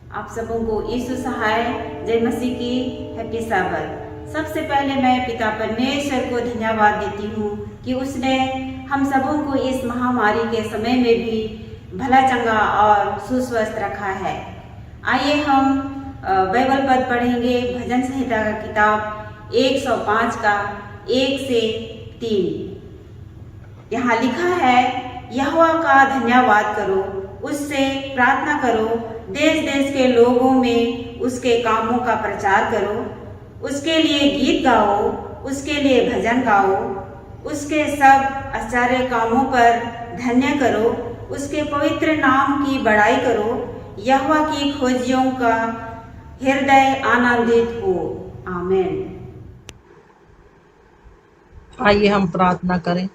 आप सबों को यीशु सहाय जय मसीह की हैप्पी साबत। सबसे पहले मैं पिता परमेश्वर को धन्यवाद देती हूँ कि उसने हम सबों को इस महामारी के समय में भी भला चंगा और सुस्वस्थ रखा है। आइए हम बाइबल पद पढ़ेंगे। भजन संहिता का किताब 105 का 1 से 3। यहाँ लिखा है, यहोवा का धन्यवाद करो, उससे प्रार्थना करो, देश देश के लोगों में उसके कामों का प्रचार करो, उसके लिए गीत गाओ, उसके लिए भजन गाओ, उसके सब आश्चर्य कामों पर धन्य करो, उसके पवित्र नाम की बड़ाई करो। यहोवा की खोजियों का हृदय आनंदित हो। आमीन। आइए हम प्रार्थना करें।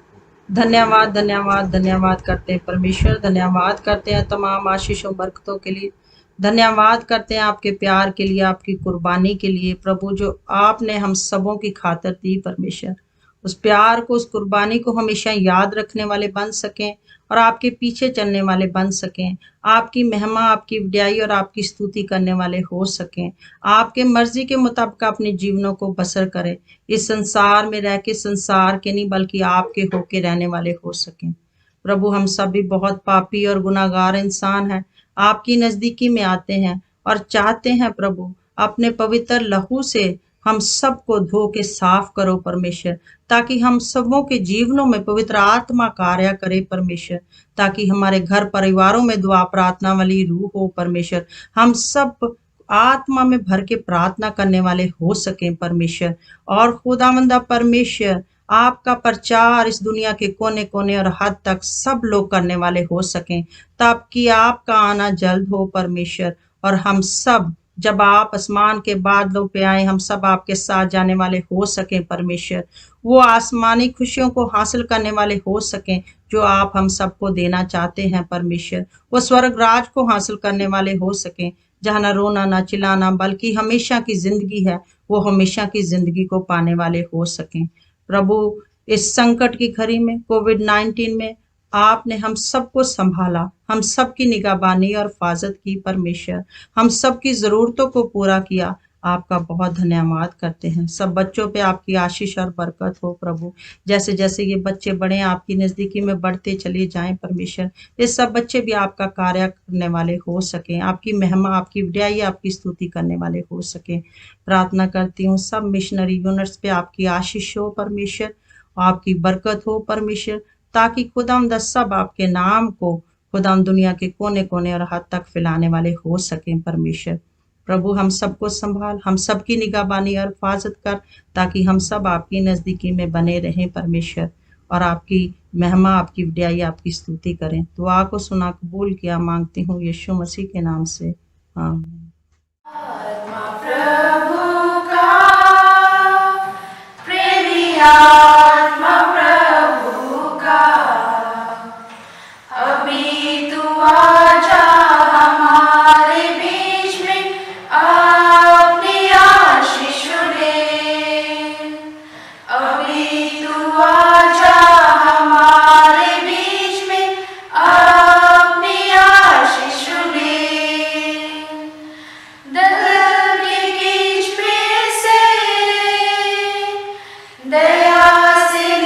धन्यवाद धन्यवाद धन्यवाद करते हैं परमेश्वर, धन्यवाद करते हैं तमाम आशीषों बरकतों के लिए, धन्यवाद करते हैं आपके प्यार के लिए, आपकी कुर्बानी के लिए प्रभु, जो आपने हम सबों की खातिर दी परमेश्वर। उस प्यार को, उस कुर्बानी को हमेशा याद रखने वाले बन सकें और आपके पीछे चलने वाले बन सकें, आपकी महिमा, आपकी वड्याई और आपकी स्तुति करने वाले हो सकें, आपके मर्जी के मुताबिक अपने जीवनों को बसर करें, इस संसार में रह के संसार के नहीं बल्कि आपके होके रहने वाले हो सकें। प्रभु, हम सब भी बहुत पापी और गुनाहगार इंसान हैं, आपकी नजदीकी में आते हैं और चाहते हैं प्रभु अपने पवित्र लहू से हम सबको धो के साफ करो परमेश्वर, ताकि हम सबों के जीवनों में पवित्र आत्मा कार्य करे परमेश्वर, ताकि हमारे घर परिवारों में दुआ प्रार्थना वाली रूह हो परमेश्वर, हम सब आत्मा में भर के प्रार्थना करने वाले हो सकें परमेश्वर। और खुदावंदा परमेश्वर, आपका प्रचार इस दुनिया के कोने कोने और हद तक सब लोग करने वाले हो सकें, ताकि आपका आना जल्द हो परमेश्वर। और हम सब जब आप आसमान के बादलों पे आए, हम सब आपके साथ जाने वाले हो सकें परमेश्वर, वो आसमानी खुशियों को हासिल करने वाले हो सकें जो आप हम सबको देना चाहते हैं परमेश्वर, वो स्वर्ग राज को हासिल करने वाले हो सकें जहाँ ना रोना ना चिल्लाना बल्कि हमेशा की जिंदगी है, वो हमेशा की जिंदगी को पाने वाले हो सकें। प्रभु, इस संकट की घड़ी में, कोविड-19 में आपने हम सबको संभाला, हम सबकी निगाहबानी और हिफाजत की परमेश्वर, हम सबकी जरूरतों को पूरा किया। आपका बहुत धन्यवाद करते हैं। सब बच्चों पे आपकी आशीष और बरकत हो प्रभु, जैसे जैसे ये बच्चे बड़े आपकी नजदीकी में बढ़ते चले जाएं परमेश्वर, ये सब बच्चे भी आपका कार्य करने वाले हो सकें, आपकी महिमा, आपकी वड्याई, आपकी स्तुति करने वाले हो सकें। प्रार्थना करती हूँ सब मिशनरी यूनिट्स पे आपकी आशीष हो परमेश्वर, आपकी बरकत हो परमेश्वर, ताकि खुदावंद सब आपके नाम को खुदावंद दुनिया के कोने कोने और हद तक फैलाने वाले हो सकें परमेश्वर। प्रभु, हम सबको संभाल, हम सबकी निगाहबानी और हिफाजत कर, ताकि हम सब आपकी नजदीकी में बने रहें परमेश्वर और आपकी महिमा, आपकी वड्याई, आपकी स्तुति करें। दुआ को सुना कबूल किया मांगती हूँ यीशु मसीह के नाम से, आमीन। दया से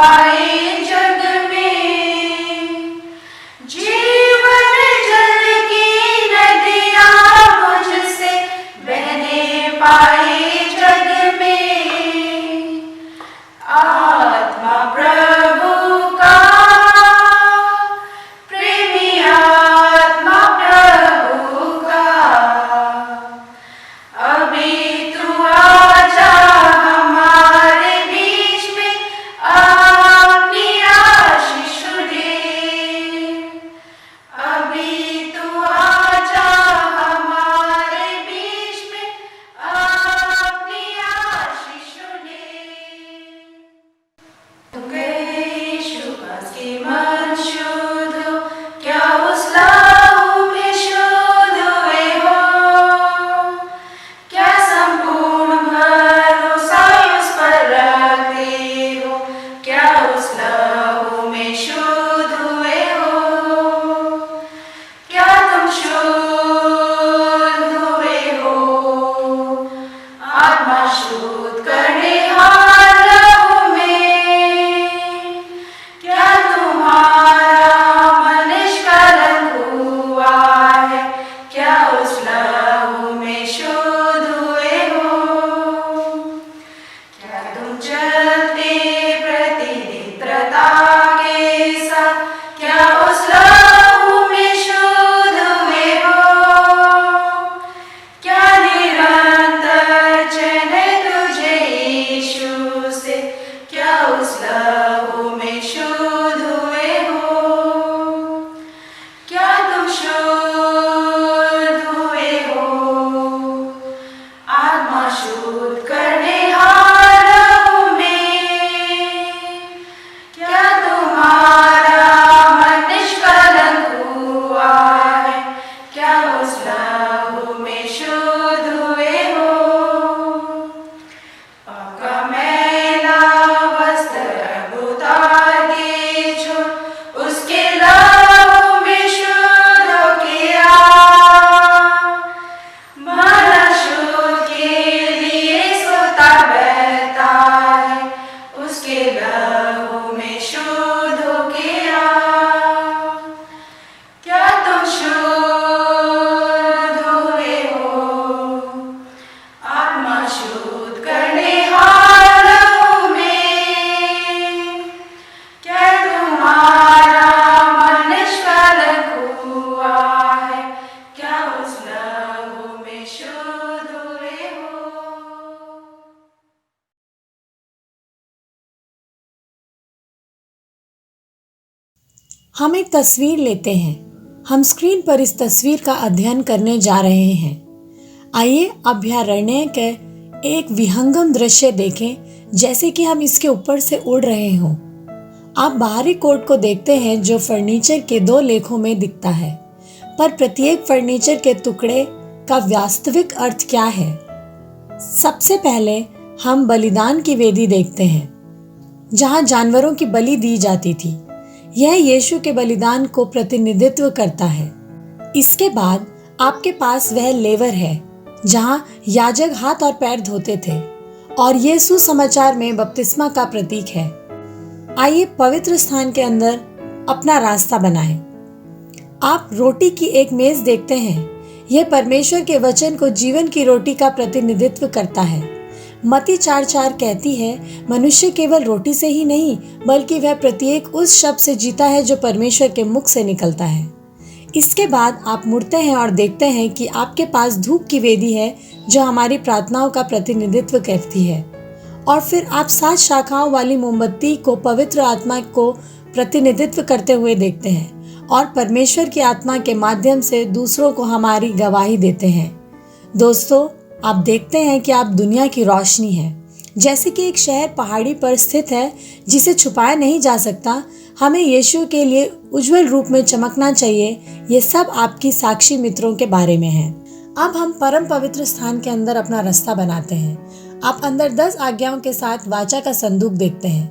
पाए जग में, जीवन जल की नदियाँ मुझसे बहने पाए जग में। आत्मा प्रभु का, प्रेमी आत्मा प्रभु का, अभी तू आजा हमारे बीच में, अपनी आशीष दे। अभी तू आजा हमारे बीच में, अपनी आशीष दे। तुम गए यीशु पास के मन शुद्ध हो, क्या उस लहू में शुद्ध हुए हो? क्या संपूर्ण भरोसा उस पर रखते हो? क्या उस लहू में शुद्ध हुए हो? क्या तुम शुद्ध हुए हो? आत्मा शुद्ध करने हार लहू में, क्या तुम्हारा मन निष्कलंक हुआ है? क्या उस लहू में शुद्ध हुए हो? क्या तुम चलते प्रतिदिन प्रता के साथ? क्या उस लहू में शुद्ध हुए हो? क्या निरंतर चैन तुझे यीशु से? क्या उस लहू में शुद्ध हुए हो? क्या तुम शुद्ध हुए हो? आत्मा शुद्ध करने हार लहू में, क्या तुम्हारा मन निष्कलंक हुआ है? क्या उस लहू में शुद्ध हुए हो? पाप का मैला वस्त्र अब उतार के छोड़, उसके लहू में शुद्ध होके आ। मन शुद्ध के लिए सोता बहता है, उसके लहू में शुद्ध होके आ। क्या तुम शुद्ध हुए हो? आत्मा शुद्ध करने हार लहू में, क्या तुम्हारा मन निष्कलंक हुआ है? क्या उस लहू में शुद्ध हुए हो? हम एक तस्वीर लेते हैं। हम स्क्रीन पर इस तस्वीर का अध्ययन करने जा रहे हैं। आइए अभयारण्य के एक विहंगम दृश्य देखें, जैसे कि हम इसके ऊपर से उड़ रहे हों। आप बाहरी कोट को देखते हैं जो फर्नीचर के 2 लेखों में दिखता है, पर प्रत्येक फर्नीचर के टुकड़े का वास्तविक अर्थ क्या है? सबसे पहले हम बलिदान की वेदी देखते हैं, जहां जानवरों की बलि दी जाती थी। यह यीशु के बलिदान को प्रतिनिधित्व करता है। इसके बाद आपके पास वह लेवर है, जहां याजक हाथ और पैर धोते थे, और ये सुसमाचार में बपतिस्मा का प्रतीक है। आइए पवित्र स्थान के अंदर अपना रास्ता बनाएं। आप रोटी की एक मेज देखते हैं। यह परमेश्वर के वचन को जीवन की रोटी का प्रतिनिधित्व करता है। मत्ती 4:4 कहती है, मनुष्य केवल रोटी से ही नहीं बल्कि वह प्रत्येक उस शब्द से जीता है जो परमेश्वर के मुख से निकलता है। इसके बाद आप मुड़ते हैं और देखते हैं कि आपके पास धूप की वेदी है जो हमारी प्रार्थनाओं का प्रतिनिधित्व करती है, और फिर आप 7 शाखाओं वाली मोमबत्ती को पवित्र आत्मा को प्रतिनिधित्व करते हुए देखते हैं और परमेश्वर की आत्मा के माध्यम से दूसरों को हमारी गवाही देते हैं। दोस्तों, आप देखते हैं कि आप दुनिया की रोशनी हैं। जैसे कि एक शहर पहाड़ी पर स्थित है जिसे छुपाया नहीं जा सकता, हमें यीशु के लिए उज्जवल रूप में चमकना चाहिए। ये सब आपकी साक्षी मित्रों के बारे में है। अब हम परम पवित्र स्थान के अंदर अपना रास्ता बनाते हैं। आप अंदर 10 आज्ञाओं के साथ वाचा का संदूक देखते हैं।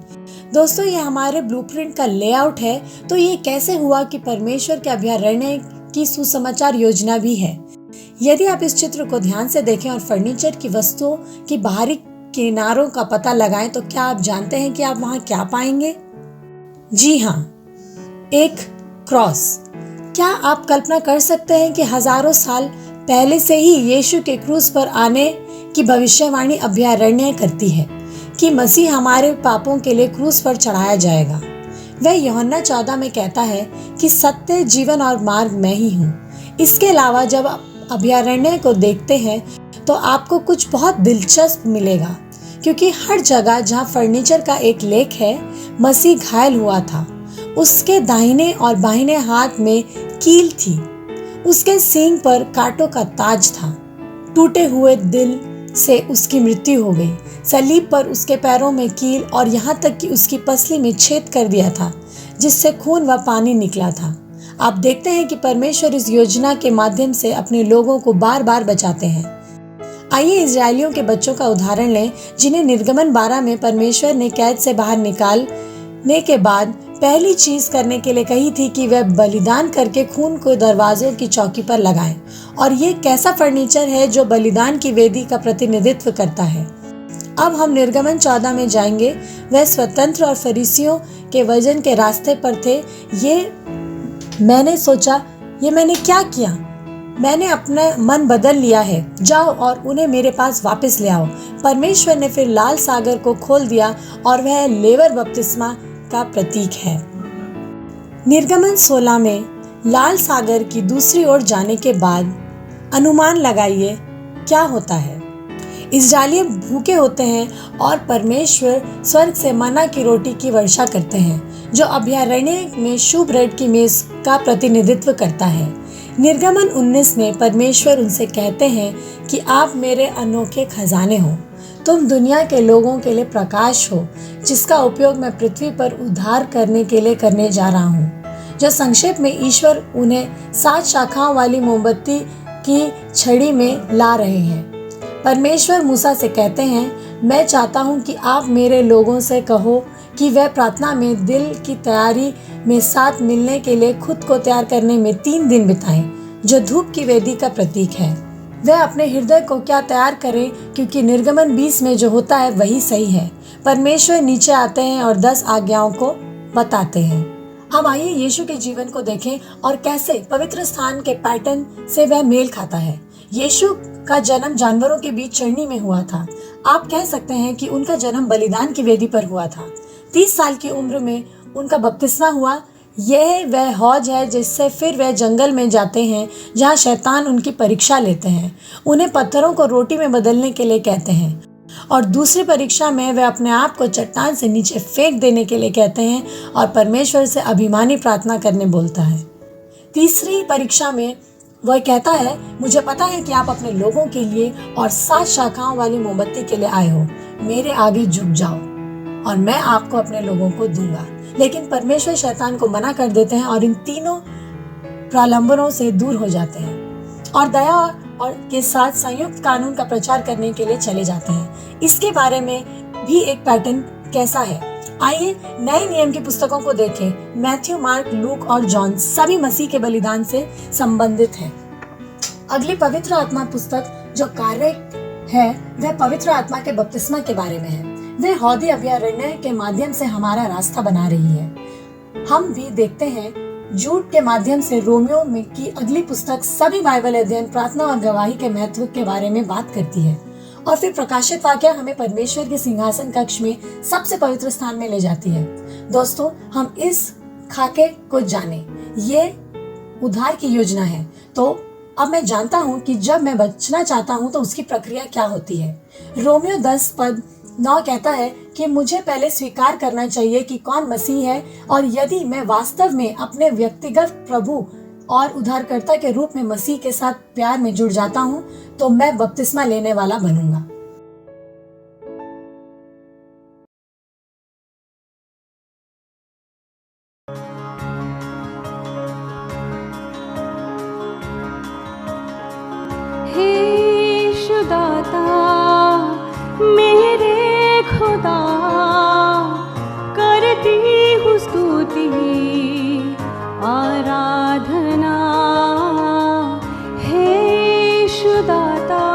दोस्तों, ये हमारे ब्लूप्रिंट का लेआउट है। तो ये कैसे हुआ कि परमेश्वर के अभयारण्य की सुसमाचार योजना भी है। यदि आप इस चित्र को ध्यान से देखें और फर्नीचर की वस्तुओं की बाहरी किनारों का पता लगाएं तो क्या आप जानते हैं कि आप वहां क्या पाएंगे? जी हाँ, एक क्रॉस। क्या आप कल्पना कर सकते हैं कि हजारों साल पहले से ही यीशु के क्रूस पर आने की भविष्यवाणी अभयारण्य करती है कि मसीह हमारे पापों के लिए क्रूस पर चढ़ाया जाएगा। वह यूहन्ना 14 में कहता है कि सत्य, जीवन और मार्ग मैं ही हूँ। इसके अलावा जब आप अभयारण्य को देखते हैं तो आपको कुछ बहुत दिलचस्प मिलेगा, क्योंकि हर जगह जहाँ फर्नीचर का एक लेख है, मसीह घायल हुआ था। उसके दाहिने और बाहिने हाथ में कील थी, उसके सींग पर कांटों का ताज था, टूटे हुए दिल से उसकी मृत्यु हो गई। सलीब पर उसके पैरों में कील और यहाँ तक कि उसकी पसली में छेद कर दिया था, जिससे खून व पानी निकला था। आप देखते हैं कि परमेश्वर इस योजना के माध्यम से अपने लोगों को बार बार बचाते हैं। आइए इजरायलियों के बच्चों का उदाहरण लें, जिन्हें निर्गमन 12 में परमेश्वर ने कैद से बाहर निकालने के बाद पहली चीज करने के लिए कही थी कि वह बलिदान करके खून को दरवाजों की चौकी पर लगाएं। और ये कैसा फर्नीचर है जो बलिदान की वेदी का प्रतिनिधित्व करता है। अब हम निर्गमन 14 में जाएंगे। वह स्वतंत्र और फरीसियों के वजन के रास्ते पर थे। मैंने सोचा, ये मैंने क्या किया? मैंने अपना मन बदल लिया है, जाओ और उन्हें मेरे पास वापस ले आओ। परमेश्वर ने फिर लाल सागर को खोल दिया और वह लेवर बपतिस्मा का प्रतीक है। निर्गमन 16 में लाल सागर की दूसरी ओर जाने के बाद अनुमान लगाइए क्या होता है। इजरायली भूखे होते हैं और परमेश्वर स्वर्ग से मन्ना की रोटी की वर्षा करते हैं, जो अभयारण्य में शुभ ब्रेड की मेज का प्रतिनिधित्व करता है। निर्गमन 19 में परमेश्वर उनसे कहते हैं कि आप मेरे अनोखे खजाने हो, तुम दुनिया के लोगों के लिए प्रकाश हो, जिसका उपयोग मैं पृथ्वी पर उद्धार करने के लिए करने जा रहा हूँ। जो संक्षेप में ईश्वर उन्हें 7 शाखाओं वाली मोमबत्ती की छड़ी में ला रहे हैं। परमेश्वर मूसा से कहते हैं, मैं चाहता हूँ कि आप मेरे लोगों से कहो कि वह प्रार्थना में दिल की तैयारी में साथ मिलने के लिए खुद को तैयार करने में 3 दिन बिताएं, जो धूप की वेदी का प्रतीक है। वह अपने हृदय को क्या तैयार करें, क्योंकि निर्गमन 20 में जो होता है वही सही है। परमेश्वर नीचे आते हैं और 10 आज्ञाओं को बताते हैं। अब आइए यीशु के जीवन को देखें और कैसे पवित्र स्थान के पैटर्न से वह मेल खाता है। यीशु का जन्म जानवरों के बीच चरनी में हुआ था। आप कह सकते हैं कि उनका जन्म बलिदान की वेदी पर हुआ था। 30 साल की उम्र में उनका बपतिस्मा हुआ। यह वह हौज है जिससे फिर वह जंगल में जाते हैं, जहाँ शैतान उनकी परीक्षा लेते हैं। उन्हें पत्थरों को रोटी में बदलने के लिए कहते हैं और दूसरी परीक्षा में वह अपने आप को चट्टान से नीचे फेंक देने के लिए कहते हैं और परमेश्वर से अभिमानी प्रार्थना करने बोलता है। तीसरी परीक्षा में वह कहता है, मुझे पता है कि आप अपने लोगों के लिए और 7 शाखाओं वाली मोमबत्ती के लिए आए हो। मेरे आगे झुक जाओ और मैं आपको अपने लोगों को दूंगा। लेकिन परमेश्वर शैतान को मना कर देते हैं और इन तीनों प्रलंबनों से दूर हो जाते हैं और दया और के साथ संयुक्त कानून का प्रचार करने के लिए चले जाते हैं। इसके बारे में भी एक पैटर्न कैसा है, आइए नए नियम की पुस्तकों को देखें। मैथ्यू, मार्क, लूक और जॉन सभी मसीह के बलिदान से संबंधित हैं। अगली पवित्र आत्मा पुस्तक जो कार्य है वह पवित्र आत्मा के बपतिस्मा के बारे में है। वह हौदी अभयारण्य के माध्यम से हमारा रास्ता बना रही है। हम भी देखते हैं झूठ के माध्यम से रोमियो में की अगली पुस्तक सभी बाइबल अध्ययन, प्रार्थना और गवाही के महत्व के बारे में बात करती है। और फिर प्रकाशित वाक्य हमें परमेश्वर के सिंहासन कक्ष में सबसे पवित्र स्थान में ले जाती है। दोस्तों, हम इस खाके को जाने, ये उद्धार की योजना है। तो अब मैं जानता हूँ कि जब मैं बचना चाहता हूँ तो उसकी प्रक्रिया क्या होती है। रोमियो 10:9 कहता है कि मुझे पहले स्वीकार करना चाहिए कि कौन मसीह है, और यदि मैं वास्तव में अपने व्यक्तिगत प्रभु और उद्धारकर्ता के रूप में मसीह के साथ प्यार में जुड़ जाता हूँ तो मैं बपतिस्मा लेने वाला बनूंगा। हे खुदाता मेरे खुदा, करती हूँ स्तुति आराधना। हे खुदाता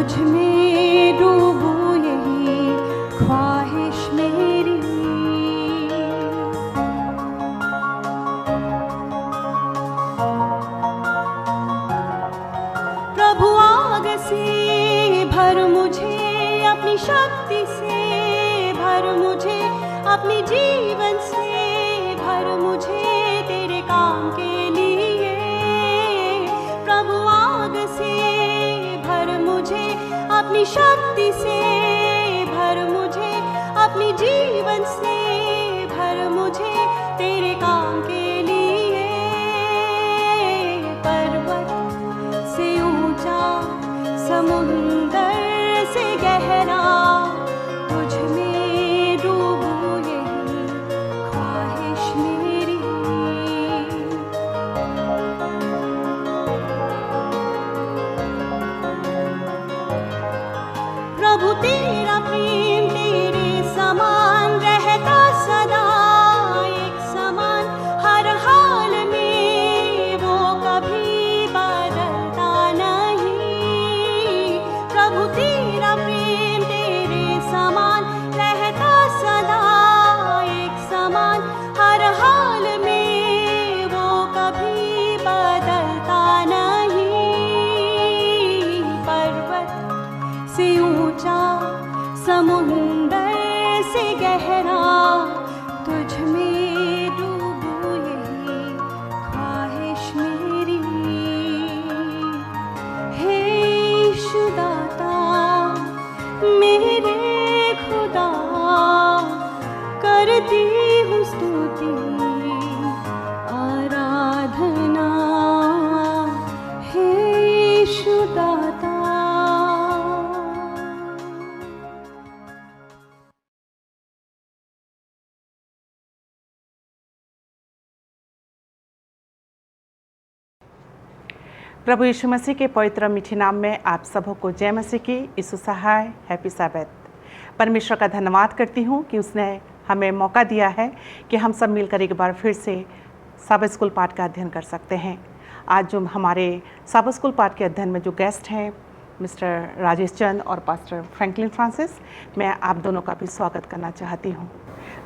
तुझ में डूबूं यही ख्वाहिश मेरी। प्रभु आग से भर मुझे, अपनी शक्ति से भर मुझे, अपनी जीवन से भर मुझे तेरे काम के लिए। प्रभु आग से भर मुझे, अपनी शक्ति से भर मुझे, अपनी जीवन से भर मुझे तेरे काम के लिए। पर्वत से ऊंचा, समुंदर से गहरा, तुझ में डूबूं यही ख्वाहिश मेरी। प्रभु तेरा प्रेम तेरे समान रहता सदा एक समान, हर हाल में वो कभी बदलता नहीं। प्रभु तेरा प्रेम तेरे समान रहता सदा एक समान, हर हाल में वो कभी बदलता नहीं। पर्वत से ऊंचा, समुंदर से गहरा, तुझ में डूबूं यही ख्वाहिश मेरी। हे यीशु दाता मेरे खुदा, करती हूँ स्तुति आराधना। हे यीशु दाता। प्रभु यीशु मसीह के पवित्र मीठे नाम में आप सबों को जय मसीह की, यीशु सहाय, हैप्पी सैबथ। परमेश्वर का धन्यवाद करती हूँ कि उसने हमें मौका दिया है कि हम सब मिलकर एक बार फिर से साबत स्कूल पाठ का अध्ययन कर सकते हैं। आज जो हमारे साबत स्कूल पाठ के अध्ययन में जो गेस्ट हैं मिस्टर राजेश चंद और पास्टर फ्रैंकलिन फ्रांसिस, मैं आप दोनों का भी स्वागत करना चाहती हूँ।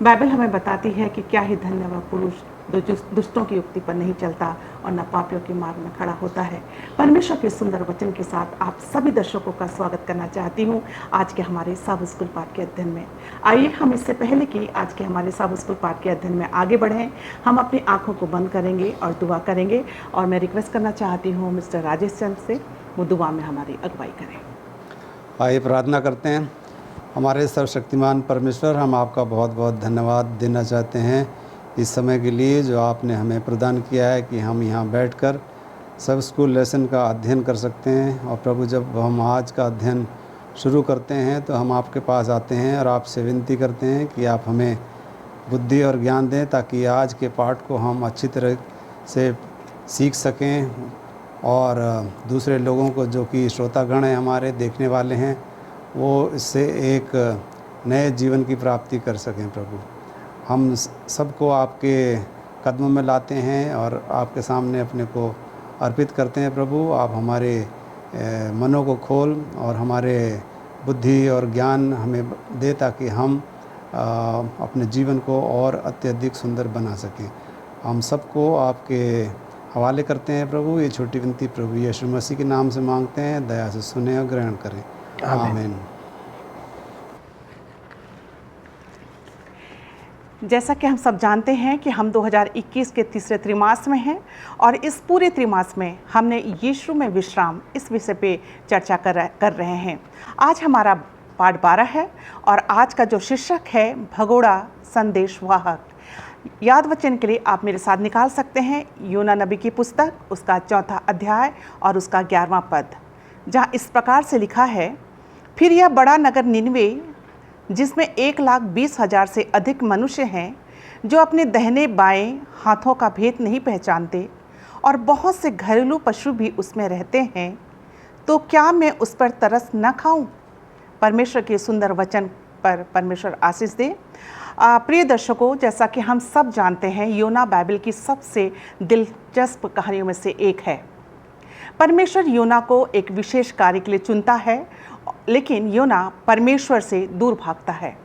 बाइबल हमें बताती है कि क्या ही धन्य वह पुरुष जो दुष्टों की युक्ति पर नहीं चलता और न पापियों के मार्ग में खड़ा होता है। परमेश्वर के सुंदर वचन के साथ आप सभी दर्शकों का स्वागत करना चाहती हूँ आज के हमारे साबत स्कूल पाठ के अध्ययन में। आइए हम इससे पहले कि आज के हमारे साबत स्कूल पाठ के अध्ययन में आगे बढ़ें, हम अपनी आंखों को बंद करेंगे और दुआ करेंगे। और मैं रिक्वेस्ट करना चाहती हूँ मिस्टर राजेश चंद से, वो दुआ में हमारी अगुवाई करें। आइए प्रार्थना करते हैं। हमारे सर्वशक्तिमान परमेश्वर, हम आपका बहुत बहुत धन्यवाद देना चाहते हैं इस समय के लिए जो आपने हमें प्रदान किया है कि हम यहाँ बैठकर सब स्कूल लेसन का अध्ययन कर सकते हैं। और प्रभु, जब हम आज का अध्ययन शुरू करते हैं तो हम आपके पास आते हैं और आपसे विनती करते हैं कि आप हमें बुद्धि और ज्ञान दें ताकि आज के पाठ को हम अच्छी तरह से सीख सकें और दूसरे लोगों को, जो कि श्रोतागण हैं हमारे, देखने वाले हैं, वो इससे एक नए जीवन की प्राप्ति कर सकें। प्रभु, हम सबको आपके कदमों में लाते हैं और आपके सामने अपने को अर्पित करते हैं। प्रभु, आप हमारे मनों को खोल और हमारे बुद्धि और ज्ञान हमें दे ताकि हम अपने जीवन को और अत्यधिक सुंदर बना सकें। हम सबको आपके हवाले करते हैं प्रभु। ये छोटी विनती प्रभु यीशु मसीह के नाम से मांगते हैं, दया से सुने और ग्रहण करें। आमीन। जैसा कि हम सब जानते हैं कि हम 2021 के तीसरे त्रिमास में हैं और इस पूरे त्रिमास में हमने यीशु में विश्राम इस विषय पे चर्चा कर रहे हैं। आज हमारा पाठ 12 है और आज का जो शीर्षक है भगोड़ा संदेश वाहक। याद वचन के लिए आप मेरे साथ निकाल सकते हैं योना नबी की पुस्तक, उसका 4वां अध्याय और उसका 11वां पद, जहाँ इस प्रकार से लिखा है, फिर यह बड़ा नगर निनवे, जिसमें 1,20,000 से अधिक मनुष्य हैं, जो अपने दाहिने बाएं हाथों का भेद नहीं पहचानते और बहुत से घरेलू पशु भी उसमें रहते हैं, तो क्या मैं उस पर तरस न खाऊं? परमेश्वर के सुंदर वचन पर परमेश्वर आशीष दे। प्रिय दर्शकों, जैसा कि हम सब जानते हैं, योना बाइबल की सबसे दिलचस्प कहानियों में से एक है। परमेश्वर योना को एक विशेष कार्य के लिए चुनता है लेकिन योना परमेश्वर से दूर भागता है।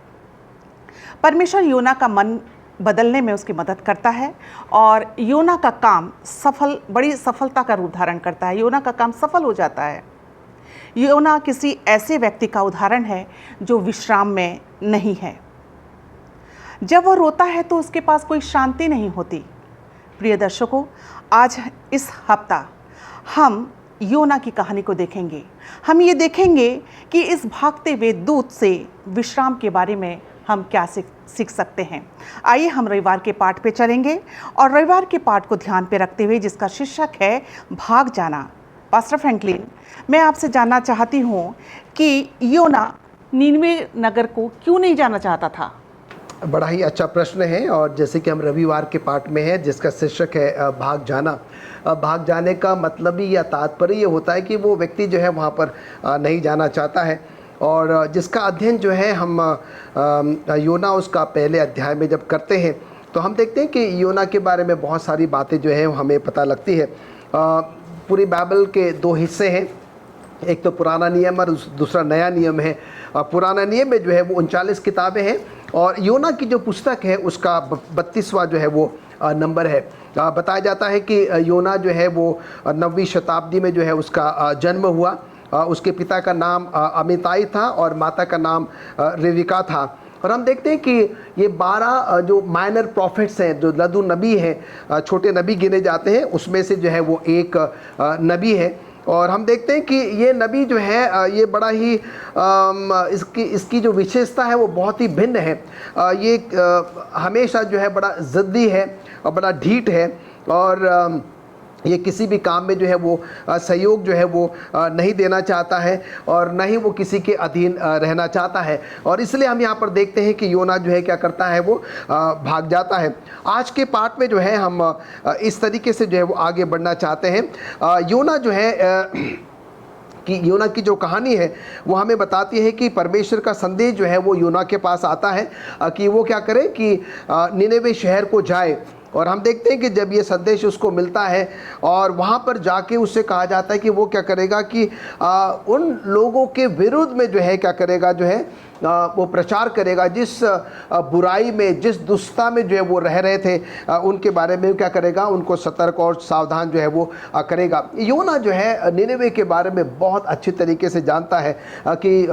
परमेश्वर योना का मन बदलने में उसकी मदद करता है और योना का काम बड़ी सफलता का रूप धारण करता है। योना का काम सफल हो जाता है। योना किसी ऐसे व्यक्ति का उदाहरण है जो विश्राम में नहीं है। जब वह रोता है तो उसके पास कोई शांति नहीं होती। प्रिय दर्शकों, आज इस हफ्ता हम योना की कहानी को देखेंगे। हम ये देखेंगे कि इस भागते हुए दूत से विश्राम के बारे में हम क्या सीख सकते हैं। आइए हम रविवार के पाठ पे चलेंगे और रविवार के पाठ को ध्यान पे रखते हुए, जिसका शीर्षक है भाग जाना। पास्टर फ्रैंकलिन, मैं आपसे जानना चाहती हूँ कि योना नीनवे नगर को क्यों नहीं जाना चाहता था? बड़ा ही अच्छा प्रश्न है। और जैसे कि हम रविवार के पाठ में हैं जिसका शीर्षक है भाग जाना। भाग जाने का मतलब ही या तात्पर्य ये होता है कि वो व्यक्ति जो है वहाँ पर नहीं जाना चाहता है। और जिसका अध्ययन जो है हम योना उसका पहले अध्याय में जब करते हैं तो हम देखते हैं कि योना के बारे में बहुत सारी बातें जो है हमें पता लगती है। पूरी बाइबल के दो हिस्से हैं, एक तो पुराना नियम और दूसरा नया नियम है। पुराना नियम में जो है वो 39 किताबें हैं और योना की जो पुस्तक है उसका 32वां जो है वो नंबर है। बताया जाता है कि योना जो है वो 9वीं शताब्दी में जो है उसका जन्म हुआ। उसके पिता का नाम अमिताई था और माता का नाम रेविका था। और हम देखते हैं कि ये 12 जो माइनर प्रॉफिट्स हैं, जो लघु नबी हैं, छोटे नबी गिने जाते हैं, उसमें से जो है वो एक नबी है। और हम देखते हैं कि ये नबी जो है ये बड़ा ही इसकी जो विशेषता है वो बहुत ही भिन्न है। ये हमेशा जो है बड़ा ज़िद्दी है और बड़ा ढीठ है और ये किसी भी काम में जो है वो सहयोग जो है वो नहीं देना चाहता है और न ही वो किसी के अधीन रहना चाहता है। और इसलिए हम यहाँ पर देखते हैं कि योना जो है क्या करता है, वो भाग जाता है। आज के पाठ में जो है हम इस तरीके से जो है वो आगे बढ़ना चाहते हैं। योना जो है कि योना की जो कहानी है वो हमें बताती है कि परमेश्वर का संदेश जो है वो योना के पास आता है कि वो क्या करे कि निनेवे शहर को जाए। और हम देखते हैं कि जब ये संदेश उसको मिलता है और वहाँ पर जाके उससे कहा जाता है कि वो क्या करेगा कि उन लोगों के विरुद्ध में जो है क्या करेगा, जो है वो प्रचार करेगा, जिस बुराई में, जिस दुष्टता में जो है वो रह रहे थे, उनके बारे में क्या करेगा, उनको सतर्क और सावधान जो है वो करेगा। योना जो है निनेवे के बारे में बहुत अच्छी तरीके से जानता है कि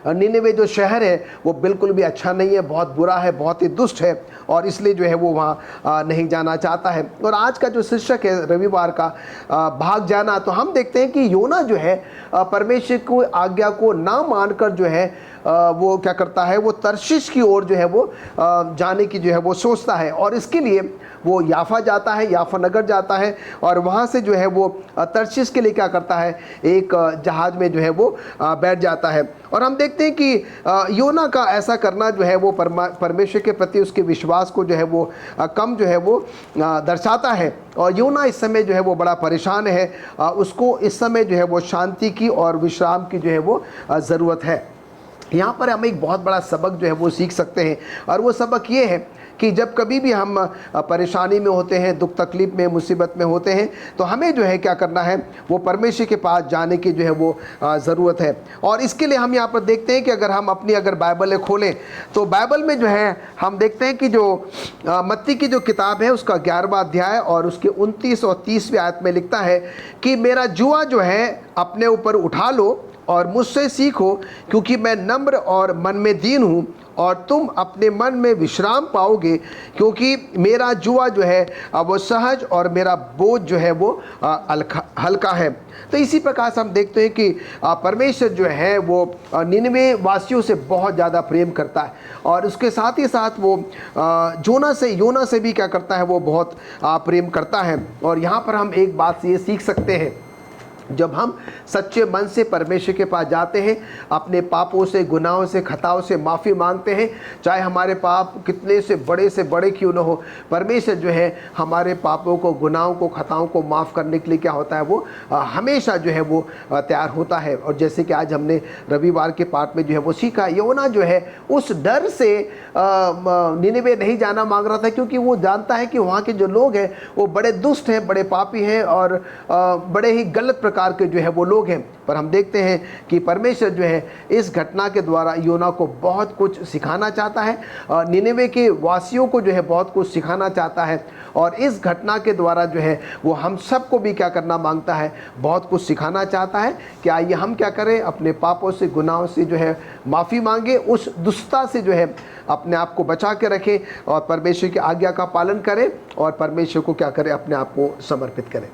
निनेवे जो शहर है वो बिल्कुल भी अच्छा नहीं है, बहुत बुरा है, बहुत ही दुष्ट है और इसलिए जो है वो वहाँ नहीं जाना चाहता है। और आज का जो शीर्षक है रविवार का, भाग जाना, तो हम देखते हैं कि योना जो है परमेश्वर को आज्ञा को ना मानकर जो है वो क्या करता है, वो तर्शीश की ओर जो है वो जाने की जो है वो सोचता है और इसके लिए वो याफा जाता है, याफा नगर जाता है और वहाँ से जो है वो तर्शीश के लिए क्या करता है, एक जहाज़ में जो है वो बैठ जाता है। और हम देखते हैं कि योना का ऐसा करना जो है वो परमेश्वर के प्रति उसके विश्वास को जो है वो कम जो है वो दर्शाता है। और योना इस समय जो है वो बड़ा परेशान है, उसको इस समय जो है वो शांति की और विश्राम की जो है वो ज़रूरत है। यहाँ पर हम एक बहुत बड़ा सबक जो है वो सीख सकते हैं और वो सबक ये है कि जब कभी भी हम परेशानी में होते हैं, दुख तकलीफ़ में, मुसीबत में होते हैं, तो हमें जो है क्या करना है, वो परमेश्वर के पास जाने की जो है वो ज़रूरत है। और इसके लिए हम यहाँ पर देखते हैं कि अगर हम अपनी बाइबलें खोलें तो बाइबल में जो है हम देखते हैं कि जो मत्ती की जो किताब है उसका 11वां अध्याय और उसके 29 और 30वें आयत में लिखता है कि मेरा जुआ जो है अपने ऊपर उठा लो और मुझसे सीखो, क्योंकि मैं नम्र और मन में दीन हूँ और तुम अपने मन में विश्राम पाओगे, क्योंकि मेरा जुआ जो है वो सहज और मेरा बोझ जो है वो हल्का है। तो इसी प्रकार से हम देखते हैं कि परमेश्वर जो है वो निनवे वासियों से बहुत ज़्यादा प्रेम करता है और उसके साथ ही साथ वो योना से भी क्या करता है, वो बहुत प्रेम करता है। और यहाँ पर हम एक बात ये सीख सकते हैं, जब हम सच्चे मन से परमेश्वर के पास जाते हैं, अपने पापों से, गुनाहों से, खताओं से माफ़ी मांगते हैं, चाहे हमारे पाप कितने से बड़े क्यों न हो, परमेश्वर जो है हमारे पापों को, गुनाहों को, खताओं को माफ़ करने के लिए क्या होता है, वो हमेशा जो है वो तैयार होता है। और जैसे कि आज हमने रविवार के पाठ में जो है वो सीखा, योना जो है उस डर से निनेवे नहीं जाना मांग रहा था, क्योंकि वो जानता है कि वहाँ के जो लोग हैं वो बड़े दुष्ट हैं, बड़े पापी हैं और बड़े ही गलत प्रकार प्रकार के जो है वो लोग हैं, पर हम देखते हैं कि परमेश्वर जो है इस घटना के द्वारा योना को बहुत कुछ सिखाना चाहता है, निनेवे के वासियों को जो है बहुत कुछ सिखाना चाहता है, और इस घटना के द्वारा जो है वो हम सबको भी क्या करना मांगता है, बहुत कुछ सिखाना चाहता है कि आइए हम क्या करें, अपने पापों से, गुनाहों से जो है माफ़ी मांगे, उस दुष्टता से जो है अपने आप को बचा के रखें और परमेश्वर की आज्ञा का पालन करें और परमेश्वर को क्या करें, अपने आप को समर्पित करें।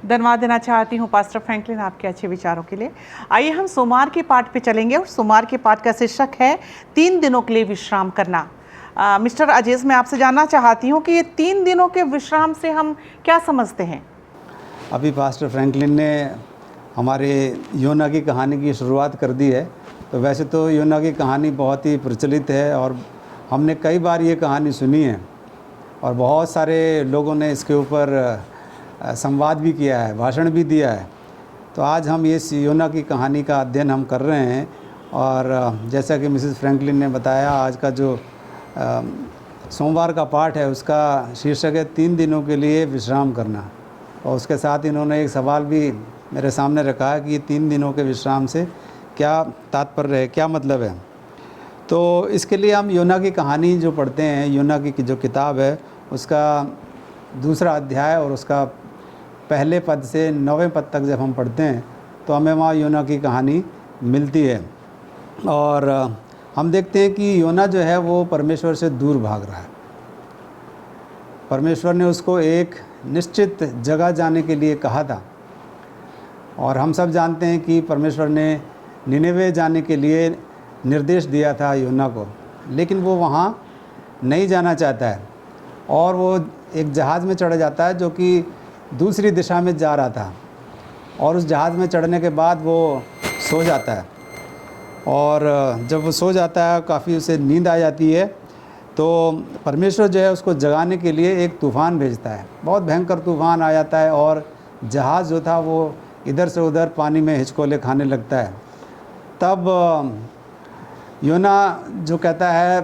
धन्यवाद देना चाहती हूँ पास्टर फ्रैंकलिन आपके अच्छे विचारों के लिए। आइए हम सोमवार के पाठ पे चलेंगे और सोमवार के पाठ का शीर्षक है 3 दिनों के लिए विश्राम करना। मिस्टर अजीज, मैं आपसे जानना चाहती हूँ कि ये 3 दिनों के विश्राम से हम क्या समझते हैं? अभी पास्टर फ्रैंकलिन ने हमारे योना की कहानी की शुरुआत कर दी है। तो वैसे तो योना की कहानी बहुत ही प्रचलित है और हमने कई बार ये कहानी सुनी है और बहुत सारे लोगों ने इसके ऊपर संवाद भी किया है, भाषण भी दिया है। तो आज हम ये योना की कहानी का अध्ययन हम कर रहे हैं और जैसा कि मिसेस फ्रैंकलिन ने बताया, आज का जो सोमवार का पाठ है उसका शीर्षक है 3 दिनों के लिए विश्राम करना। और उसके साथ इन्होंने एक सवाल भी मेरे सामने रखा है कि 3 दिनों के विश्राम से क्या तात्पर्य है, क्या मतलब है। तो इसके लिए हम योना की कहानी जो पढ़ते हैं, योना की जो किताब है उसका 2 अध्याय और उसका पहले पद से 9वें पद तक जब हम पढ़ते हैं तो हमें वहाँ योना की कहानी मिलती है। और हम देखते हैं कि योना जो है वो परमेश्वर से दूर भाग रहा है। परमेश्वर ने उसको एक निश्चित जगह जाने के लिए कहा था और हम सब जानते हैं कि परमेश्वर ने निनेवे जाने के लिए निर्देश दिया था योना को, लेकिन वो वहाँ नहीं जाना चाहता है और वो एक जहाज़ में चढ़ जाता है जो कि दूसरी दिशा में जा रहा था। और उस जहाज़ में चढ़ने के बाद वो सो जाता है और जब वो सो जाता है, काफ़ी उसे नींद आ जाती है, तो परमेश्वर जो है उसको जगाने के लिए एक तूफ़ान भेजता है। बहुत भयंकर तूफ़ान आ जाता है और जहाज़ जो था वो इधर से उधर पानी में हिचकोले खाने लगता है। तब योना जो कहता है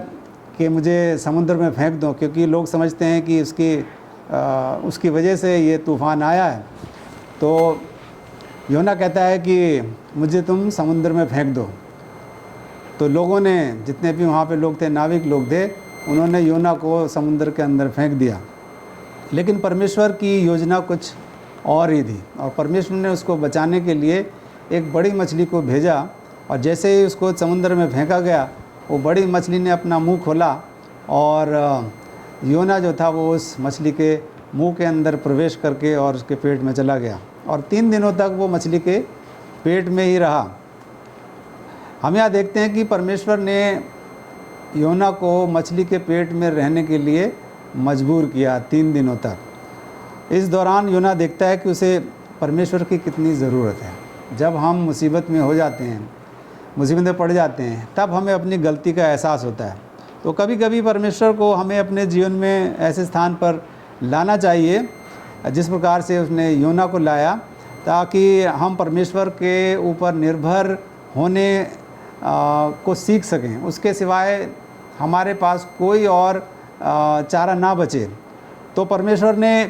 कि मुझे समुद्र में फेंक दो, क्योंकि लोग समझते हैं कि उसकी वजह से ये तूफ़ान आया है। तो योना कहता है कि मुझे तुम समुद्र में फेंक दो। तो लोगों ने, जितने भी वहाँ पे लोग थे, नाविक लोग थे, उन्होंने योना को समुद्र के अंदर फेंक दिया। लेकिन परमेश्वर की योजना कुछ और ही थी और परमेश्वर ने उसको बचाने के लिए एक बड़ी मछली को भेजा और जैसे ही उसको समुद्र में फेंका गया, वो बड़ी मछली ने अपना मुंह खोला और योना जो था वो उस मछली के मुंह के अंदर प्रवेश करके और उसके पेट में चला गया और 3 दिनों तक वो मछली के पेट में ही रहा। हम यहाँ देखते हैं कि परमेश्वर ने योना को मछली के पेट में रहने के लिए मजबूर किया 3 दिनों तक। इस दौरान योना देखता है कि उसे परमेश्वर की कितनी ज़रूरत है। जब हम मुसीबत में हो जाते हैं, मुसीबत में पड़ जाते हैं, तब हमें अपनी गलती का एहसास होता है। तो कभी कभी परमेश्वर को हमें अपने जीवन में ऐसे स्थान पर लाना चाहिए जिस प्रकार से उसने योना को लाया, ताकि हम परमेश्वर के ऊपर निर्भर होने को सीख सकें। उसके सिवाय हमारे पास कोई और चारा ना बचे। तो परमेश्वर ने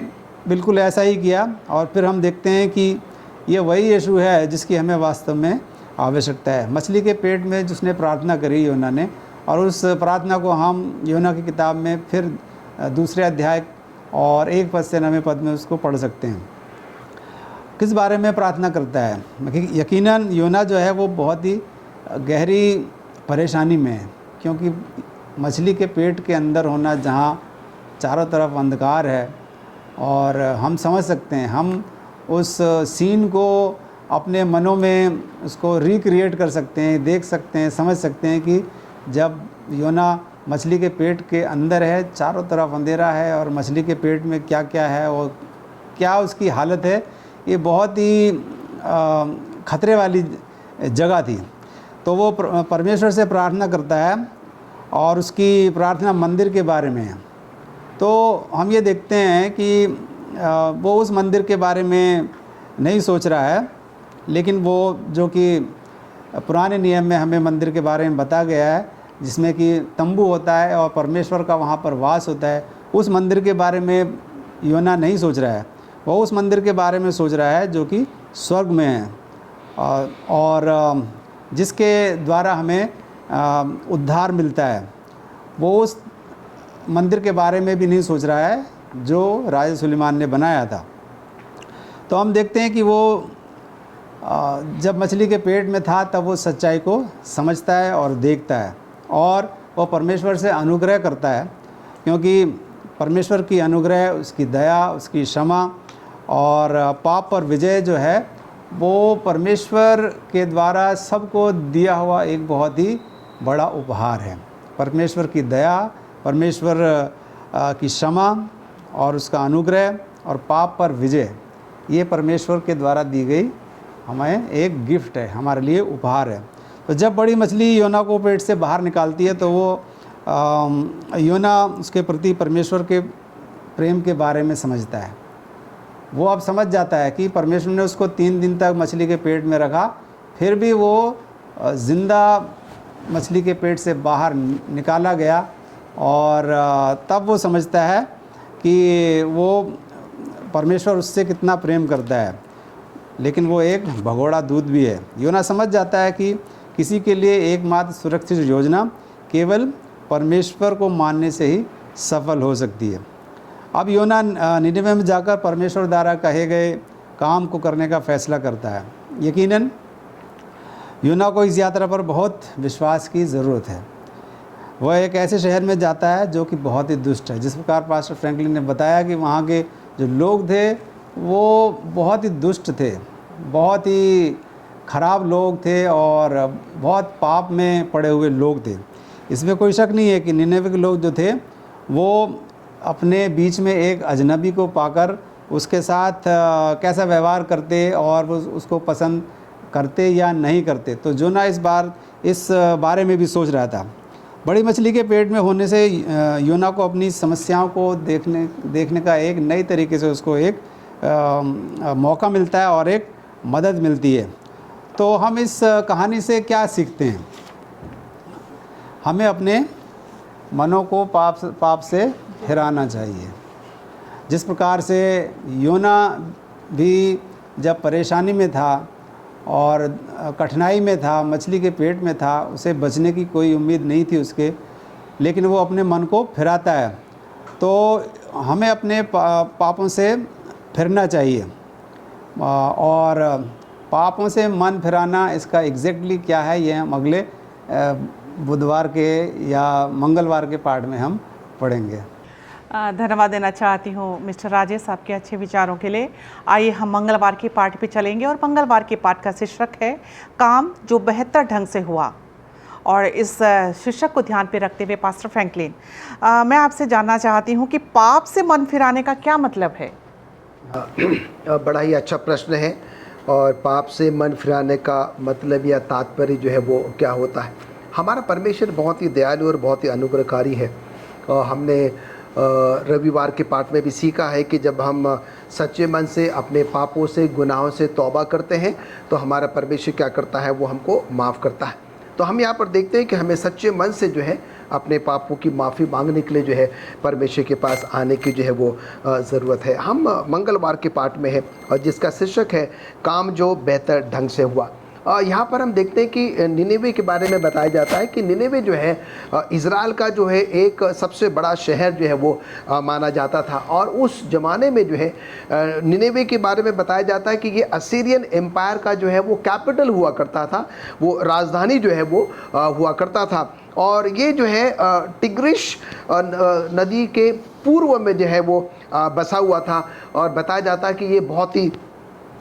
बिल्कुल ऐसा ही किया और फिर हम देखते हैं कि ये वही यीशु है जिसकी हमें वास्तव में आवश्यकता है। मछली के पेट में जिसने प्रार्थना करी योना ने, और उस प्रार्थना को हम योना की किताब में फिर 2 अध्याय और 1 पद से 9वें पद में उसको पढ़ सकते हैं। किस बारे में प्रार्थना करता है? यकीनन योना जो है वो बहुत ही गहरी परेशानी में है, क्योंकि मछली के पेट के अंदर होना, जहाँ चारों तरफ अंधकार है, और हम समझ सकते हैं, हम उस सीन को अपने मनों में उसको रिक्रिएट कर सकते हैं, देख सकते हैं, समझ सकते हैं कि जब योना मछली के पेट के अंदर है, चारों तरफ अंधेरा है और मछली के पेट में क्या क्या है और क्या उसकी हालत है, ये बहुत ही खतरे वाली जगह थी। तो वो परमेश्वर से प्रार्थना करता है और उसकी प्रार्थना मंदिर के बारे में है। तो हम ये देखते हैं कि वो उस मंदिर के बारे में नहीं सोच रहा है, लेकिन वो जो कि पुराने नियम में हमें मंदिर के बारे में बताया गया है, जिसमें कि तंबू होता है और परमेश्वर का वहाँ पर वास होता है, उस मंदिर के बारे में योना नहीं सोच रहा है। वो उस मंदिर के बारे में सोच रहा है जो कि स्वर्ग में है और जिसके द्वारा हमें उद्धार मिलता है, वो उस मंदिर के बारे में भी नहीं सोच रहा है जो राजा सुलेमान ने बनाया था। तो हम देखते हैं कि वो जब मछली के पेट में था तब वो सच्चाई को समझता है और देखता है, और वो परमेश्वर से अनुग्रह करता है, क्योंकि परमेश्वर की अनुग्रह, उसकी दया, उसकी क्षमा और पाप पर विजय जो है वो परमेश्वर के द्वारा सबको दिया हुआ एक बहुत ही बड़ा उपहार है। परमेश्वर की दया, परमेश्वर की क्षमा और उसका अनुग्रह और पाप पर विजय, ये परमेश्वर के द्वारा दी गई हमें एक गिफ्ट है, हमारे लिए उपहार है। तो जब बड़ी मछली योना को पेट से बाहर निकालती है तो वो योना उसके प्रति परमेश्वर के प्रेम के बारे में समझता है। वो अब समझ जाता है कि परमेश्वर ने उसको 3 दिन तक मछली के पेट में रखा, फिर भी वो ज़िंदा मछली के पेट से बाहर निकाला गया, और तब वो समझता है कि वो परमेश्वर उससे कितना प्रेम करता है। लेकिन वो एक भगोड़ा दूध भी है। योना समझ जाता है कि किसी के लिए एकमात्र सुरक्षित योजना केवल परमेश्वर को मानने से ही सफल हो सकती है। अब योना निनेवे में जाकर परमेश्वर द्वारा कहे गए काम को करने का फैसला करता है। यकीनन योना को इस यात्रा पर बहुत विश्वास की ज़रूरत है। वह एक ऐसे शहर में जाता है जो कि बहुत ही दुष्ट है। जिस प्रकार पास्टर फ्रैंकलिन ने बताया कि वहाँ के जो लोग थे वो बहुत ही दुष्ट थे, बहुत ही ख़राब लोग थे और बहुत पाप में पड़े हुए लोग थे। इसमें कोई शक नहीं है कि निनेवे के लोग जो थे वो अपने बीच में एक अजनबी को पाकर उसके साथ कैसा व्यवहार करते और वो उसको पसंद करते या नहीं करते। तो योना इस बारे में भी सोच रहा था। बड़ी मछली के पेट में होने से योना को अपनी समस्याओं को देखने का एक नई तरीके से उसको एक मौका मिलता है और एक मदद मिलती है। तो हम इस कहानी से क्या सीखते हैं? हमें अपने मनों को पाप से फिराना चाहिए। जिस प्रकार से योना भी जब परेशानी में था और कठिनाई में था, मछली के पेट में था, उसे बचने की कोई उम्मीद नहीं थी उसके, लेकिन वो अपने मन को फिराता है। तो हमें अपने पापों से फिरना चाहिए, और पापों से मन फिराना इसका एग्जैक्टली क्या है ये हम अगले बुधवार के या मंगलवार के पाठ में हम पढ़ेंगे। धन्यवाद देना चाहती हूँ मिस्टर राजेश आपके अच्छे विचारों के लिए। आइए हम मंगलवार के पाठ पे चलेंगे, और मंगलवार के पाठ का शीर्षक है काम जो बेहतर ढंग से हुआ। और इस शीर्षक को ध्यान पे रखते हुए पास्टर फ्रैंकलिन, मैं आपसे जानना चाहती हूँ कि पाप से मन फिराने का क्या मतलब है? बड़ा ही अच्छा प्रश्न है। और पाप से मन फिराने का मतलब या तात्पर्य जो है वो क्या होता है? हमारा परमेश्वर बहुत ही दयालु और बहुत ही अनुग्रहकारी है। हमने रविवार के पाठ में भी सीखा है कि जब हम सच्चे मन से अपने पापों से, गुनाहों से तौबा करते हैं तो हमारा परमेश्वर क्या करता है, वो हमको माफ़ करता है। तो हम यहाँ पर देखते हैं कि हमें सच्चे मन से जो है अपने पापों की माफ़ी मांगने के लिए जो है परमेश्वर के पास आने की जो है वो ज़रूरत है। हम मंगलवार के पाठ में है और जिसका शीर्षक है काम जो बेहतर ढंग से हुआ। यहाँ पर हम देखते हैं कि निनेवे के बारे में बताया जाता है कि निनेवे जो है इज़राइल का जो है एक सबसे बड़ा शहर जो है वो माना जाता था। और उस ज़माने में जो है निनेवे के बारे में बताया जाता है कि ये असीरियन एम्पायर का जो है वो कैपिटल हुआ करता था, वो राजधानी जो है वो हुआ करता था। और ये जो है टिग्रिश नदी के पूर्व में जो है वो बसा हुआ था। और बताया जाता है कि ये बहुत ही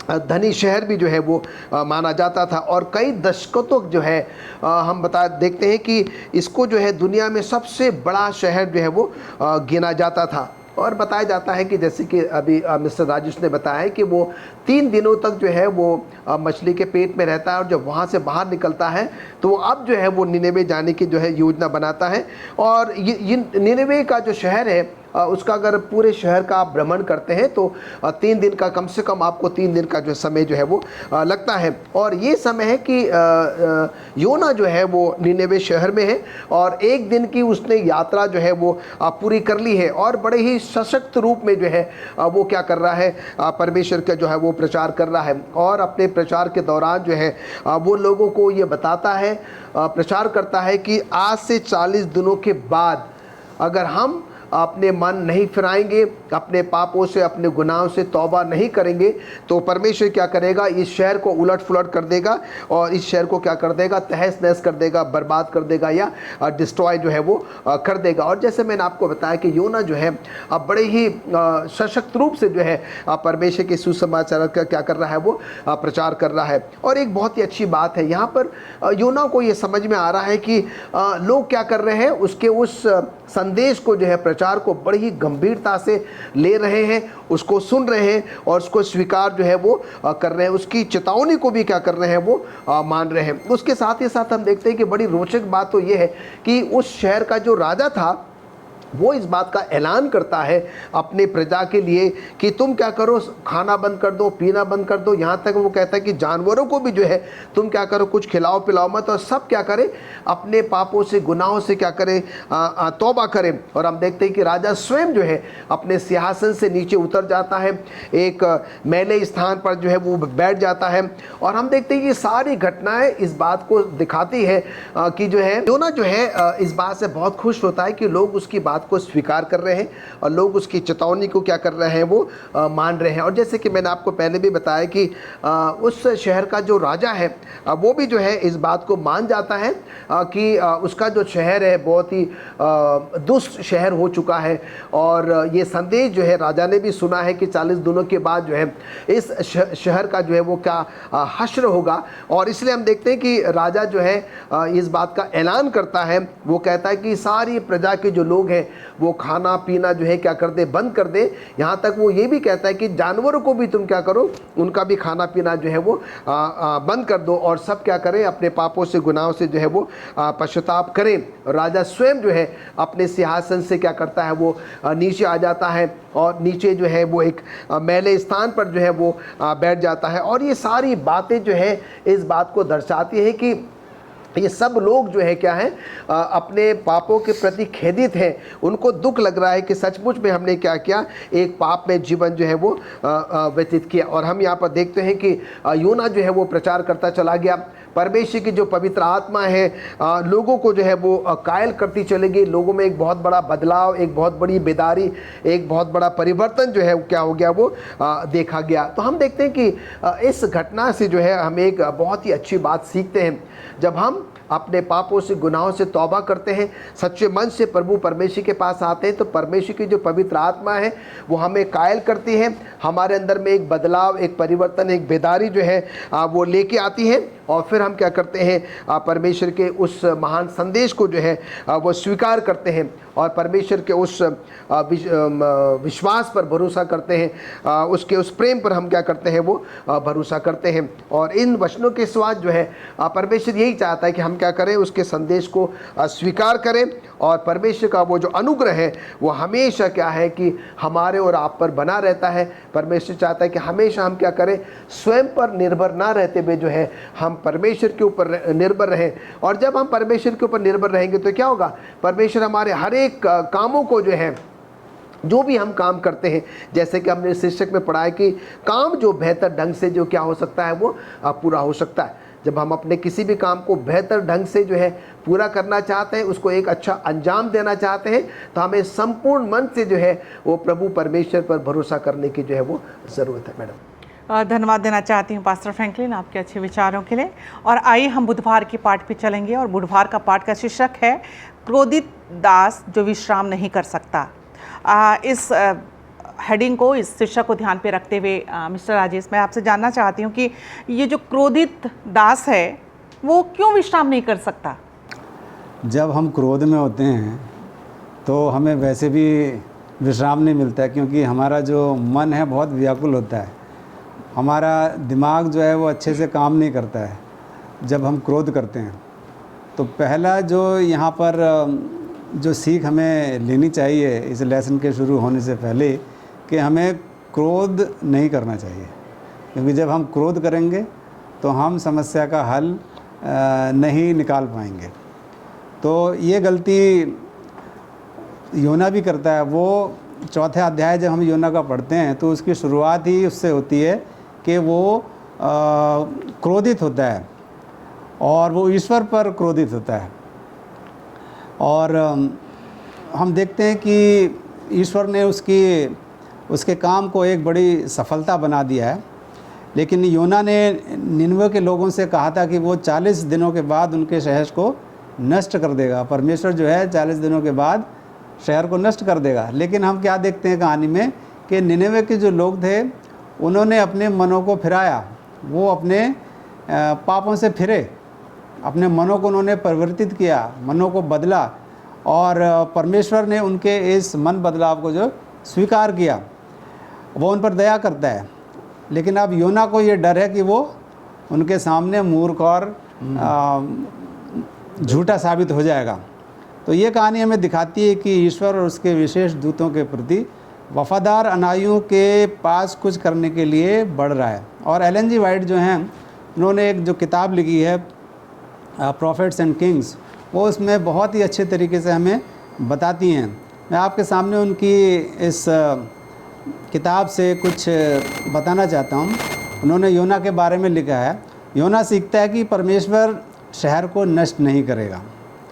धनी शहर भी जो है वो माना जाता था। और कई दशकों तक जो है हम देखते हैं कि इसको जो है दुनिया में सबसे बड़ा शहर जो है वो गिना जाता था। और बताया जाता है कि जैसे कि अभी मिस्टर राजेश ने बताया है कि वो 3 दिनों तक जो है वो मछली के पेट में रहता है, और जब वहाँ से बाहर निकलता है तो अब जो है वो निनेवे जाने की जो है योजना बनाता है। और ये निनेवे का जो शहर है उसका अगर पूरे शहर का आप भ्रमण करते हैं तो 3 दिन का, कम से कम आपको 3 दिन का जो समय जो है वो लगता है। और ये समय है कि योना जो है वो निनेवे शहर में है और 1 दिन की उसने यात्रा जो है वो पूरी कर ली है और बड़े ही सशक्त रूप में जो है वो क्या कर रहा है, परमेश्वर का जो है वो प्रचार कर रहा है। और अपने प्रचार के दौरान जो है वो लोगों को ये बताता है, प्रचार करता है कि आज से 40 दिनों के बाद अगर हम अपने मन नहीं फिराएंगे, अपने पापों से, अपने गुनाहों से तौबा नहीं करेंगे, तो परमेश्वर क्या करेगा, इस शहर को उलट फुलट कर देगा और इस शहर को क्या कर देगा, तहस नहस कर देगा, बर्बाद कर देगा या डिस्ट्रॉय जो है वो कर देगा। और जैसे मैंने आपको बताया कि योना जो है अब बड़े ही सशक्त रूप से जो है परमेश्वर के सुसमाचार का क्या कर रहा है, वो प्रचार कर रहा है। और एक बहुत ही अच्छी बात है, यहाँ पर योना को ये समझ में आ रहा है कि लोग क्या कर रहे हैं, उसके उस संदेश को जो है, प्रचार को बड़ी ही गंभीरता से ले रहे हैं, उसको सुन रहे हैं और उसको स्वीकार जो है वो कर रहे हैं, उसकी चेतावनी को भी क्या कर रहे हैं, वो मान रहे हैं। उसके साथ ही साथ हम देखते हैं कि बड़ी रोचक बात तो ये है कि उस शहर का जो राजा था वो इस बात का ऐलान करता है अपने प्रजा के लिए कि तुम क्या करो, खाना बंद कर दो, पीना बंद कर दो, यहाँ तक वो कहता है कि जानवरों को भी जो है तुम क्या करो, कुछ खिलाओ पिलाओ मत, और सब क्या करें, अपने पापों से, गुनाहों से क्या करें, तौबा करें। और हम देखते हैं कि राजा स्वयं जो है अपने सिंहासन से नीचे उतर जाता है, एक मैले स्थान पर जो है वो बैठ जाता है। और हम देखते हैं कि सारी घटनाएं इस बात को दिखाती है कि जो है योना जो है इस बात से बहुत खुश होता है कि लोग उसकी बात को स्वीकार कर रहे हैं और लोग उसकी चेतावनी को क्या कर रहे हैं, वो मान रहे हैं। और जैसे कि मैंने आपको पहले भी बताया कि उस शहर का जो राजा है वो भी जो है इस बात को मान जाता है कि उसका जो शहर है बहुत ही दुष्ट शहर हो चुका है। और ये संदेश जो है राजा ने भी सुना है कि 40 दिनों के बाद जो है इस शहर का जो है वो क्या हश्र होगा। और इसलिए हम देखते हैं कि राजा जो है इस बात का ऐलान करता है, वो कहता है कि सारी प्रजा के जो लोग हैं वो खाना पीना जो है क्या कर दे, बंद कर दे। यहाँ तक वो ये भी कहता है कि जानवरों को भी तुम क्या करो, उनका भी खाना पीना जो है वो बंद कर दो और सब क्या करें, अपने पापों से, गुनाहों से जो है वो पश्चाताप करें। राजा स्वयं जो है अपने सिंहासन से क्या करता है, वो नीचे आ जाता है और नीचे जो है वो एक मैले स्थान पर जो है वो बैठ जाता है। और ये सारी बातें जो है इस बात को दर्शाती है कि ये सब लोग जो है क्या है, अपने पापों के प्रति खेदित हैं, उनको दुख लग रहा है कि सचमुच में हमने क्या किया, एक पाप में जीवन जो है वो व्यतीत किया। और हम यहाँ पर देखते हैं कि योना जो है वो प्रचार करता चला गया, परमेश्वर की जो पवित्र आत्मा है लोगों को जो है वो कायल करती चलेगी। लोगों में एक बहुत बड़ा बदलाव, एक बहुत बड़ी बेदारी, एक बहुत बड़ा परिवर्तन जो है क्या हो गया, वो देखा गया। तो हम देखते हैं कि इस घटना से जो है हम एक बहुत ही अच्छी बात सीखते हैं। जब हम अपने पापों से, गुनाहों से तौबा करते हैं, सच्चे मन से प्रभु परमेश्वर के पास आते हैं, तो परमेश्वर की जो पवित्र आत्मा है वो हमें कायल करती है, हमारे अंदर में एक बदलाव, एक परिवर्तन, एक बेदारी जो है वो लेके आती है। और फिर हम क्या करते हैं, परमेश्वर के उस महान संदेश को जो है वो स्वीकार करते हैं और परमेश्वर के उस विश्वास पर भरोसा करते हैं, उसके उस प्रेम पर हम क्या करते हैं, वो भरोसा करते हैं। और इन वचनों के स्वाद जो है परमेश्वर यही चाहता है कि हम क्या करें, उसके संदेश को स्वीकार करें। और परमेश्वर का वो जो अनुग्रह है वो हमेशा क्या है कि हमारे और आप पर बना रहता है। परमेश्वर चाहता है कि हमेशा हम क्या करें, स्वयं पर निर्भर ना रहते हुए जो है हम परमेश्वर के ऊपर निर्भर रहें। और जब हम परमेश्वर के ऊपर निर्भर रहेंगे तो क्या होगा, परमेश्वर हमारे हर एक कामों को जो है, जो भी हम काम करते हैं, जैसे कि हमने शीर्षक में पढ़ा है कि काम जो बेहतर ढंग से जो क्या हो सकता है, वो पूरा हो सकता है। जब हम अपने किसी भी काम को बेहतर ढंग से जो है पूरा करना चाहते हैं, उसको एक अच्छा अंजाम देना चाहते हैं, तो हमें संपूर्ण मन से जो है वो प्रभु परमेश्वर पर भरोसा करने की जो है वो ज़रूरत है। मैडम, धन्यवाद देना चाहती हूँ पास्टर फ्रैंकलिन आपके अच्छे विचारों के लिए। और आइए हम बुधवार के पाठ पे चलेंगे और बुधवार का पाठ का शीर्षक है क्रोधित दास जो विश्राम नहीं कर सकता। इस हेडिंग को, इस शीर्षक को ध्यान पे रखते हुए मिस्टर राजेश, मैं आपसे जानना चाहती हूँ कि ये जो क्रोधित दास है वो क्यों विश्राम नहीं कर सकता? जब हम क्रोध में होते हैं तो हमें वैसे भी विश्राम नहीं मिलता है, क्योंकि हमारा जो मन है बहुत व्याकुल होता है, हमारा दिमाग जो है वो अच्छे से काम नहीं करता है जब हम क्रोध करते हैं। तो पहला जो यहाँ पर जो सीख हमें लेनी चाहिए इस लेसन के शुरू होने से पहले कि हमें क्रोध नहीं करना चाहिए, क्योंकि जब हम क्रोध करेंगे तो हम समस्या का हल नहीं निकाल पाएंगे। तो ये गलती योना भी करता है। वो चौथे अध्याय जब हम योना का पढ़ते हैं तो उसकी शुरुआत ही उससे होती है कि वो क्रोधित होता है और वो ईश्वर पर क्रोधित होता है। और हम देखते हैं कि ईश्वर ने उसके काम को एक बड़ी सफलता बना दिया है। लेकिन योना ने निनवे के लोगों से कहा था कि वो 40 दिनों के बाद उनके शहर को नष्ट कर देगा। परमेश्वर जो है 40 दिनों के बाद शहर को नष्ट कर देगा। लेकिन हम क्या देखते हैं कहानी में कि निनवे के जो लोग थे उन्होंने अपने मनों को फिराया, वो अपने पापों से फिरे, अपने मनों को उन्होंने परिवर्तित किया, मनों को बदला और परमेश्वर ने उनके इस मन बदलाव को जो स्वीकार किया, वो उन पर दया करता है। लेकिन अब योना को ये डर है कि वो उनके सामने मूर्ख और झूठा साबित हो जाएगा। तो ये कहानी हमें दिखाती है कि ईश्वर और उसके विशेष दूतों के प्रति वफादार अनुयायियों के पास कुछ करने के लिए बढ़ रहा है। और एलन जी वाइट जो हैं, उन्होंने एक जो किताब लिखी है प्रॉफिट्स एंड किंग्स, वो उसमें बहुत ही अच्छे तरीके से हमें बताती हैं। मैं आपके सामने उनकी इस किताब से कुछ बताना चाहता हूँ। उन्होंने योना के बारे में लिखा है, योना सीखता है कि परमेश्वर शहर को नष्ट नहीं करेगा।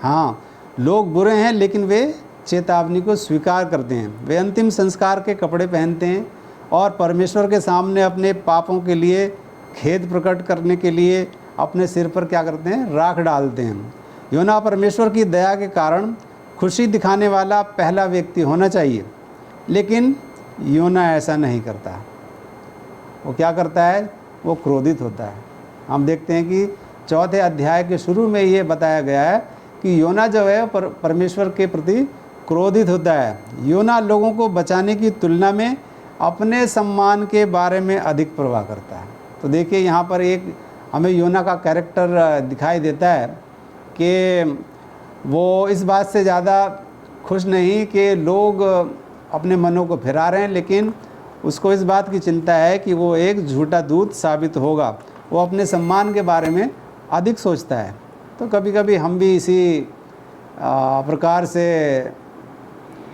हाँ, लोग बुरे हैं लेकिन वे चेतावनी को स्वीकार करते हैं। वे अंतिम संस्कार के कपड़े पहनते हैं और परमेश्वर के सामने अपने पापों के लिए खेद प्रकट करने के लिए अपने सिर पर क्या करते हैं, राख डालते हैं। योना परमेश्वर की दया के कारण खुशी दिखाने वाला पहला व्यक्ति होना चाहिए, लेकिन योना ऐसा नहीं करता। वो क्या करता है, वो क्रोधित होता है। हम देखते हैं कि चौथे अध्याय के शुरू में ये बताया गया है कि योना जो है परमेश्वर के प्रति क्रोधित होता है। योना लोगों को बचाने की तुलना में अपने सम्मान के बारे में अधिक परवाह करता है। तो देखिए यहाँ पर एक हमें योना का कैरेक्टर दिखाई देता है कि वो इस बात से ज़्यादा खुश नहीं कि लोग अपने मनों को फिरा रहे हैं, लेकिन उसको इस बात की चिंता है कि वो एक झूठा दूत साबित होगा। वो अपने सम्मान के बारे में अधिक सोचता है। तो कभी कभी हम भी इसी प्रकार से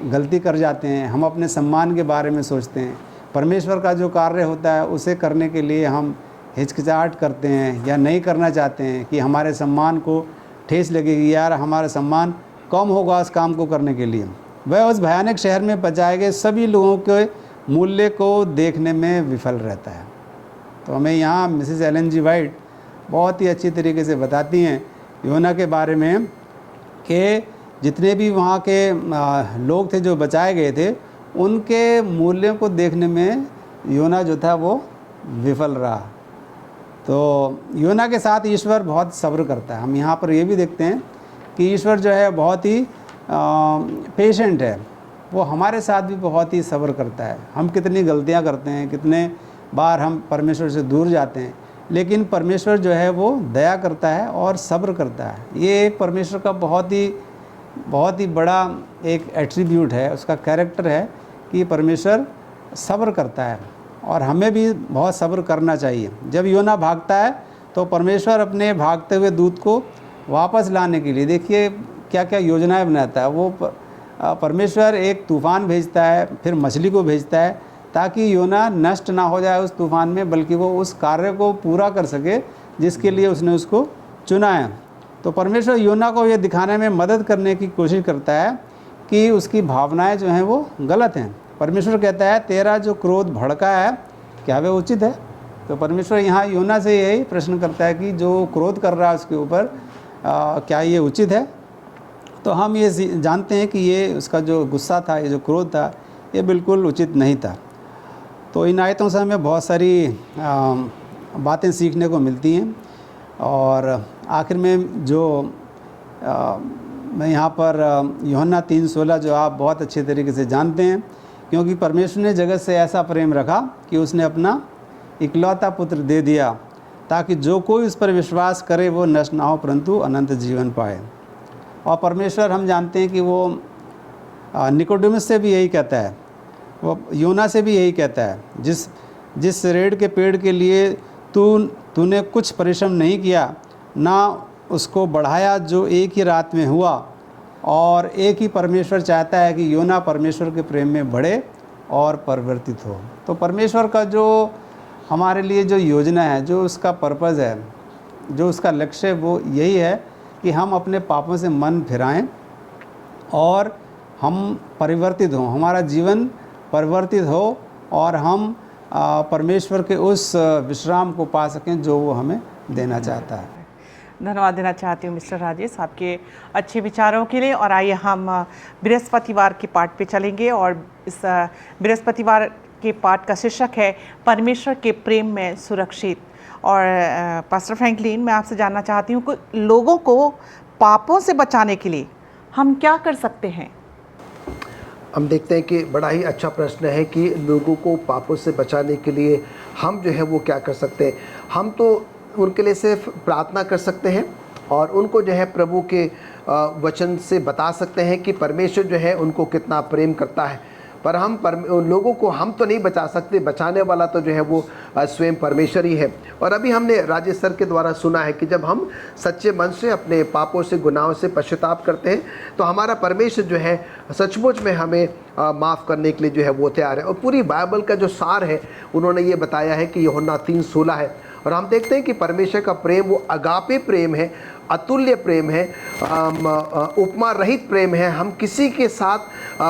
गलती कर जाते हैं। हम अपने सम्मान के बारे में सोचते हैं। परमेश्वर का जो कार्य होता है उसे करने के लिए हम हिचकिचाहट करते हैं या नहीं करना चाहते हैं कि हमारे सम्मान को ठेस लगेगी, यार हमारा सम्मान कम होगा उस काम को करने के लिए। वह उस भयानक शहर में बचाए गए सभी लोगों के मूल्य को देखने में विफल रहता है। तो हमें यहाँ मिसेस एलन जी वाइट बहुत ही अच्छी तरीके से बताती हैं योना के बारे में कि जितने भी वहाँ के लोग थे जो बचाए गए थे, उनके मूल्यों को देखने में योना जो था वो विफल रहा। तो योना के साथ ईश्वर बहुत सब्र करता है। हम यहाँ पर ये भी देखते हैं कि ईश्वर जो है बहुत ही पेशेंट है। वो हमारे साथ भी बहुत ही सब्र करता है। हम कितनी गलतियाँ करते हैं, कितने बार हम परमेश्वर से दूर जाते हैं, लेकिन परमेश्वर जो है वो दया करता है और सब्र करता है। ये एक परमेश्वर का बहुत ही बड़ा एक एट्रीब्यूट है, उसका कैरेक्टर है कि परमेश्वर सब्र करता है और हमें भी बहुत सब्र करना चाहिए। जब योना भागता है तो परमेश्वर अपने भागते हुए दूत को वापस लाने के लिए देखिए क्या क्या योजनाएं बनाता है। वो परमेश्वर एक तूफ़ान भेजता है, फिर मछली को भेजता है ताकि योना नष्ट ना हो जाए उस तूफ़ान में, बल्कि वो उस कार्य को पूरा कर सके जिसके लिए उसने उसको चुना है। तो परमेश्वर योना को ये दिखाने में मदद करने की कोशिश करता है कि उसकी भावनाएं जो हैं वो गलत हैं। परमेश्वर कहता है तेरा जो क्रोध भड़का है क्या वह उचित है। तो परमेश्वर यहाँ योना से यही प्रश्न करता है कि जो क्रोध कर रहा है उसके ऊपर क्या ये उचित है। तो हम ये जानते हैं कि ये उसका जो गुस्सा था, ये जो क्रोध था, ये बिल्कुल उचित नहीं था। तो इन आयतों से हमें बहुत सारी बातें सीखने को मिलती हैं। और आखिर में जो मैं यहाँ पर यूहन्ना 3:16 जो आप बहुत अच्छे तरीके से जानते हैं, क्योंकि परमेश्वर ने जगत से ऐसा प्रेम रखा कि उसने अपना इकलौता पुत्र दे दिया ताकि जो कोई उस पर विश्वास करे वो नष्ट ना हो परंतु अनंत जीवन पाए। और परमेश्वर हम जानते हैं कि वो निकोडेमस से भी यही कहता है, वो योना से भी यही कहता है, जिस रेड़ के पेड़ के लिए तूने कुछ परिश्रम नहीं किया, ना उसको बढ़ाया, जो एक ही रात में हुआ। और एक ही परमेश्वर चाहता है कि योना परमेश्वर के प्रेम में बढ़े और परिवर्तित हो। तो परमेश्वर का जो हमारे लिए जो योजना है, जो उसका पर्पज़ है, जो उसका लक्ष्य है, वो यही है कि हम अपने पापों से मन फिराएं और हम परिवर्तित हों, हमारा जीवन परिवर्तित हो और हम परमेश्वर के उस विश्राम को पा सकें जो वो हमें देना चाहता है। धन्यवाद देना चाहती हूँ मिस्टर राजेश आपके अच्छे विचारों के लिए। और आइए हम बृहस्पतिवार के पाठ पे चलेंगे और इस बृहस्पतिवार के पाठ का शीर्षक है परमेश्वर के प्रेम में सुरक्षित। और पास्टर फ्रैंकलिन, मैं आपसे जानना चाहती हूँ कि लोगों को पापों से बचाने के लिए हम क्या कर सकते हैं? हम देखते हैं कि बड़ा ही अच्छा प्रश्न है कि लोगों को पापों से बचाने के लिए हम जो है वो क्या कर सकते हैं। हम तो उनके लिए सिर्फ प्रार्थना कर सकते हैं और उनको जो है प्रभु के वचन से बता सकते हैं कि परमेश्वर जो है उनको कितना प्रेम करता है। पर हम लोगों को हम तो नहीं बचा सकते, बचाने वाला तो जो है वो स्वयं परमेश्वर ही है। और अभी हमने राजेश सर के द्वारा सुना है कि जब हम सच्चे मन से अपने पापों से, गुनाहों से पश्चाताप करते हैं तो हमारा परमेश्वर जो है सचमुच में हमें माफ़ करने के लिए जो है वो तैयार है। और पूरी बाइबल का जो सार है उन्होंने ये बताया है कि यूहन्ना 3:16 है। और हम देखते हैं कि परमेश्वर का प्रेम वो अगापे प्रेम है, अतुल्य प्रेम है, उपमा रहित प्रेम है। हम किसी के साथ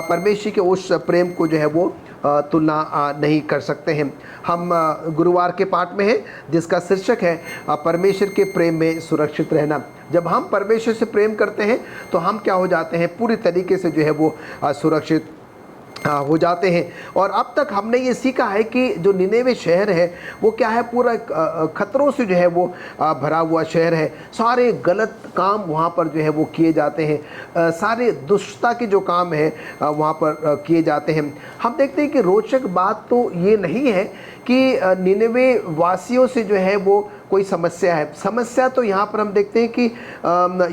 परमेश्वर के उस प्रेम को जो है वो तुलना नहीं कर सकते हैं। हम गुरुवार के पाठ में हैं जिसका शीर्षक है परमेश्वर के प्रेम में सुरक्षित रहना। जब हम परमेश्वर से प्रेम करते हैं तो हम क्या हो जाते हैं, पूरी तरीके से जो है वो सुरक्षित हो जाते हैं। और अब तक हमने ये सीखा है कि जो निनेवे शहर है वो क्या है, पूरा खतरों से जो है वो भरा हुआ शहर है। सारे गलत काम वहाँ पर जो है वो किए जाते हैं, सारे दुष्टता के जो काम है वहाँ पर किए जाते हैं। हम देखते हैं कि रोचक बात तो ये नहीं है कि निनेवे वासियों से जो है वो कोई समस्या है। समस्या तो यहाँ पर हम देखते हैं कि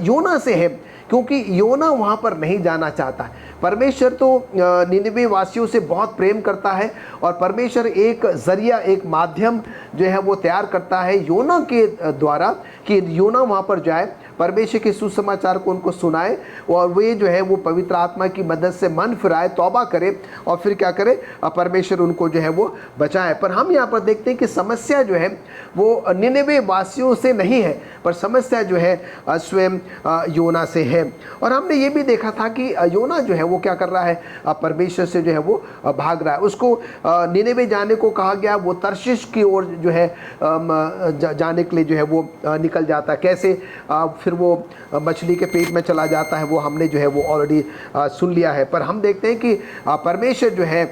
योना से है, क्योंकि योना वहाँ पर नहीं जाना चाहता। परमेश्वर तो निनेवे वासियों से बहुत प्रेम करता है और परमेश्वर एक ज़रिया, एक माध्यम जो है वो तैयार करता है योना के द्वारा कि योना वहाँ पर जाए, परमेश्वर के सुसमाचार को उनको सुनाए और वे जो है वो पवित्र आत्मा की मदद से मन फिराए, तौबा करे और फिर क्या करे, परमेश्वर उनको जो है वो बचाए। पर हम यहाँ पर देखते हैं कि समस्या जो है वो निनेवे वासियों से नहीं है, पर समस्या जो है स्वयं योना से है। और हमने ये भी देखा था कि योना जो है वो क्या कर रहा है, परमेश्वर से जो है वो भाग रहा है। उसको निनेवे जाने को कहा गया, वो तर्शीश की ओर जो है जाने के लिए जो है वो निकल जाता है। कैसे, फिर वो मछली के पेट में चला जाता है, वो हमने जो है वो ऑलरेडी सुन लिया है। पर हम देखते हैं कि परमेश्वर जो है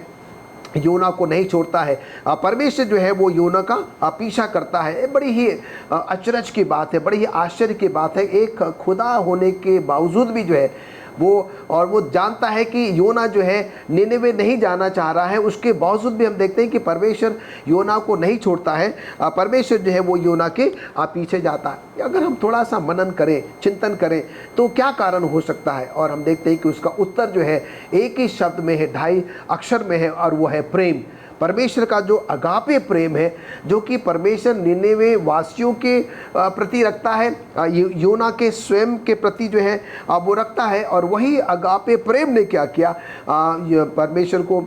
योना को नहीं छोड़ता है। परमेश्वर जो है वो योना का पीछा करता है। ये बड़ी ही अचरज की बात है, बड़ी ही आश्चर्य की बात है। एक खुदा होने के बावजूद भी जो है वो जानता है कि योना जो है निनेवे नहीं जाना चाह रहा है, उसके बावजूद भी हम देखते हैं कि परमेश्वर योना को नहीं छोड़ता है। परमेश्वर जो है वो योना के पीछे जाता है। अगर हम थोड़ा सा मनन करें, चिंतन करें तो क्या कारण हो सकता है, और हम देखते हैं कि उसका उत्तर जो है एक ही शब्द में है, 2.5 अक्षर में है, और वो है प्रेम। परमेश्वर का जो अगापे प्रेम है, जो कि परमेश्वर निनेवे वासियों के प्रति रखता है, योना के स्वयं के प्रति जो है वो रखता है। और वही अगापे प्रेम ने क्या किया, परमेश्वर को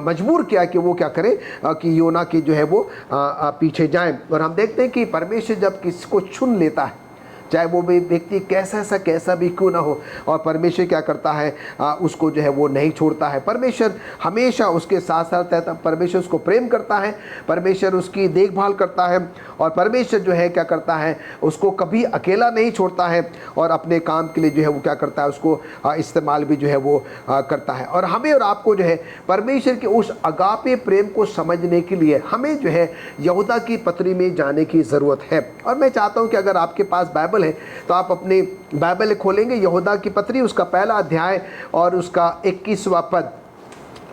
मजबूर किया कि वो क्या करे, कि योना की जो है वो पीछे जाएं। और हम देखते हैं कि परमेश्वर जब किसी को चुन लेता है, चाहे वो भी व्यक्ति कैसा भी क्यों ना हो, और परमेश्वर क्या करता है, उसको जो है वो नहीं छोड़ता है। परमेश्वर हमेशा उसके साथ साथ रहता है। परमेश्वर उसको प्रेम करता है, परमेश्वर उसकी देखभाल करता है, और परमेश्वर जो है क्या करता है, उसको कभी अकेला नहीं छोड़ता है, और अपने काम के लिए जो है वो क्या करता है, उसको इस्तेमाल भी जो है वो करता है। और हमें और आपको जो है परमेश्वर के उस अगापे प्रेम को समझने के लिए हमें जो है यहूदा की पत्री में जाने की ज़रूरत है। और मैं चाहता हूँ कि अगर आपके पास बाइबल है तो आप अपनी बाइबल खोलेंगे, यहूदा की पत्री, उसका 1 अध्याय और उसका 21वां पद।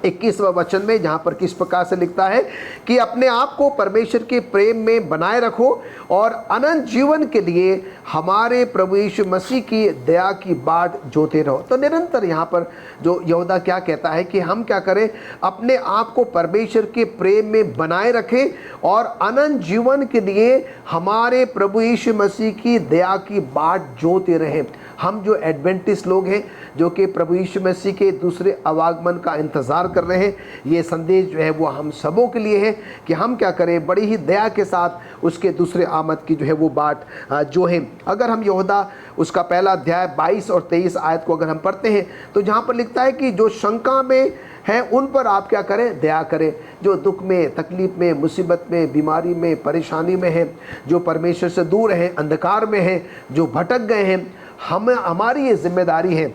21वां वचन में, जहाँ पर किस प्रकार से लिखता है कि अपने आप को परमेश्वर के प्रेम में बनाए रखो और अनंत जीवन के लिए हमारे प्रभु यीशु मसीह की दया की बाट जोते रहो। तो निरंतर यहाँ पर जो यहूदा क्या कहता है कि हम क्या करें, अपने आप को परमेश्वर के प्रेम में बनाए रखें और अनंत जीवन के लिए हमारे प्रभु यीशु मसीह की दया की बाट जोते रहें। हम जो एडवेंटिस्ट लोग हैं, जो कि प्रभु यीशु मसीह के दूसरे आवागमन का इंतज़ार कर रहे हैं, ये संदेश जो है वो हम सबों के लिए है कि हम क्या करें, बड़ी ही दया के साथ उसके दूसरे आमद की जो है वो बाट जो है। अगर हम यहूदा उसका पहला अध्याय 22 और 23 आयत को अगर हम पढ़ते हैं तो जहाँ पर लिखता है कि जो शंका में हैं उन पर आप क्या करें, दया करें। जो दुख में, तकलीफ़ में, मुसीबत में, बीमारी में, परेशानी में हैं, जो परमेश्वर से दूर हैं, अंधकार में हैं, जो भटक गए हैं, हमारी ये जिम्मेदारी है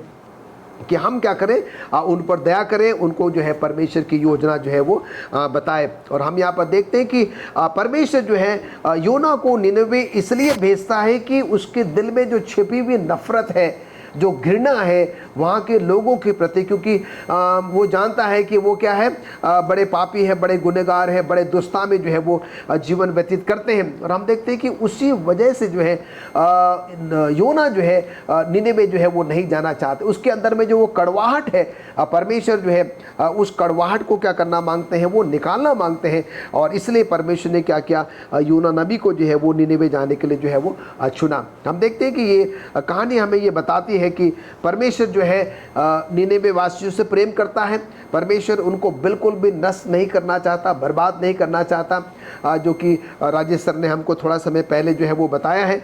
कि हम क्या करें, उन पर दया करें, उनको जो है परमेश्वर की योजना जो है वो बताए। और हम यहाँ पर देखते हैं कि परमेश्वर जो है योना को निनवे इसलिए भेजता है कि उसके दिल में जो छिपी हुई नफ़रत है, जो घृणा है वहाँ के लोगों के प्रति, क्योंकि वो जानता है कि वो क्या है, बड़े पापी है, बड़े गुनहगार है, बड़े दुष्टा में जो है वो जीवन व्यतीत करते हैं। और हम देखते हैं कि उसी वजह से जो है योना जो है निनेवे जो है वो नहीं जाना चाहते। उसके अंदर में जो वो कड़वाहट है, परमेश्वर जो है उस कड़वाहट को क्या करना मांगते हैं, वो निकालना मांगते हैं। और इसलिए परमेश्वर ने क्या किया, योना नबी को जो है वो निनेवे जाने के लिए जो है वो चुना। हम देखते हैं कि ये कहानी हमें ये बताती है कि परमेश्वर जो है निनेवे वासियों से प्रेम करता है। परमेश्वर उनको बिल्कुल भी नष्ट नहीं करना चाहता, बर्बाद नहीं करना चाहता, जो कि राजेश सर ने हमको थोड़ा समय पहले जो है वो बताया है।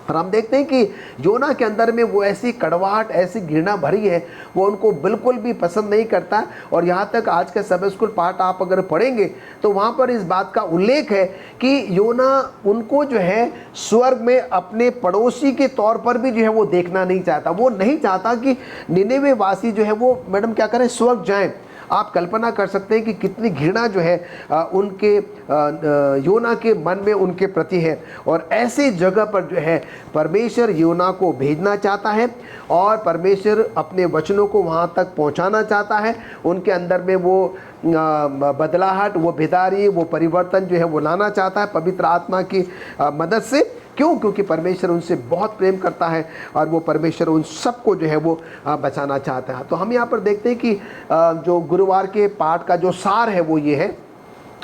और हम देखते हैं कि योना के अंदर में वो ऐसी कड़वाहट, ऐसी घृणा भरी है, वो उनको बिल्कुल भी पसंद नहीं करता। और यहाँ तक आज के सब स्कूल पाठ आप अगर पढ़ेंगे तो वहाँ पर इस बात का उल्लेख है कि योना उनको जो है स्वर्ग में अपने पड़ोसी के तौर पर भी जो है वो देखना नहीं चाहता। वो नहीं चाहता कि निनेवे वासी जो है वो मैडम क्या करें, स्वर्ग जाएं। आप कल्पना कर सकते हैं कि कितनी घृणा जो है उनके योना के मन में उनके प्रति है। और ऐसी जगह पर जो है परमेश्वर योना को भेजना चाहता है और परमेश्वर अपने वचनों को वहाँ तक पहुँचाना चाहता है। उनके अंदर में वो बदलाहट, वो बेदारी, वो परिवर्तन जो है वो लाना चाहता है पवित्र आत्मा की मदद से। क्यों? क्योंकि परमेश्वर उनसे बहुत प्रेम करता है और वो परमेश्वर उन सबको जो है वो बचाना चाहता है। तो हम यहाँ पर देखते हैं कि जो गुरुवार के पाठ का जो सार है वो ये है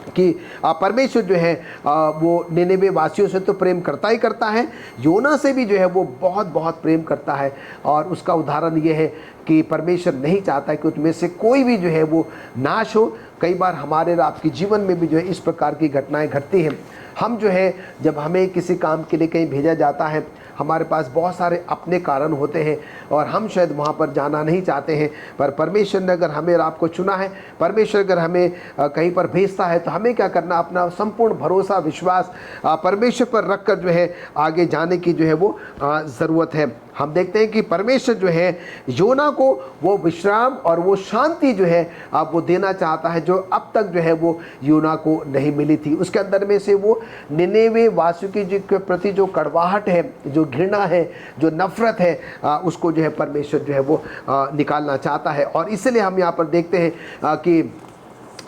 कि परमेश्वर जो है वो निनेवे वासियों से तो प्रेम करता ही करता है, योना से भी जो है वो बहुत बहुत प्रेम करता है। और उसका उदाहरण ये है कि परमेश्वर नहीं चाहता कि उसमें से कोई भी जो है वो नाश हो। कई बार हमारे और आपके जीवन में भी जो है इस प्रकार की घटनाएं घटती हैं। हम जो है जब हमें किसी काम के लिए कहीं भेजा जाता है, हमारे पास बहुत सारे अपने कारण होते हैं और हम शायद वहाँ पर जाना नहीं चाहते हैं, पर परमेश्वर ने अगर हमें और आपको चुना है, परमेश्वर अगर हमें कहीं पर भेजता है तो हमें क्या करना, अपना संपूर्ण भरोसा विश्वास परमेश्वर पर रख कर जो है आगे जाने की जो है वो ज़रूरत है। हम देखते हैं कि परमेश्वर जो है योना को वो विश्राम और वो शांति जो है वो देना चाहता है, जो अब तक जो है वो योना को नहीं मिली थी। उसके अंदर में से वो निनेवे वासियों के प्रति जो कड़वाहट है, जो घृणा है, जो नफ़रत है, उसको जो है परमेश्वर जो है वो निकालना चाहता है। और इसलिए हम यहाँ पर देखते हैं कि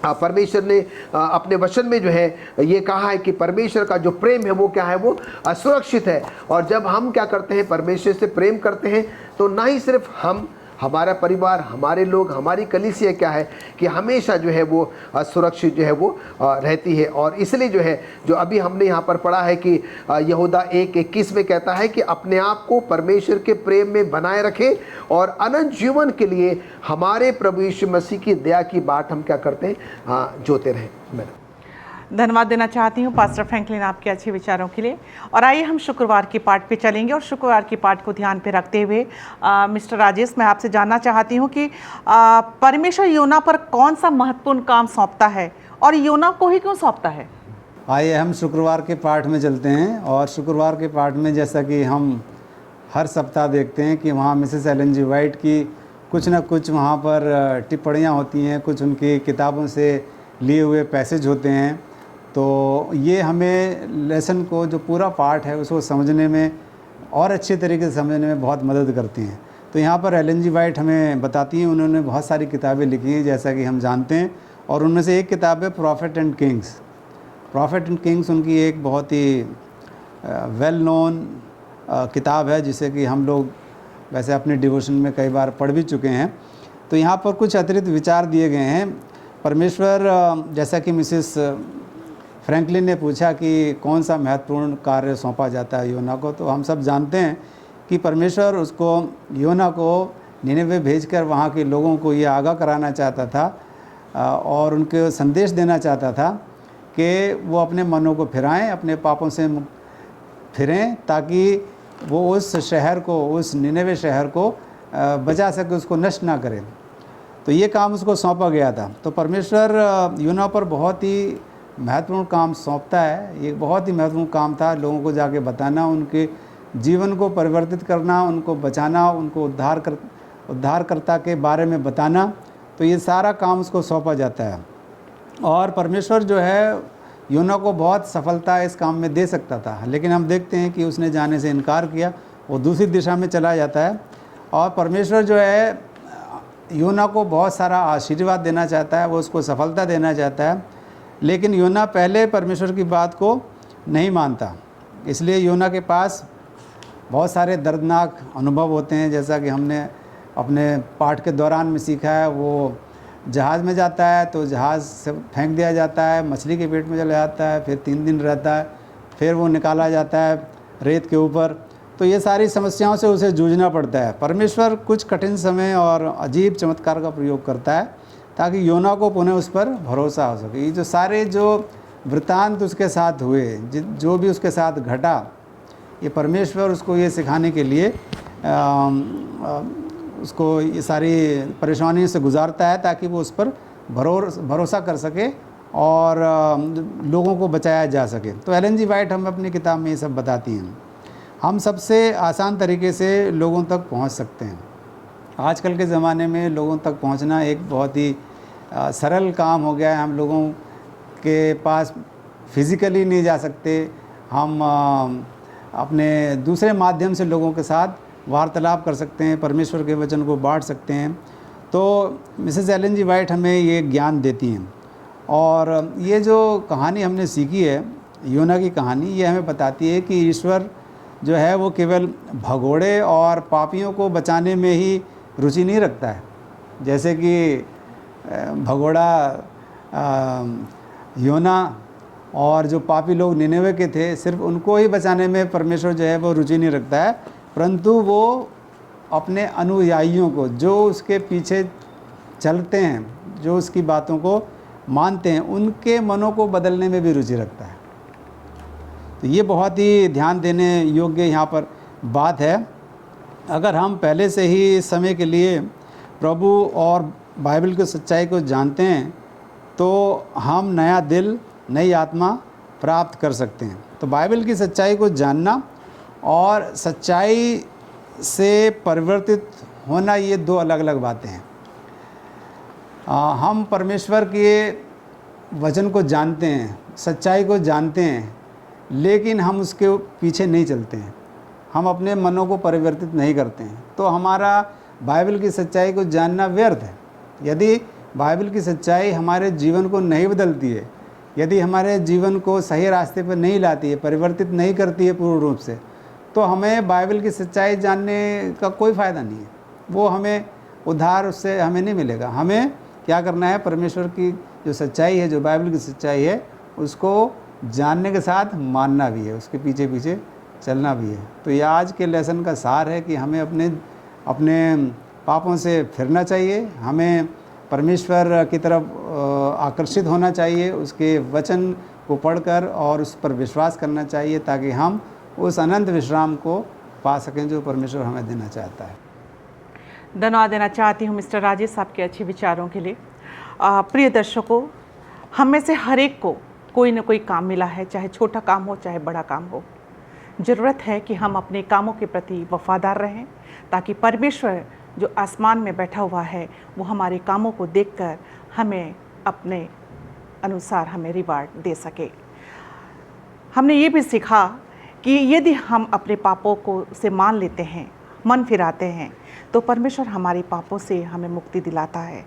परमेश्वर ने अपने वचन में जो है ये कहा है कि परमेश्वर का जो प्रेम है वो क्या है, वो असुरक्षित है। और जब हम क्या करते हैं, परमेश्वर से प्रेम करते हैं, तो ना ही सिर्फ हम, हमारा परिवार, हमारे लोग, हमारी कलीसिया क्या है कि हमेशा जो है वो सुरक्षित जो है वो रहती है। और इसलिए जो है जो अभी हमने यहाँ पर पढ़ा है कि यहूदा 1:21 में कहता है कि अपने आप को परमेश्वर के प्रेम में बनाए रखें और अनंत जीवन के लिए हमारे प्रभु यीशु मसीह की दया की बाट हम क्या करते हैं, जोते रहें। मैडम धन्यवाद देना चाहती हूँ पास्टर फ्रैंकलिन आपके अच्छे विचारों के लिए। और आइए हम शुक्रवार के पाठ पे चलेंगे और शुक्रवार के पाठ को ध्यान पे रखते हुए मिस्टर राजेश, मैं आपसे जानना चाहती हूँ कि परमेश्वर योना पर कौन सा महत्वपूर्ण काम सौंपता है और योना को ही क्यों सौंपता है? आइए हम शुक्रवार के पाठ में चलते हैं। और शुक्रवार के पाठ में जैसा कि हम हर सप्ताह देखते हैं कि वहाँ मिसेस एलन जी वाइट की कुछ ना कुछ वहाँ पर टिप्पणियाँ होती हैं, कुछ उनकी किताबों से लिए हुए पैसेज होते हैं। तो ये हमें लेसन को, जो पूरा पाठ है, उसको समझने में और अच्छे तरीके से समझने में बहुत मदद करती हैं। तो यहाँ पर एलन जी वाइट हमें बताती हैं, उन्होंने बहुत सारी किताबें लिखी हैं जैसा कि हम जानते हैं, और उनमें से एक किताब है profit and Kings. Profit and Kings उनकी एक बहुत ही वेल नोन किताब है, जिसे कि हम लोग वैसे अपने डिवोशन में कई बार पढ़ भी चुके हैं। तो यहाँ पर कुछ अतिरिक्त विचार दिए गए हैं। परमेश्वर, जैसा कि मिसेस फ्रैंकलिन ने पूछा कि कौन सा महत्वपूर्ण कार्य सौंपा जाता है योना को, तो हम सब जानते हैं कि परमेश्वर उसको योना को निनेवे भेजकर वहाँ के लोगों को ये आगाह कराना चाहता था और उनको संदेश देना चाहता था कि वो अपने मनों को फिराएं, अपने पापों से फिरें, ताकि वो उस शहर को, उस निनेवे शहर को बचा सके, उसको नष्ट ना करें। तो ये काम उसको सौंपा गया था। तो परमेश्वर योना पर बहुत ही महत्वपूर्ण काम सौंपता है। ये बहुत ही महत्वपूर्ण काम था, लोगों को जाके बताना, उनके जीवन को परिवर्तित करना, उनको बचाना, उनको उद्धारकर्ता के बारे में बताना। तो ये सारा काम उसको सौंपा जाता है। और परमेश्वर जो है योना को बहुत सफलता इस काम में दे सकता था, लेकिन हम देखते हैं कि उसने जाने से इनकार किया, वो दूसरी दिशा में चला जाता है। और परमेश्वर जो है योना को बहुत सारा आशीर्वाद देना चाहता है, वो उसको सफलता देना चाहता है, लेकिन योना पहले परमेश्वर की बात को नहीं मानता। इसलिए योना के पास बहुत सारे दर्दनाक अनुभव होते हैं, जैसा कि हमने अपने पाठ के दौरान में सीखा है। वो जहाज़ में जाता है तो जहाज़ से फेंक दिया जाता है, मछली के पेट में चला जाता है, फिर 3 दिन रहता है, फिर वो निकाला जाता है रेत के ऊपर। तो ये सारी समस्याओं से उसे जूझना पड़ता है। परमेश्वर कुछ कठिन समय और अजीब चमत्कार का प्रयोग करता है ताकि योना को पुनः उस पर भरोसा हो सके। ये जो सारे जो वृत्तांत उसके साथ हुए, जो भी उसके साथ घटा, ये परमेश्वर उसको ये सिखाने के लिए उसको ये सारी परेशानियों से गुजारता है ताकि वो उस पर भरोसा कर सके और लोगों को बचाया जा सके। तो एलन जी वाइट हमें अपनी किताब में ये सब बताती हैं। हम सबसे आसान तरीके से लोगों तक पहुंच सकते हैं। आजकल के ज़माने में लोगों तक पहुंचना एक बहुत ही सरल काम हो गया है। हम लोगों के पास फिज़िकली नहीं जा सकते, हम अपने दूसरे माध्यम से लोगों के साथ वार्तालाप कर सकते हैं, परमेश्वर के वचन को बांट सकते हैं। तो मिसेस एलन जी वाइट हमें ये ज्ञान देती हैं। और ये जो कहानी हमने सीखी है, योना की कहानी, ये हमें बताती है कि ईश्वर जो है वो केवल भगोड़े और पापियों को बचाने में ही रुचि नहीं रखता है। जैसे कि भगोड़ा योना और जो पापी लोग निनेवे के थे, सिर्फ उनको ही बचाने में परमेश्वर जो है वो रुचि नहीं रखता है, परंतु वो अपने अनुयायियों को, जो उसके पीछे चलते हैं, जो उसकी बातों को मानते हैं, उनके मनों को बदलने में भी रुचि रखता है। तो ये बहुत ही ध्यान देने योग्य यहाँ पर बात है। अगर हम पहले से ही इस समय के लिए प्रभु और बाइबल की सच्चाई को जानते हैं तो हम नया दिल, नई आत्मा प्राप्त कर सकते हैं। तो बाइबल की सच्चाई को जानना और सच्चाई से परिवर्तित होना, ये दो अलग अलग बातें हैं। हम परमेश्वर के वचन को जानते हैं, सच्चाई को जानते हैं, लेकिन हम उसके पीछे नहीं चलते हैं, हम अपने मनों को परिवर्तित नहीं करते हैं। तो हमारा बाइबल की सच्चाई को जानना व्यर्थ है। यदि बाइबल की सच्चाई हमारे जीवन को नहीं बदलती है, यदि हमारे जीवन को सही रास्ते पर नहीं लाती है, परिवर्तित नहीं करती है पूर्ण रूप से, तो हमें बाइबल की सच्चाई जानने का कोई फ़ायदा नहीं है। वो हमें उद्धार उससे हमें नहीं मिलेगा। हमें क्या करना है, परमेश्वर की जो सच्चाई है, जो बाइबल की सच्चाई है, उसको जानने के साथ मानना भी है, उसके पीछे पीछे चलना भी है। तो ये आज के लेसन का सार है कि हमें अपने पापों से फिरना चाहिए, हमें परमेश्वर की तरफ आकर्षित होना चाहिए, उसके वचन को पढ़कर और उस पर विश्वास करना चाहिए, ताकि हम उस अनंत विश्राम को पा सकें जो परमेश्वर हमें देना चाहता है। धन्यवाद देना चाहती हूँ मिस्टर राजेश साहब के अच्छे विचारों के लिए। प्रिय दर्शकों, हम में से हर एक को कोई न कोई काम मिला है, चाहे छोटा काम हो चाहे बड़ा काम हो। ज़रूरत है कि हम अपने कामों के प्रति वफादार रहें, ताकि परमेश्वर जो आसमान में बैठा हुआ है वो हमारे कामों को देखकर हमें अपने अनुसार हमें रिवार्ड दे सके। हमने ये भी सीखा कि यदि हम अपने पापों को से मान लेते हैं, मन फिराते हैं, तो परमेश्वर हमारे पापों से हमें मुक्ति दिलाता है।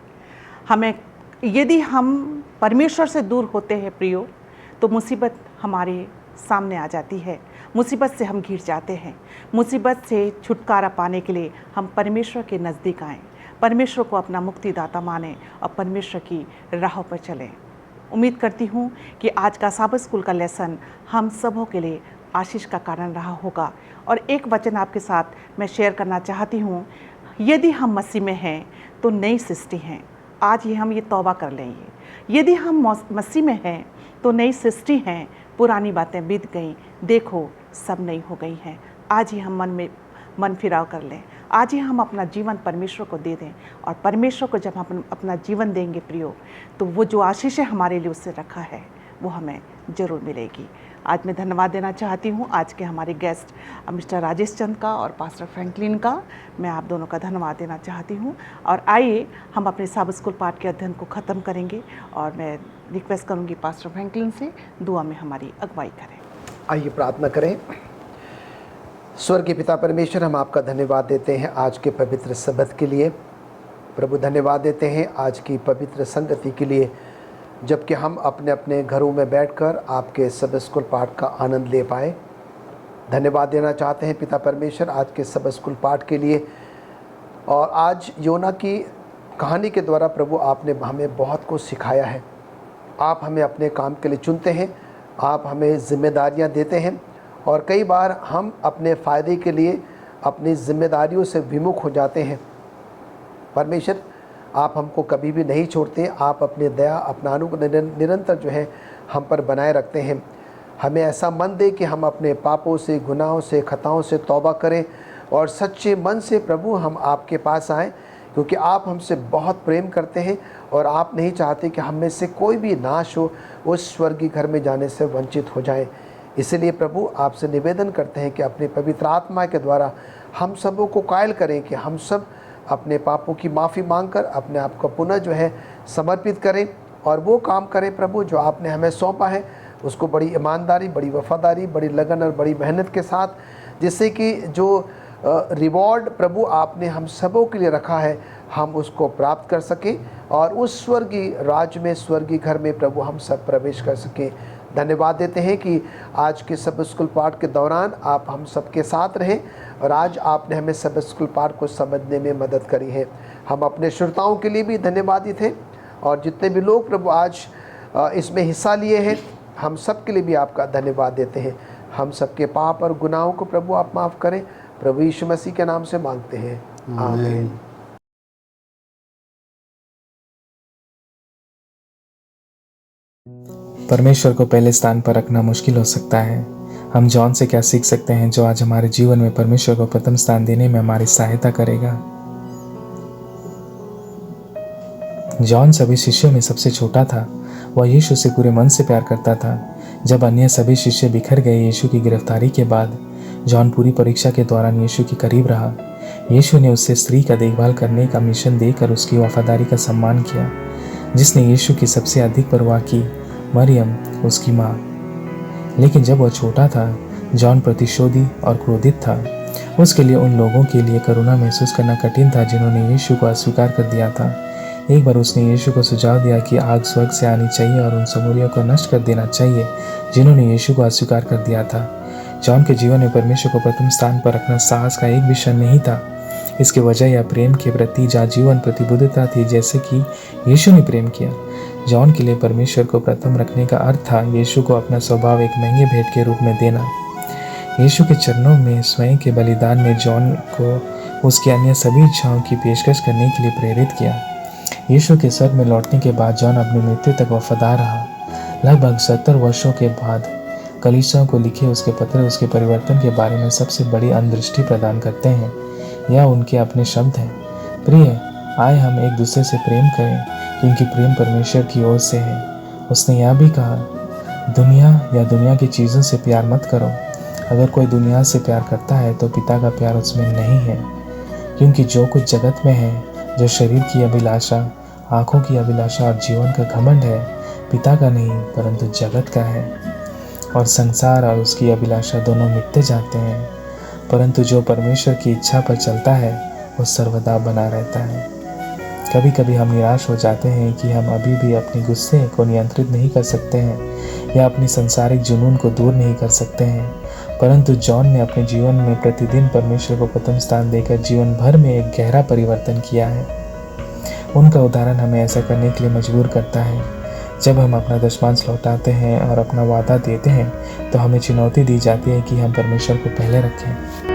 हमें यदि हम परमेश्वर से दूर होते हैं प्रियो, तो मुसीबत हमारे सामने आ जाती है, मुसीबत से हम घिर जाते हैं। मुसीबत से छुटकारा पाने के लिए हम परमेश्वर के नज़दीक आएँ, परमेश्वर को अपना मुक्तिदाता माने और परमेश्वर की राहों पर चलें। उम्मीद करती हूँ कि आज का साबत स्कूल का लेसन हम सबों के लिए आशीष का कारण रहा होगा। और एक वचन आपके साथ मैं शेयर करना चाहती हूँ, यदि हम मसीह में हैं तो नई सृष्टि हैं। आज ही हम ये तौबा कर लेंगे, यदि हम मसीह में हैं तो नई सृष्टि हैं, पुरानी बातें बीत गई, देखो सब नई हो गई हैं। आज ही हम मन फिराव कर लें, आज ही हम अपना जीवन परमेश्वर को दे दें। और परमेश्वर को जब हम अपना जीवन देंगे प्रियो, तो वो जो आशीष हमारे लिए उससे रखा है वो हमें ज़रूर मिलेगी। आज मैं धन्यवाद देना चाहती हूँ आज के हमारे गेस्ट मिस्टर राजेश चंद का और पास्टर फ्रैंकलिन का। मैं आप दोनों का धन्यवाद देना चाहती हूँ। और आइए हम अपने साबत स्कूल पाठ के अध्ययन को ख़त्म करेंगे और मैं रिक्वेस्ट करूँगी पास्टर फ्रैंकलिन से दुआ में हमारी अगुवाई करें। आइए प्रार्थना करें। स्वर्गीय पिता परमेश्वर, हम आपका धन्यवाद देते हैं आज के पवित्र सबत के लिए। प्रभु धन्यवाद देते हैं आज की पवित्र संगति के लिए, जबकि हम अपने अपने घरों में बैठकर आपके सबत स्कूल पाठ का आनंद ले पाए। धन्यवाद देना चाहते हैं पिता परमेश्वर आज के सबत स्कूल पाठ के लिए। और आज योना की कहानी के द्वारा प्रभु आपने हमें बहुत कुछ सिखाया है। आप हमें अपने काम के लिए चुनते हैं, आप हमें जिम्मेदारियां देते हैं और कई बार हम अपने फ़ायदे के लिए अपनी जिम्मेदारियों से विमुख हो जाते हैं। परमेश्वर, आप हमको कभी भी नहीं छोड़ते, आप अपनी दया अपना अनुग्रह निरंतर जो है हम पर बनाए रखते हैं। हमें ऐसा मन दे कि हम अपने पापों से, गुनाहों से, खताओं से तौबा करें और सच्चे मन से प्रभु हम आपके पास आएँ, क्योंकि आप हमसे बहुत प्रेम करते हैं और आप नहीं चाहते कि हम में से कोई भी नाश हो, उस स्वर्गीय घर में जाने से वंचित हो जाए। इसलिए प्रभु आपसे निवेदन करते हैं कि अपने पवित्र आत्मा के द्वारा हम सबों को कायल करें कि हम सब अपने पापों की माफ़ी मांगकर अपने आप को पुनः जो है समर्पित करें और वो काम करें प्रभु जो आपने हमें सौंपा है, उसको बड़ी ईमानदारी, बड़ी वफादारी, बड़ी लगन और बड़ी मेहनत के साथ, जिससे कि जो रिवॉर्ड प्रभु आपने हम सबों के लिए रखा है हम उसको प्राप्त कर सकें और उस स्वर्गीय राज्य में, स्वर्गीय घर में प्रभु हम सब प्रवेश कर सकें। धन्यवाद देते हैं कि आज के सबत स्कूल पाठ के दौरान आप हम सबके साथ रहें और आज आपने हमें सबत स्कूल पाठ को समझने में मदद करी है। हम अपने श्रोताओं के लिए भी धन्यवादित हैं और जितने भी लोग प्रभु आज इसमें हिस्सा लिए हैं हम सब के लिए भी आपका धन्यवाद देते हैं। हम सबके पाप और गुनाहों को प्रभु आप माफ़ करें, प्रभु यीशु मसीह के नाम से मांगते हैं, आमीन। परमेश्वर को पहले स्थान पर रखना मुश्किल हो सकता है। हम जॉन से क्या सीख सकते हैं जो आज हमारे जीवन में परमेश्वर को प्रथम स्थान देने में हमारी सहायता करेगा। जॉन सभी शिष्यों में सबसे छोटा था। वह यीशु से पूरे मन से प्यार करता था। जब अन्य सभी शिष्य बिखर गए यीशु की गिरफ्तारी के बाद, जॉन पूरी परीक्षा के दौरान यीशु के करीब रहा। यीशु ने उससे स्त्री का देखभाल करने का मिशन देकर उसकी वफादारी का सम्मान किया। जिसने यीशु की सबसे अधिक परवाह की, मरियम उसकी माँ। लेकिन जब वह छोटा था, जॉन प्रतिशोधी और क्रोधित था। उसके लिए उन लोगों के लिए करुणा महसूस करना कठिन था जिन्होंने यीशु को अस्वीकार कर दिया था। एक बार उसने यीशु को सुझाव दिया कि आग स्वर्ग से आनी चाहिए और उन समूरियों को नष्ट कर देना चाहिए जिन्होंने यीशु को अस्वीकार कर दिया था। जॉन के जीवन में परमेश्वर को प्रथम स्थान पर रखना साहस का एक विषय नहीं था। इसकी वजह या प्रेम के प्रति जीवन प्रतिबद्धता थी, जैसे कि यीशु ने प्रेम किया। जॉन के लिए परमेश्वर को प्रथम रखने का अर्थ था यीशु को अपना स्वभाव एक महंगे भेंट के रूप में देना। यीशु के चरणों में स्वयं के बलिदान ने जॉन को उसकी अन्य सभी इच्छाओं की पेशकश करने के लिए प्रेरित किया। यीशु के स्वर्ग में लौटने के बाद जॉन अपनी मृत्यु तक वफादार रहा। लगभग 70 वर्षों के बाद कलीसियाओं को लिखे उसके पत्र उसके परिवर्तन के बारे में सबसे बड़ी अंतर्दृष्टि प्रदान करते हैं। यह उनके अपने शब्द हैं। प्रिय, आए हम एक दूसरे से प्रेम करें क्योंकि प्रेम परमेश्वर की ओर से है। उसने यह भी कहा, दुनिया या दुनिया की चीज़ों से प्यार मत करो। अगर कोई दुनिया से प्यार करता है तो पिता का प्यार उसमें नहीं है, क्योंकि जो कुछ जगत में है, जो शरीर की अभिलाषा, आँखों की अभिलाषा और जीवन का घमंड है, पिता का नहीं परंतु जगत का है। और संसार और उसकी अभिलाषा दोनों मिटते जाते हैं, परंतु जो परमेश्वर की इच्छा पर चलता है वो सर्वदा बना रहता है। कभी कभी हम निराश हो जाते हैं कि हम अभी भी अपने गुस्से को नियंत्रित नहीं कर सकते हैं या अपनी संसारिक जुनून को दूर नहीं कर सकते हैं, परंतु जॉन ने अपने जीवन में प्रतिदिन परमेश्वर को प्रथम स्थान देकर जीवन भर में एक गहरा परिवर्तन किया है। उनका उदाहरण हमें ऐसा करने के लिए मजबूर करता है। जब हम अपना दशमांश लौटाते हैं और अपना वादा देते हैं तो हमें चुनौती दी जाती है कि हम परमेश्वर को पहले रखें।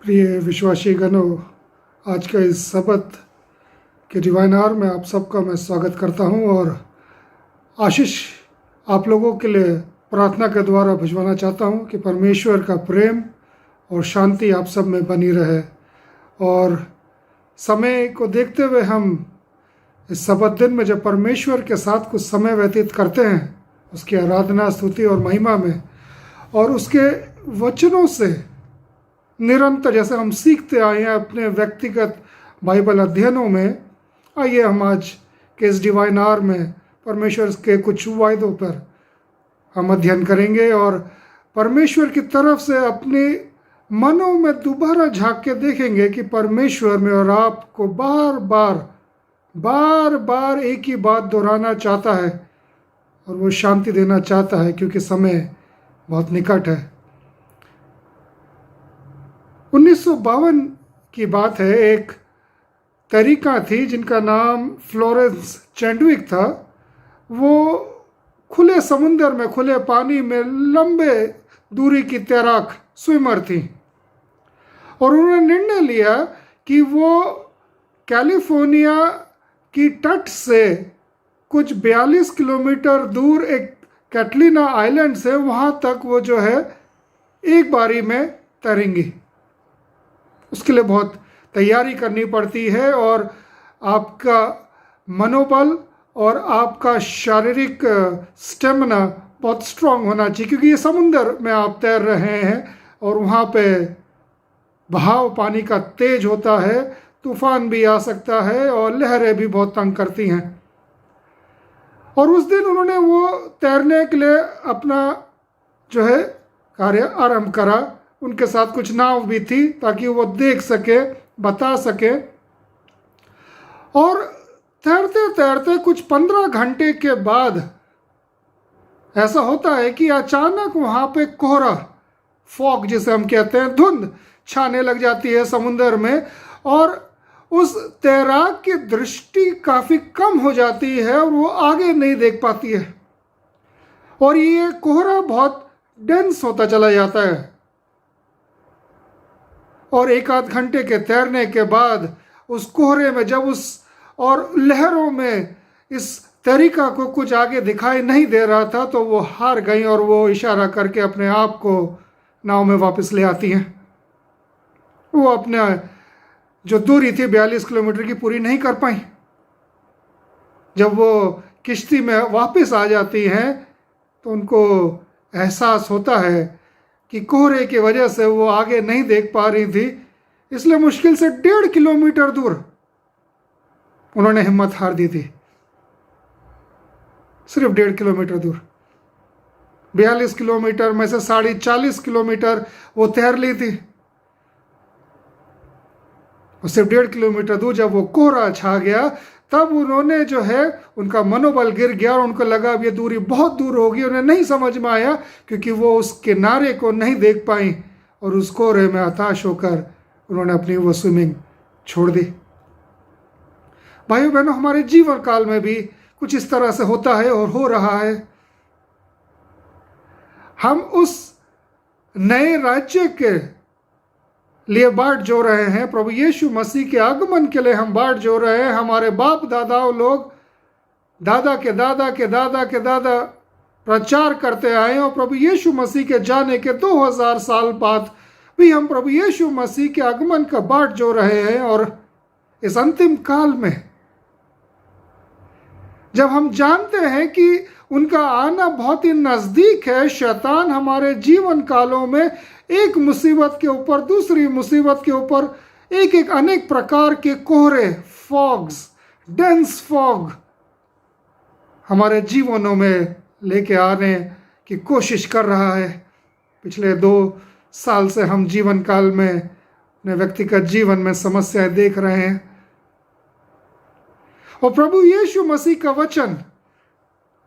प्रिय विश्वासी गणों, आज का इस शब्द के डिवाइन आवर में आप सबका मैं स्वागत करता हूं और आशीष आप लोगों के लिए प्रार्थना के द्वारा भिजवाना चाहता हूं कि परमेश्वर का प्रेम और शांति आप सब में बनी रहे। और समय को देखते हुए हम इस शब्द दिन में जब परमेश्वर के साथ कुछ समय व्यतीत करते हैं, उसकी आराधना, स्तुति और महिमा में, और उसके वचनों से निरंतर जैसे हम सीखते आए हैं अपने व्यक्तिगत बाइबल अध्ययनों में, आइए हम आज के इस डिवाइन आवर में परमेश्वर के कुछ वायदों पर हम अध्ययन करेंगे और परमेश्वर की तरफ से अपने मनों में दोबारा झांक के देखेंगे कि परमेश्वर में और आपको बार बार बार बार एक ही बात दोहराना चाहता है और वो शांति देना चाहता है, क्योंकि समय बहुत निकट है। 1952 की बात है। एक तरीका थी जिनका नाम फ्लोरेंस चैडविक था। वो खुले समुंदर में, खुले पानी में लंबे दूरी की तैराक स्विमर थी और उन्होंने निर्णय लिया कि वो कैलिफोर्निया की तट से कुछ 42 किलोमीटर दूर एक कैटलीना आइलैंड से वहाँ तक वो जो है एक बारी में तैरेंगी। उसके लिए बहुत तैयारी करनी पड़ती है और आपका मनोबल और आपका शारीरिक स्टेमिना बहुत स्ट्रांग होना चाहिए, क्योंकि ये समुंदर में आप तैर रहे हैं और वहाँ पे बहाव पानी का तेज होता है, तूफान भी आ सकता है और लहरें भी बहुत तंग करती हैं। और उस दिन उन्होंने वो तैरने के लिए अपना जो है कार्य आरंभ करा। उनके साथ कुछ नाव भी थी ताकि वो देख सके, बता सके। और तैरते तैरते कुछ 15 घंटे के बाद ऐसा होता है कि अचानक वहाँ पे कोहरा, फॉग जिसे हम कहते हैं, धुंध छाने लग जाती है समुंदर में और उस तैराक की दृष्टि काफ़ी कम हो जाती है और वो आगे नहीं देख पाती है और ये कोहरा बहुत डेंस होता चला जाता है। और एक आध घंटे के तैरने के बाद उस कोहरे में जब उस और लहरों में इस तरीका को कुछ आगे दिखाई नहीं दे रहा था तो वो हार गई और वो इशारा करके अपने आप को नाव में वापस ले आती हैं। वो अपने जो दूरी थी 42 किलोमीटर की पूरी नहीं कर पाई। जब वो किश्ती में वापस आ जाती हैं तो उनको एहसास होता है कि कोहरे की वजह से वो आगे नहीं देख पा रही थी, इसलिए मुश्किल से 1.5 किलोमीटर दूर उन्होंने हिम्मत हार दी थी। सिर्फ 1.5 किलोमीटर दूर, 42 किलोमीटर में से 40.5 किलोमीटर वो तैर ली थी और सिर्फ 1.5 किलोमीटर दूर जब वो कोहरा छा गया तब उन्होंने जो है उनका मनोबल गिर गया और उनको लगा अब ये दूरी बहुत दूर होगी। उन्हें नहीं समझ में आया क्योंकि वो उस किनारे को नहीं देख पाई और उस कोहरे में हताश होकर उन्होंने अपनी वो स्विमिंग छोड़ दी। भाइयों बहनों, हमारे जीवन काल में भी कुछ इस तरह से होता है और हो रहा है। हम उस नए राज्य के लिए बाट जो रहे हैं, प्रभु यीशु मसीह के आगमन के लिए हम बाट जो रहे हैं। हमारे बाप दादाओं लोग दादा के दादा के दादा के दादा प्रचार करते आए और प्रभु यीशु मसीह के जाने के 2000 साल बाद भी हम प्रभु यीशु मसीह के आगमन का बाट जो रहे हैं। और इस अंतिम काल में जब हम जानते हैं कि उनका आना बहुत ही नज़दीक है, शैतान हमारे जीवन कालों में एक मुसीबत के ऊपर दूसरी मुसीबत के ऊपर एक एक अनेक प्रकार के कोहरे, फॉग्स, डेंस फॉग हमारे जीवनों में लेके आने की कोशिश कर रहा है। पिछले 2 साल से हम जीवन काल में अपने व्यक्तिगत जीवन में समस्याएं देख रहे हैं और प्रभु यीशु मसीह का वचन,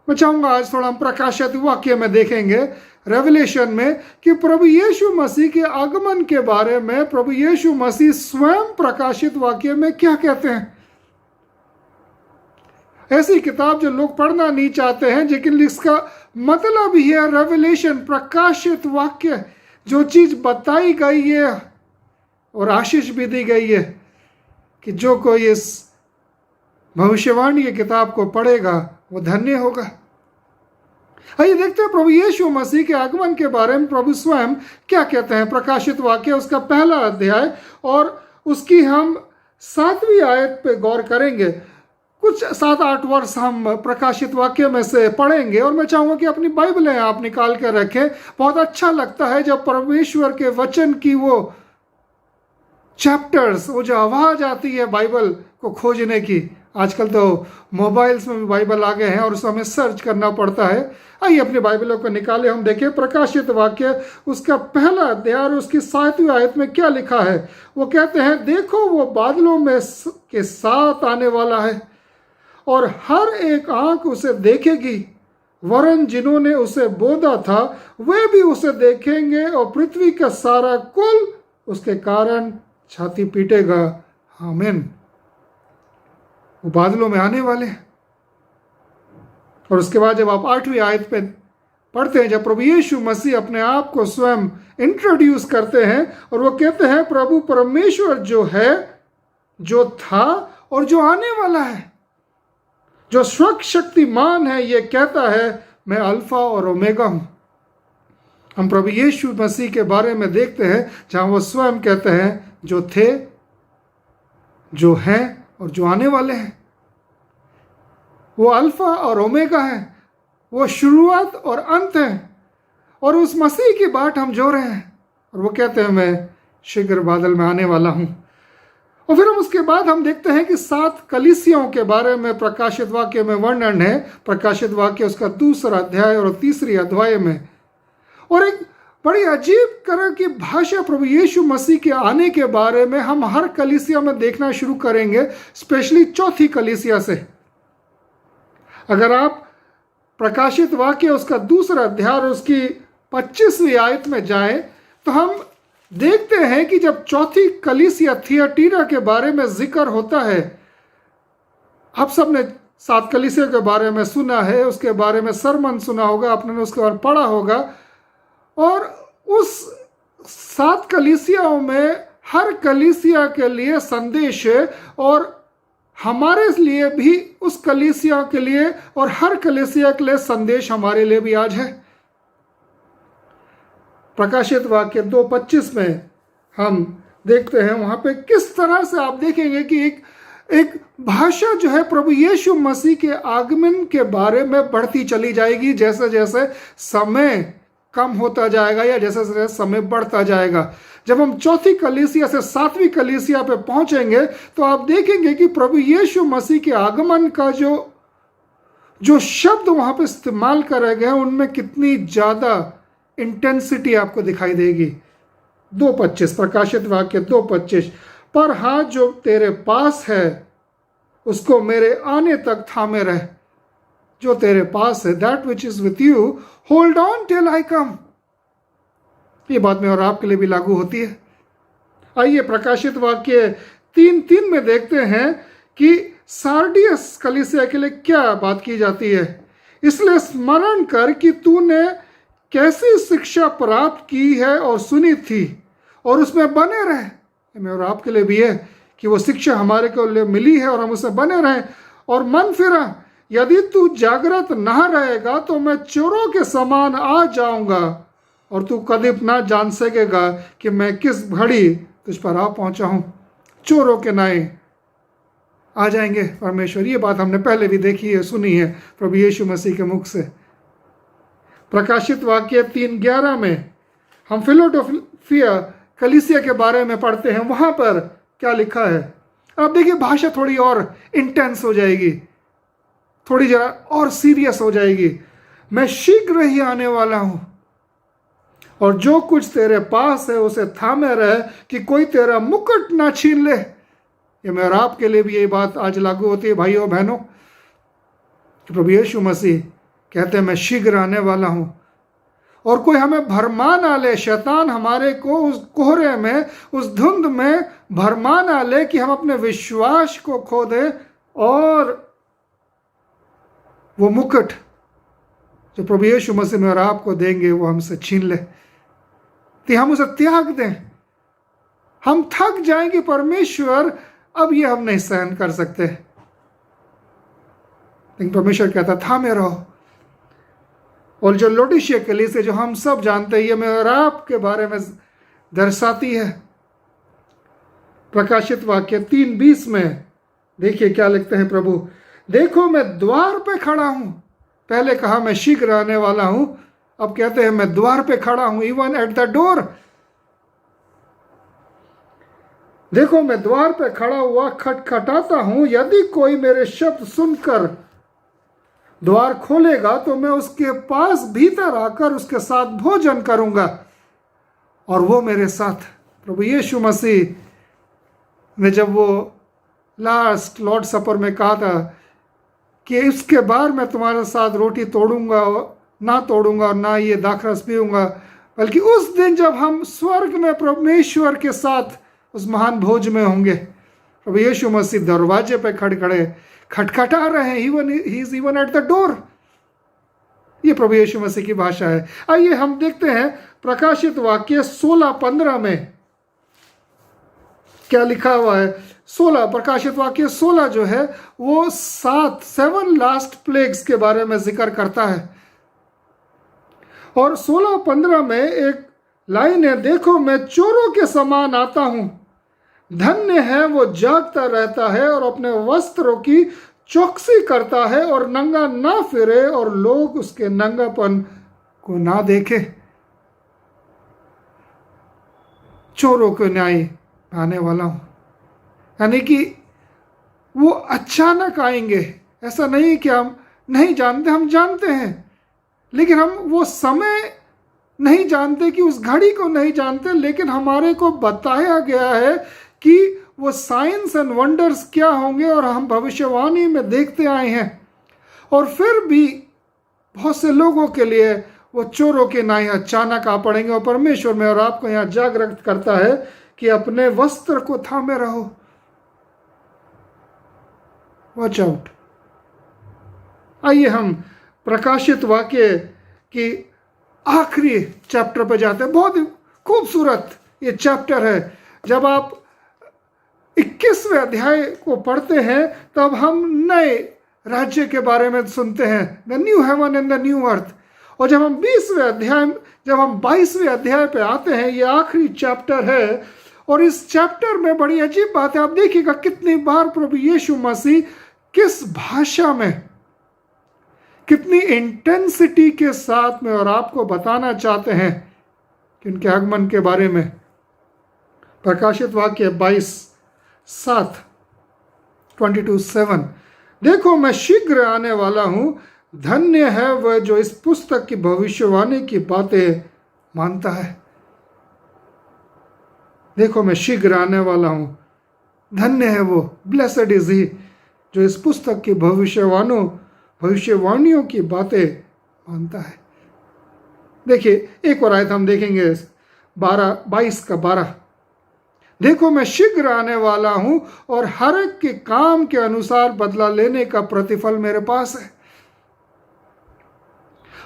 मैं चाहूँगा आज थोड़ा हम प्रकाशित वाक्य में देखेंगे, रेवलेशन में, कि प्रभु यीशु मसीह के आगमन के बारे में प्रभु यीशु मसीह स्वयं प्रकाशित वाक्य में क्या कहते हैं। ऐसी किताब जो लोग पढ़ना नहीं चाहते हैं, लेकिन इसका मतलब ही है रेवलेशन, प्रकाशित वाक्य। जो चीज़ बताई गई है और आशीष भी दी गई है कि जो कोई इस भविष्यवाणी की किताब को पढ़ेगा वो धन्य होगा। आइए देखते हैं प्रभु यीशु मसीह के आगमन के बारे में प्रभु स्वयं क्या कहते हैं। प्रकाशित वाक्य उसका पहला अध्याय और उसकी हम 7वीं आयत पे गौर करेंगे। कुछ 7-8 वर्ष हम प्रकाशित वाक्य में से पढ़ेंगे और मैं चाहूँगा कि अपनी बाइबलें आप निकाल कर रखें। बहुत अच्छा लगता है जब परमेश्वर के वचन की वो चैप्टर्स, वो जो आवाज़ आती है बाइबल को खोजने की। आजकल तो मोबाइल्स में भी बाइबल आ गए हैं और उसमें हमें सर्च करना पड़ता है। आइए अपनी बाइबलों को निकाले, हम देखें प्रकाशित वाक्य उसका पहला अध्याय और उसकी 7वीं आयत में क्या लिखा है। वो कहते हैं, देखो वो बादलों में के साथ आने वाला है और हर एक आंख उसे देखेगी, वरन जिन्होंने उसे बोधा था वे भी उसे देखेंगे, और पृथ्वी का सारा कुल उसके कारण छाती पीटेगा। आमीन। वो बादलों में आने वाले हैं। और उसके बाद जब आप 8वीं आयत पे पढ़ते हैं, जब प्रभु यीशु मसीह अपने आप को स्वयं इंट्रोड्यूस करते हैं और वो कहते हैं, प्रभु परमेश्वर जो है, जो था और जो आने वाला है, जो सर्वशक्तिमान है, ये कहता है मैं अल्फा और ओमेगा हूं। हम प्रभु यीशु मसीह के बारे में देखते हैं जहां वो स्वयं कहते हैं जो थे, जो हैं और जो आने वाले हैं। वो अल्फा और ओमेगा है, वो शुरुआत और अंत है। और उस मसीह की बाट हम जो रहे हैं, और वो कहते हैं मैं शीघ्र बादल में आने वाला हूं। और फिर हम उसके बाद हम देखते हैं कि 7 कलीसियाओं के बारे में प्रकाशित वाक्य में वर्णन है। प्रकाशित वाक्य उसका 2 अध्याय और 3 अध्याय में, और एक बड़ी अजीब तरह की भाषा प्रभु यीशु मसीह के आने के बारे में हम हर कलीसिया में देखना शुरू करेंगे, स्पेशली 4थी कलीसिया से। अगर आप प्रकाशित वाक्य उसका 2 अध्याय और उसकी 25वीं आयत में जाएं, तो हम देखते हैं कि जब 4थी कलीसिया थियाटीरा के बारे में जिक्र होता है, आप सबने 7 कलीसिया के बारे में सुना है, उसके बारे में सरमन सुना होगा, आपने उसके बारे में पढ़ा होगा। और उस 7 कलीसियाओं में हर कलीसिया के लिए संदेश है, और हमारे लिए भी उस कलीसिया के लिए और हर कलीसिया के लिए संदेश हमारे लिए भी आज है। प्रकाशित वाक्य 2:25 में हम देखते हैं, वहां पे किस तरह से आप देखेंगे कि एक भाषा जो है प्रभु यीशु मसीह के आगमन के बारे में बढ़ती चली जाएगी, जैसे जैसे समय कम होता जाएगा या जैसे जैसे समय बढ़ता जाएगा। जब हम 4थी कलीसिया से 7वीं कलीसिया पे पहुंचेंगे, तो आप देखेंगे कि प्रभु यीशु मसीह के आगमन का जो शब्द वहां पे इस्तेमाल करे गए हैं, उनमें कितनी ज़्यादा इंटेंसिटी आपको दिखाई देगी। 2:25 प्रकाशित वाक्य 2:25, पर हाँ जो तेरे पास है उसको मेरे आने तक थामे रह। जो तेरे पास है, that which is with you hold on till I come. ये बात में और आपके लिए भी लागू होती है। आइए प्रकाशित वाक्य 3:3 में देखते हैं कि सार्डियस कलीसिया के लिए क्या बात की जाती है। इसलिए स्मरण कर कि तूने कैसी शिक्षा प्राप्त की है और सुनी थी, और उसमें बने रहे। मैं और आपके लिए भी है कि वो शिक्षा हमारे को लिए मिली है और हम उसमें बने रहें। और मन फिरा, यदि तू जागृत न रहेगा तो मैं चोरों के समान आ जाऊंगा, और तू कभी ना जान सकेगा कि मैं किस घड़ी तुझ पर आ पहुंचा हूं। चोरों के नाए आ जाएंगे परमेश्वर। ये बात हमने पहले भी देखी है, सुनी है प्रभु यीशु मसीह के मुख से। प्रकाशित वाक्य 3:11 में हम फिलाडेल्फिया कलीसिया के बारे में पढ़ते हैं। वहां पर क्या लिखा है, अब देखिए भाषा थोड़ी और इंटेंस हो जाएगी, थोड़ी जरा और सीरियस हो जाएगी। मैं शीघ्र ही आने वाला हूं, और जो कुछ तेरे पास है उसे थामे रहे कि कोई तेरा मुकुट ना छीन ले। ये मैं और आपके लिए भी ये बात आज लागू होती है भाइयों बहनों, कि प्रभु यीशु मसीह कहते हैं मैं शीघ्र आने वाला हूं, और कोई हमें भरमा ना ले। शैतान हमारे को उस कोहरे में, उस धुंध में भरमा ना ले कि हम अपने विश्वास को खो दें, और वो मुकुट जो प्रभु यीशु मसीह में और आपको देंगे वो हमसे छीन ले, तो हम उसे त्याग दें। हम थक जाएंगे परमेश्वर, अब ये हम नहीं सहन कर सकते। लेकिन परमेश्वर कहता थामे रहो। और जो लोडिशिया कलीसिया जो हम सब जानते हैं, ये मैं और आपके बारे में दर्शाती है। प्रकाशित वाक्य 3:20 में देखिए क्या लिखते हैं प्रभु, देखो मैं द्वार पे खड़ा हूं। पहले कहा मैं शीघ्र आने वाला हूं, अब कहते हैं मैं द्वार पे खड़ा हूं, इवन एट द डोर। देखो मैं द्वार पे खड़ा हुआ खटखटाता हूं, यदि कोई मेरे शब्द सुनकर द्वार खोलेगा तो मैं उसके पास भीतर आकर उसके साथ भोजन करूंगा, और वो मेरे साथ। प्रभु यीशु मसीह ने जब वो लास्ट लॉर्ड सपर में कहा था कि इसके बाद मैं तुम्हारे साथ रोटी तोड़ूंगा ना तोड़ूंगा और ना ये दाखरस पीऊंगा, बल्कि उस दिन जब हम स्वर्ग में परमेश्वर के साथ उस महान भोज में होंगे। प्रभु यीशु मसीह दरवाजे पे खड़खड़े खटखटा रहे हैं, he is even at the door. ये प्रभु यीशु मसीह की भाषा है। आइए हम देखते हैं प्रकाशित वाक्य 16:15 में क्या लिखा हुआ है। 16 प्रकाशित वाक्य 16 जो है वो 7 लास्ट प्लेग्स के बारे में जिक्र करता है। और 16:15 में एक लाइन है, देखो मैं चोरों के समान आता हूं, धन्य है वो जागता रहता है और अपने वस्त्रों की चौकसी करता है और नंगा ना फिरे और लोग उसके नंगापन को ना देखे। चोरों को न्याय आने वाला हूं, यानी कि वो अचानक आएंगे। ऐसा नहीं कि हम नहीं जानते, हम जानते हैं, लेकिन हम वो समय नहीं जानते कि उस घड़ी को नहीं जानते, लेकिन हमारे को बताया गया है कि वो साइंस एंड वंडर्स क्या होंगे और हम भविष्यवाणी में देखते आए हैं। और फिर भी बहुत से लोगों के लिए वो चोरों के नाई अचानक आ पड़ेंगे। और परमेश्वर में और आपको यहाँ जागृत करता है कि अपने वस्त्र को थामे रहो, वॉच आउट। आइए हम प्रकाशित वाक्य की आखिरी चैप्टर पर जाते हैं। बहुत खूबसूरत ये चैप्टर है। जब आप 21वें अध्याय को पढ़ते हैं तब हम नए राज्य के बारे में सुनते हैं, the new heaven and the new earth. और जब हम 22वें अध्याय पे आते हैं, ये आखिरी चैप्टर है। और इस चैप्टर में बड़ी अजीब बात है, आप देखिएगा कितनी बार प्रभु यीशु मसीह किस भाषा में, कितनी इंटेंसिटी के साथ में और आपको बताना चाहते हैं कि उनके आगमन के बारे में। प्रकाशित वाक्य 22:7 देखो मैं शीघ्र आने वाला हूं, धन्य है वह जो इस पुस्तक की भविष्यवाणी की बातें मानता है। देखो मैं शीघ्र आने वाला हूं, धन्य है वो, ब्लेसेड इज ही, जो इस पुस्तक की भविष्यवाणियों की बातें मानता है। देखिए एक और आयत हम देखेंगे 22:12 देखो मैं शीघ्र आने वाला हूं और हर एक के काम के अनुसार बदला लेने का प्रतिफल मेरे पास है।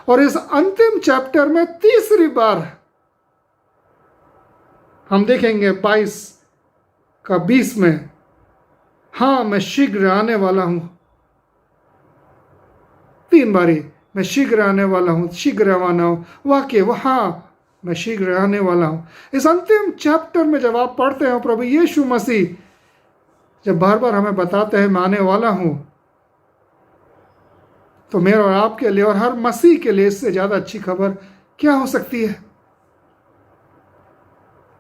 और इस अंतिम चैप्टर में तीसरी बार हम देखेंगे 22:20 में, हाँ मैं शीघ्र आने वाला हूं। 3 बारी मैं शीघ्र आने वाला हूं, शीघ्र आना हूं, वाक्य वहां मैं शीघ्र आने वाला हूं। इस अंतिम चैप्टर में जब आप पढ़ते हैं, प्रभु यीशु मसीह जब बार बार हमें बताते हैं मैं आने वाला हूं, तो मेरे और आपके लिए और हर मसीह के लिए इससे ज्यादा अच्छी खबर क्या हो सकती है।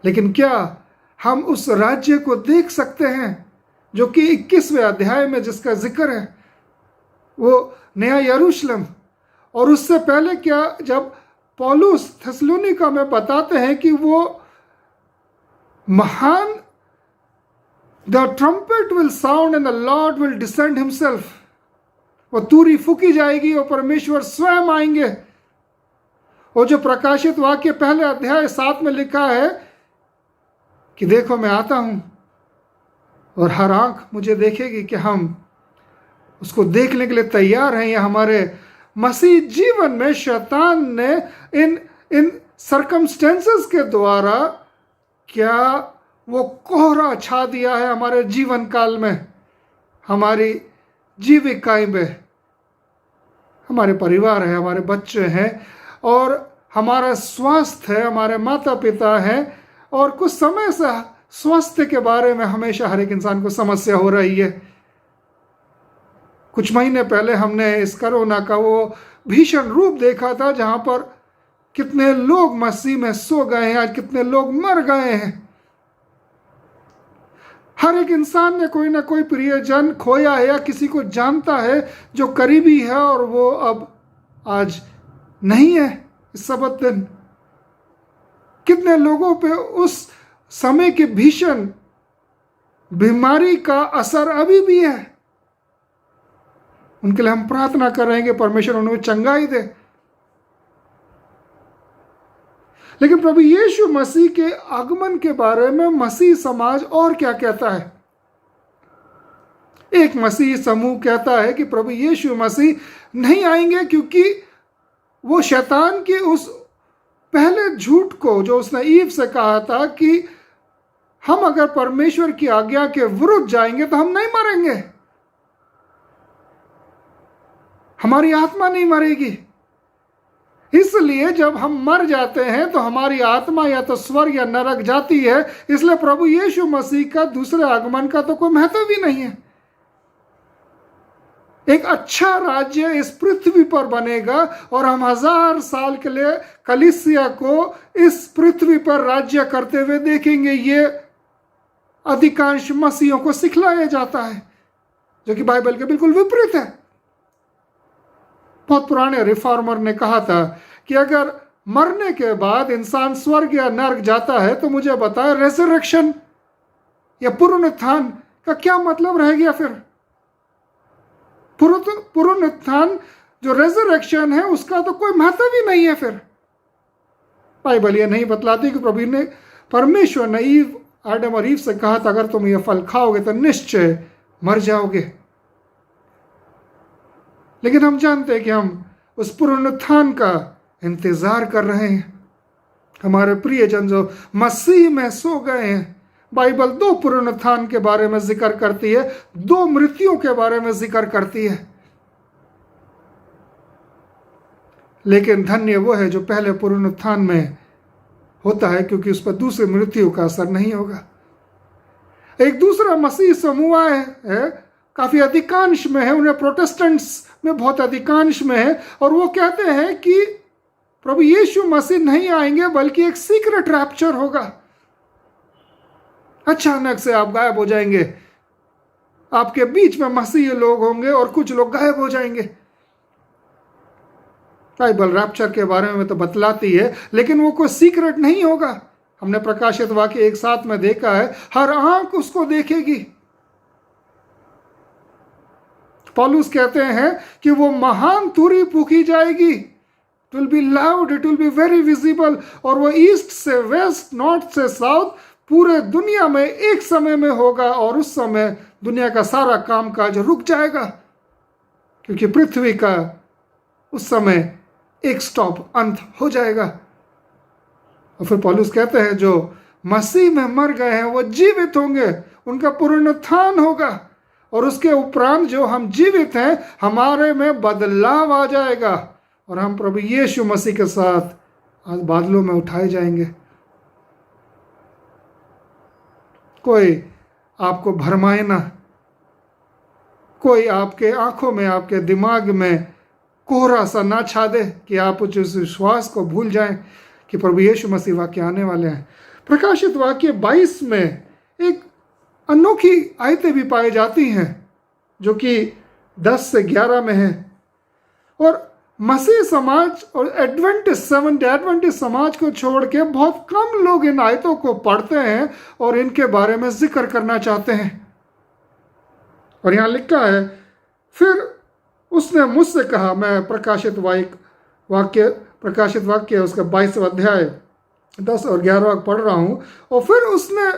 लेकिन क्या हम उस राज्य को देख सकते हैं जो कि 21वें अध्याय में जिसका जिक्र है, वो नया यरूशलेम। और उससे पहले क्या, जब पौलुस थेसलोनिका में बताते हैं कि वो महान, the trumpet will sound and the Lord will descend himself, वो तुरी फूकी जाएगी और परमेश्वर स्वयं आएंगे। और जो प्रकाशित वाक्य पहले अध्याय 7 में लिखा है कि देखो मैं आता हूं और हर आंख मुझे देखेगी, कि हम उसको देखने के लिए तैयार हैं। या हमारे मसीह जीवन में शैतान ने इन सर्कमस्टेंसेस के द्वारा क्या वो कोहरा छा दिया है हमारे जीवन काल में, हमारी जीविकाएं में। हमारे परिवार है, हमारे बच्चे हैं और हमारा स्वास्थ्य है, हमारे माता पिता हैं। और कुछ समय से स्वास्थ्य के बारे में हमेशा हर एक इंसान को समस्या हो रही है। कुछ महीने पहले हमने इस कोरोना का वो भीषण रूप देखा था, जहां पर कितने लोग मसीह में सो गए हैं, आज कितने लोग मर गए हैं। हर एक इंसान ने कोई ना कोई प्रियजन खोया है या किसी को जानता है जो करीबी है और वो अब आज नहीं है इस सबत दिन। कितने लोगों पे उस समय के भीषण बीमारी का असर अभी भी है। उनके लिए हम प्रार्थना कर रहे हैं कि परमेश्वर उन्हें चंगाई दे। लेकिन प्रभु यीशु मसीह के आगमन के बारे में मसीह समाज और क्या कहता है? एक मसीह समूह कहता है कि प्रभु यीशु मसीह नहीं आएंगे क्योंकि वो शैतान के उस पहले झूठ को जो उसने ईव से कहा था कि हम अगर परमेश्वर की आज्ञा के विरुद्ध जाएंगे तो हम नहीं मरेंगे, हमारी आत्मा नहीं मरेगी। इसलिए जब हम मर जाते हैं तो हमारी आत्मा या तो स्वर्ग या नरक जाती है। इसलिए प्रभु यीशु मसीह का दूसरे आगमन का तो कोई महत्व भी नहीं है। एक अच्छा राज्य इस पृथ्वी पर बनेगा और हम 1000 साल के लिए कलीसिया को इस पृथ्वी पर राज्य करते हुए देखेंगे। ये अधिकांश मसीहों को सिखलाया जाता है, जो कि बाइबल के बिल्कुल विपरीत है। बहुत पुराने रिफॉर्मर ने कहा था कि अगर मरने के बाद इंसान स्वर्ग या नरक जाता है तो मुझे बताए रेजरेक्शन या पुनरुत्थान का क्या मतलब रह गया? फिर पुनरुत्थान जो रेजरेक्शन है उसका तो कोई महत्व ही नहीं है। फिर बाइबल ये नहीं बतलाती कि परमेश्वर ने आदम और ईव से कहा था अगर तुम ये फल खाओगे तो निश्चय मर जाओगे। लेकिन हम जानते हैं कि हम उस पुनरुत्थान का इंतजार कर रहे हैं। हमारे प्रियजन जो मसीह में सो गए हैं, बाइबल 2 पुनरुत्थान के बारे में जिक्र करती है, 2 मृत्युओं के बारे में जिक्र करती है। लेकिन धन्य वो है जो पहले पुनरुत्थान में होता है, क्योंकि उस पर दूसरी मृत्यु का असर नहीं होगा। एक दूसरा मसीह समूह है, काफी अधिकांश में है, उन्हें प्रोटेस्टेंट्स में बहुत अधिकांश में है, और वो कहते हैं कि प्रभु यीशु मसीह नहीं आएंगे बल्कि एक सीक्रेट रैप्चर होगा। अचानक से आप गायब हो जाएंगे, आपके बीच में मसीह लोग होंगे और कुछ लोग गायब हो जाएंगे। बाइबल रैप्चर के बारे में तो बतलाती है, लेकिन वो कोई सीक्रेट नहीं होगा। हमने प्रकाशित वाक्य 1:7 में देखा है, हर आंख उसको देखेगी। पौलुस कहते हैं कि वो महान तुरी फूकी जाएगी, it will be loud, it will be very visible, और वो ईस्ट से वेस्ट, नॉर्थ से साउथ पूरे दुनिया में एक समय में होगा। और उस समय दुनिया का सारा कामकाज रुक जाएगा, क्योंकि पृथ्वी का उस समय एक स्टॉप, अंत हो जाएगा। और फिर पौलुस कहते हैं जो मसीह में मर गए हैं वो जीवित होंगे, उनका पुनरुत्थान होगा, और उसके उपरांत जो हम जीवित हैं हमारे में बदलाव आ जाएगा और हम प्रभु यीशु मसीह के साथ आज बादलों में उठाए जाएंगे। कोई आपको भरमाए ना, कोई आपके आंखों में, आपके दिमाग में कोहरा सा ना छा दे कि आप उस विश्वास को भूल जाएं कि प्रभु यीशु मसीह वाक्य आने वाले हैं। प्रकाशित वाक्य 22 में एक अनोखी आयतें भी पाई जाती हैं जो कि 10 से 11 में है, और मसीह समाज और एडवेंटिस्ट समाज को छोड़ के बहुत कम लोग इन आयतों को पढ़ते हैं और इनके बारे में जिक्र करना चाहते हैं। और यहाँ लिखा है, फिर उसने मुझसे कहा, मैं प्रकाशित वाक्य उसका 22वां अध्याय 10 और 11 पढ़ रहा हूँ। और फिर उसने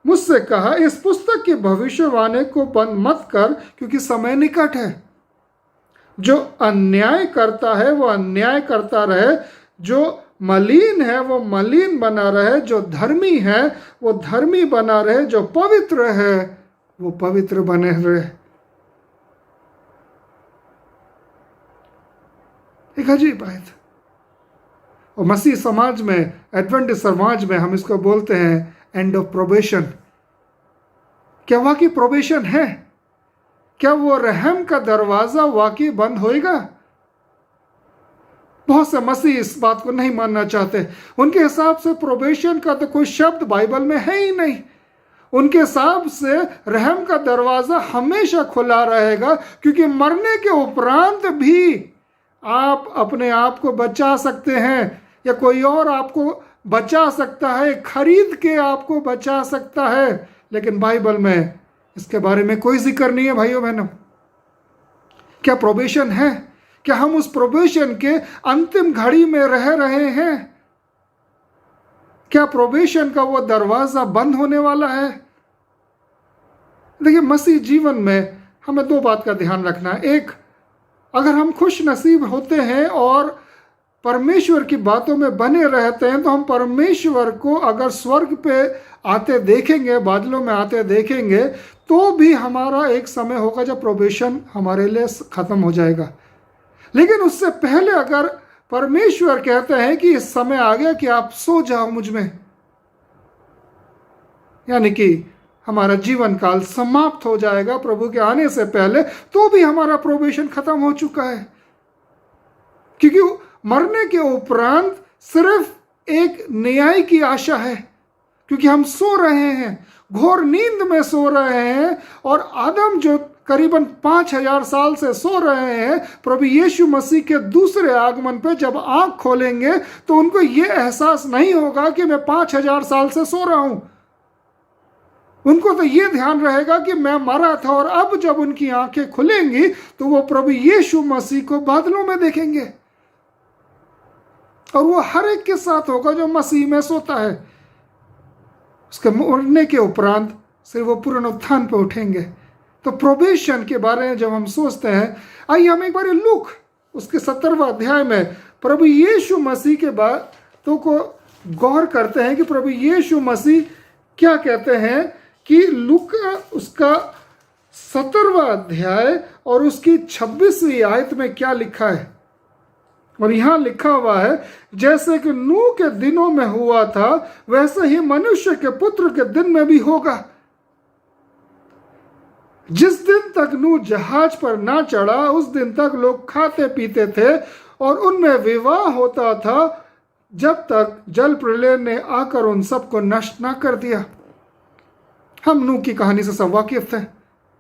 मुझसे कहा, इस पुस्तक की भविष्यवाणी को बंद मत कर, क्योंकि समय निकट है। जो अन्याय करता है वो अन्याय करता रहे, जो मलिन है वो मलिन बना रहे, जो धर्मी है वो धर्मी बना रहे, जो पवित्र है वो पवित्र बने रहे। एक अजीब बात। और मसीह समाज में, एडवेंटिस्ट समाज में हम इसको बोलते हैं एंड ऑफ प्रोबेशन। क्या वाकई प्रोबेशन है? क्या वो रहम का दरवाजा वाकई बंद होएगा? बहुत से मसीह इस बात को नहीं मानना चाहते। उनके हिसाब से प्रोबेशन का तो कोई शब्द बाइबल में है ही नहीं। उनके हिसाब से रहम का दरवाजा हमेशा खुला रहेगा, क्योंकि मरने के उपरांत भी आप अपने आप को बचा सकते हैं या कोई और आपको बचा सकता है, खरीद के आपको बचा सकता है। लेकिन बाइबल में इसके बारे में कोई जिक्र नहीं है भाइयों बहनों। क्या प्रोबेशन है? क्या हम उस प्रोबेशन के अंतिम घड़ी में रह रहे हैं? क्या प्रोबेशन का वो दरवाजा बंद होने वाला है? देखिए, मसीह जीवन में हमें दो बात का ध्यान रखना है। एक, अगर हम खुश नसीब होते हैं और परमेश्वर की बातों में बने रहते हैं, तो हम परमेश्वर को अगर स्वर्ग पे आते देखेंगे, बादलों में आते देखेंगे, तो भी हमारा एक समय होगा जब प्रोबेशन हमारे लिए ख़त्म हो जाएगा। लेकिन उससे पहले अगर परमेश्वर कहते हैं कि इस समय आ गया कि आप सो जाओ मुझ में, यानी कि हमारा जीवन काल समाप्त हो जाएगा प्रभु के आने से पहले, तो भी हमारा प्रोबेशन खत्म हो चुका है। क्योंकि मरने के उपरांत सिर्फ एक न्याय की आशा है, क्योंकि हम सो रहे हैं, घोर नींद में सो रहे हैं। और आदम जो करीबन 5000 साल से सो रहे हैं, प्रभु यीशु मसीह के दूसरे आगमन पे जब आंख खोलेंगे तो उनको ये एहसास नहीं होगा कि मैं 5000 साल से सो रहा हूं। उनको तो ये ध्यान रहेगा कि मैं मरा था, और अब जब उनकी आंखें खुलेंगी तो वो प्रभु यीशु मसीह को बादलों में देखेंगे। और वो हर एक के साथ होगा जो मसीह में सोता है। उसके मरने के उपरांत सिर्फ वो पुनरुत्थान पे उठेंगे। तो प्रोबेशन के बारे में जब हम सोचते हैं, आइए हम एक बार लूक उसके 17वां अध्याय में प्रभु यीशु मसीह के बातों को गौर करते हैं कि प्रभु यीशु मसीह क्या कहते हैं। कि लूक उसका 17वां अध्याय और उसकी 26वीं आयत में क्या लिखा है। और यहां लिखा हुआ है, जैसे कि नूह के दिनों में हुआ था, वैसे ही मनुष्य के पुत्र के दिन में भी होगा। जिस दिन तक नूह जहाज पर ना चढ़ा, उस दिन तक लोग खाते पीते थे और उनमें विवाह होता था, जब तक जल प्रलय ने आकर उन सबको नष्ट ना कर दिया। हम नूह की कहानी से सब वाकिफ थे।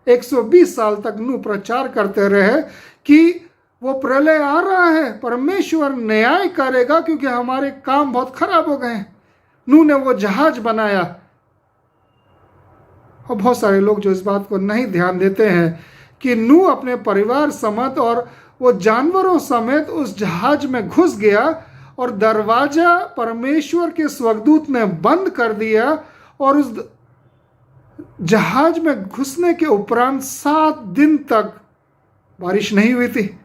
120 साल तक नूह प्रचार करते रहे कि वो प्रलय आ रहा है, परमेश्वर न्याय करेगा, क्योंकि हमारे काम बहुत खराब हो गए हैं। नूह ने वो जहाज बनाया। और बहुत सारे लोग जो इस बात को नहीं ध्यान देते हैं कि नूह अपने परिवार समेत और वो जानवरों समेत उस जहाज में घुस गया, और दरवाजा परमेश्वर के स्वर्गदूत ने बंद कर दिया, और उस जहाज में घुसने के उपरांत 7 दिन तक बारिश नहीं हुई थी।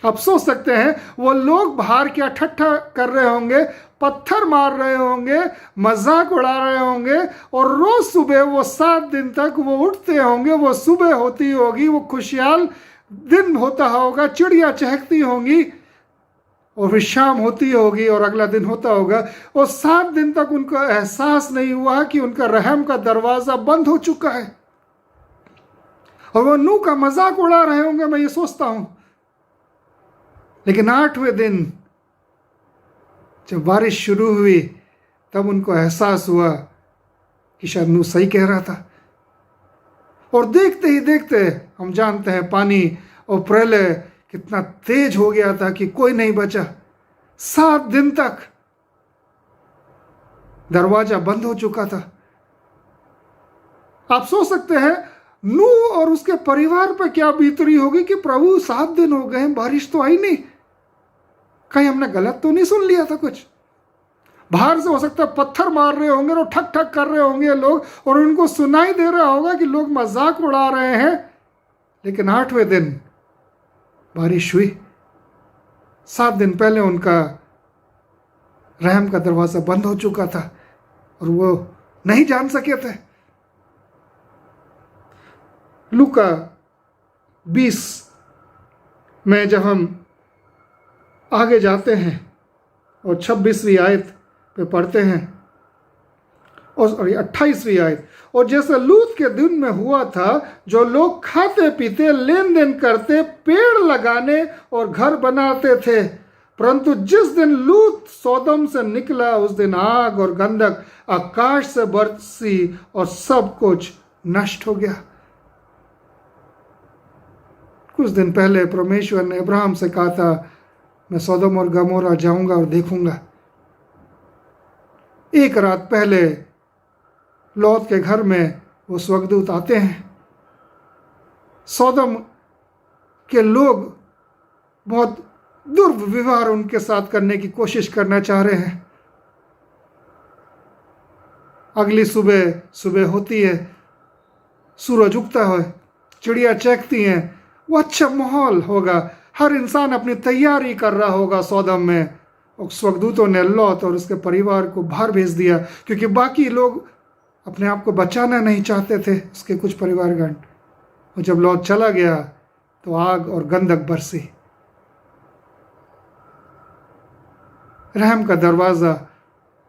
आप सोच सकते हैं वो लोग बाहर क्या ठट्ठा कर रहे होंगे, पत्थर मार रहे होंगे, मजाक उड़ा रहे होंगे, और रोज सुबह वो 7 दिन तक वो उठते होंगे, वो सुबह होती होगी, वो खुशहाल दिन होता होगा, चिड़िया चहकती होंगी, और फिर शाम होती होगी और अगला दिन होता होगा। और 7 दिन तक उनको एहसास नहीं हुआ कि उनका रहम का दरवाजा बंद हो चुका है, और वो नूह का मजाक उड़ा रहे होंगे, मैं ये सोचता हूं। लेकिन 8वें दिन जब बारिश शुरू हुई, तब उनको एहसास हुआ कि शायद नूह सही कह रहा था। और देखते ही देखते हम जानते हैं पानी और प्रलय कितना तेज हो गया था कि कोई नहीं बचा। 7 दिन तक दरवाजा बंद हो चुका था। आप सोच सकते हैं नूह और उसके परिवार पर क्या बीत रही होगी कि प्रभु 7 दिन हो गए, बारिश तो आई नहीं, कहीं हमने गलत तो नहीं सुन लिया था कुछ। बाहर से हो सकता है पत्थर मार रहे होंगे और ठक ठक कर रहे होंगे लोग, और उनको सुनाई दे रहा होगा कि लोग मजाक उड़ा रहे हैं। लेकिन 8वें दिन बारिश हुई। 7 दिन पहले उनका रहम का दरवाजा बंद हो चुका था और वो नहीं जान सके थे। लूका 20 में जब हम आगे जाते हैं और 26वीं आयत पे पढ़ते हैं, और 28वीं आयत, और जैसे लूत के दिन में हुआ था, जो लोग खाते पीते, लेन देन करते, पेड़ लगाने और घर बनाते थे, परंतु जिस दिन लूत सोदम से निकला, उस दिन आग और गंधक आकाश से बरसी और सब कुछ नष्ट हो गया। कुछ दिन पहले परमेश्वर ने अब्राहम से कहा था, मैं सोदम और गमोरा जाऊंगा और देखूंगा। एक रात पहले लौत के घर में वो स्वर्गदूत आते हैं। सोदम के लोग बहुत दुर्व्यवहार उनके साथ करने की कोशिश करना चाह रहे हैं। अगली सुबह सुबह होती है, सूरज उगता है, चिड़िया चहकती हैं, वो अच्छा माहौल होगा, हर इंसान अपनी तैयारी कर रहा होगा सौदम में। और स्वर्गदूतों ने लौत और उसके परिवार को बाहर भेज दिया, क्योंकि बाकी लोग अपने आप को बचाना नहीं चाहते थे, उसके कुछ परिवारगण। और जब लौत चला गया तो आग और गंधक बरसी। रहम का दरवाज़ा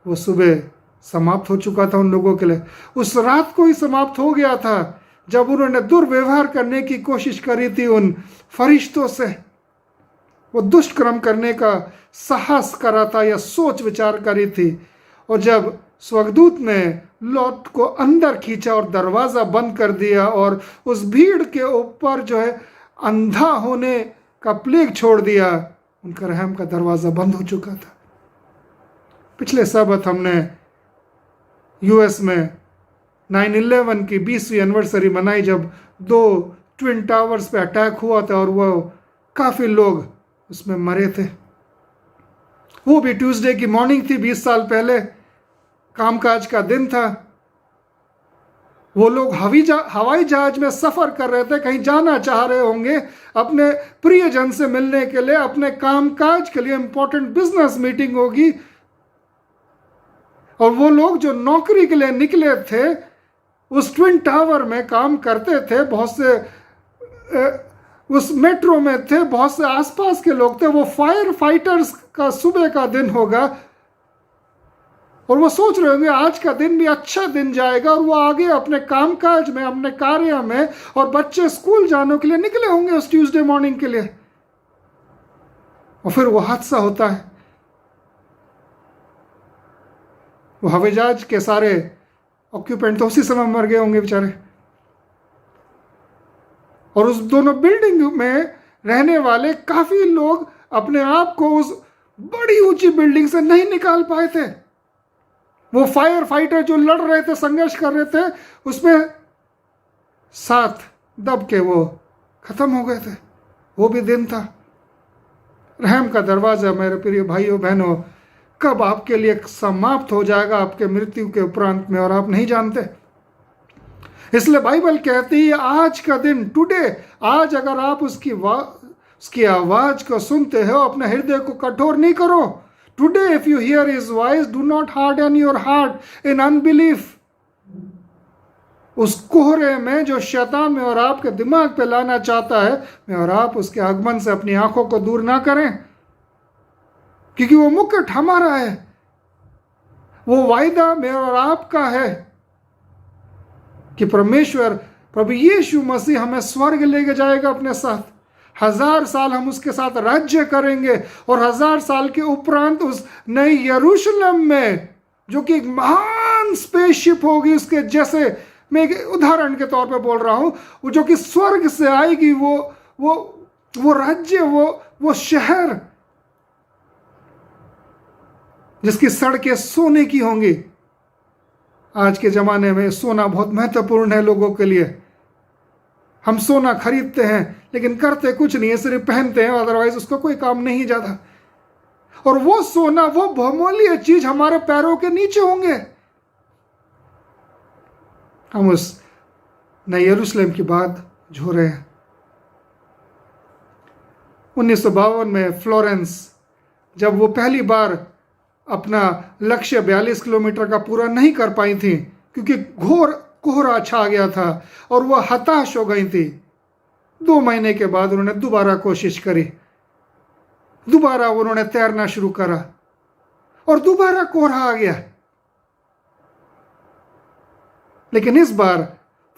वो सुबह समाप्त हो चुका था उन लोगों के लिए। उस रात को ही समाप्त हो गया था जब उन्होंने दुर्व्यवहार करने की कोशिश करी थी उन फरिश्तों से। वो दुष्ट कर्म करने का साहस करा था या सोच विचार करी थी। और जब स्वर्गदूत ने लौट को अंदर खींचा और दरवाज़ा बंद कर दिया और उस भीड़ के ऊपर जो है अंधा होने का प्लेग छोड़ दिया, उनका रहम का दरवाज़ा बंद हो चुका था। पिछले सबत हमने यूएस में 9/11 की 20वीं एनिवर्सरी मनाई, जब 2 ट्विन टावर्स पे अटैक हुआ था और वो काफ़ी लोग उसमें मरे थे। वो भी ट्यूसडे की मॉर्निंग थी, 20 साल पहले, कामकाज का दिन था। वो लोग हवाई जहाज में सफ़र कर रहे थे, कहीं जाना चाह रहे होंगे अपने प्रियजन से मिलने के लिए, अपने कामकाज के लिए, इंपॉर्टेंट बिजनेस मीटिंग होगी। और वो लोग जो नौकरी के लिए निकले थे, उस ट्विन टावर में काम करते थे, बहुत से उस मेट्रो में थे, बहुत से आसपास के लोग थे। वो फायर फाइटर्स का सुबह का दिन होगा और वो सोच रहे होंगे आज का दिन भी अच्छा दिन जाएगा, और वो आगे अपने कामकाज में, अपने कार्य में, और बच्चे स्कूल जाने के लिए निकले होंगे उस ट्यूसडे मॉर्निंग के लिए। और फिर वो हादसा होता है। वो हवाई जहाज के सारे ऑक्यूपेंट तो उसी समय मर गए होंगे बेचारे। और उस दोनों बिल्डिंग में रहने वाले काफ़ी लोग अपने आप को उस बड़ी ऊंची बिल्डिंग से नहीं निकाल पाए थे। वो फायर फाइटर जो लड़ रहे थे, संघर्ष कर रहे थे, उसमें साथ दब के वो खत्म हो गए थे। वो भी दिन था। रहम का दरवाज़ा मेरे प्रिय भाइयों बहनों कब आपके लिए समाप्त हो जाएगा आपके मृत्यु के उपरांत में, और आप नहीं जानते। इसलिए बाइबल कहती है आज का दिन, टुडे, आज अगर आप उसकी आवाज़ को सुनते हो, अपने हृदय को कठोर नहीं करो। Today if you here his voice do not harden your heart in unbelief. उस कोहरे में जो शैतान में और आपके दिमाग पे लाना चाहता है, मैं और आप उसके आगमन से अपनी आंखों को दूर ना करें, क्योंकि वो मुकुट हमारा है। वो वायदा मेरा और आपका है कि परमेश्वर प्रभु यीशु मसीह हमें स्वर्ग लेके जाएगा अपने साथ। 1000 साल हम उसके साथ राज्य करेंगे, और 1000 साल के उपरांत उस नई यरूशलेम में, जो कि एक महान स्पेसशिप होगी, उसके जैसे, मैं एक उदाहरण के तौर पे बोल रहा हूँ, वो जो कि स्वर्ग से आएगी, वो राज्य, वो शहर जिसकी सड़कें सोने की होंगी। आज के ज़माने में सोना बहुत महत्वपूर्ण है लोगों के लिए। हम सोना खरीदते हैं लेकिन करते कुछ नहीं है, सिर्फ पहनते हैं, अदरवाइज उसका कोई काम नहीं जाता। और वो सोना, वो बहुमूल्य चीज हमारे पैरों के नीचे होंगे। हम उस नई यरूशलेम की बात जो रहे हैं। 1952 में फ्लोरेंस, जब वो पहली बार अपना लक्ष्य 42 किलोमीटर का पूरा नहीं कर पाई थी, क्योंकि घोर कोहरा छा गया था और वह हताश हो गई थी। 2 महीने के बाद उन्होंने दोबारा कोशिश करी, दोबारा उन्होंने तैरना शुरू करा और दोबारा कोहरा आ गया। लेकिन इस बार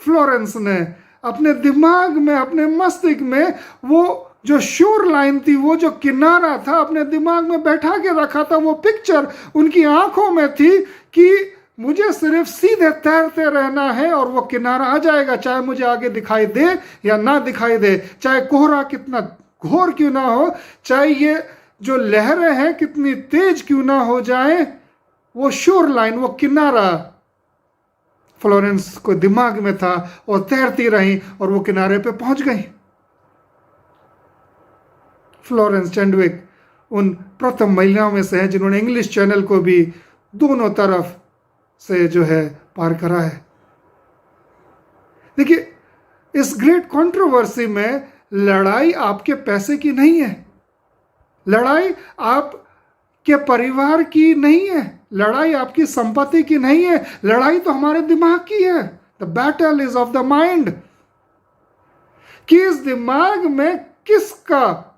फ्लोरेंस ने अपने दिमाग में, अपने मस्तिष्क में वो जो शोर लाइन थी, वो जो किनारा था, अपने दिमाग में बैठा के रखा था। वो पिक्चर उनकी आंखों में थी कि मुझे सिर्फ सीधे तैरते रहना है और वो किनारा आ जाएगा, चाहे मुझे आगे दिखाई दे या ना दिखाई दे, चाहे कोहरा कितना घोर क्यों ना हो, चाहे ये जो लहरें हैं कितनी तेज क्यों ना हो जाए, वो शोर लाइन, वो किनारा फ्लोरेंस को दिमाग में था और तैरती रही और वो किनारे पे पहुंच गई। फ्लोरेंस चैडविक उन प्रथम महिलाओं में से हैं जिन्होंने इंग्लिश चैनल को भी दोनों तरफ से जो है पार करा है। देखिए, इस ग्रेट कंट्रोवर्सी में लड़ाई आपके पैसे की नहीं है, लड़ाई आपके परिवार की नहीं है, लड़ाई आपकी संपत्ति की नहीं है, लड़ाई तो हमारे दिमाग की है। The battle is of the mind, कि इस दिमाग में किसका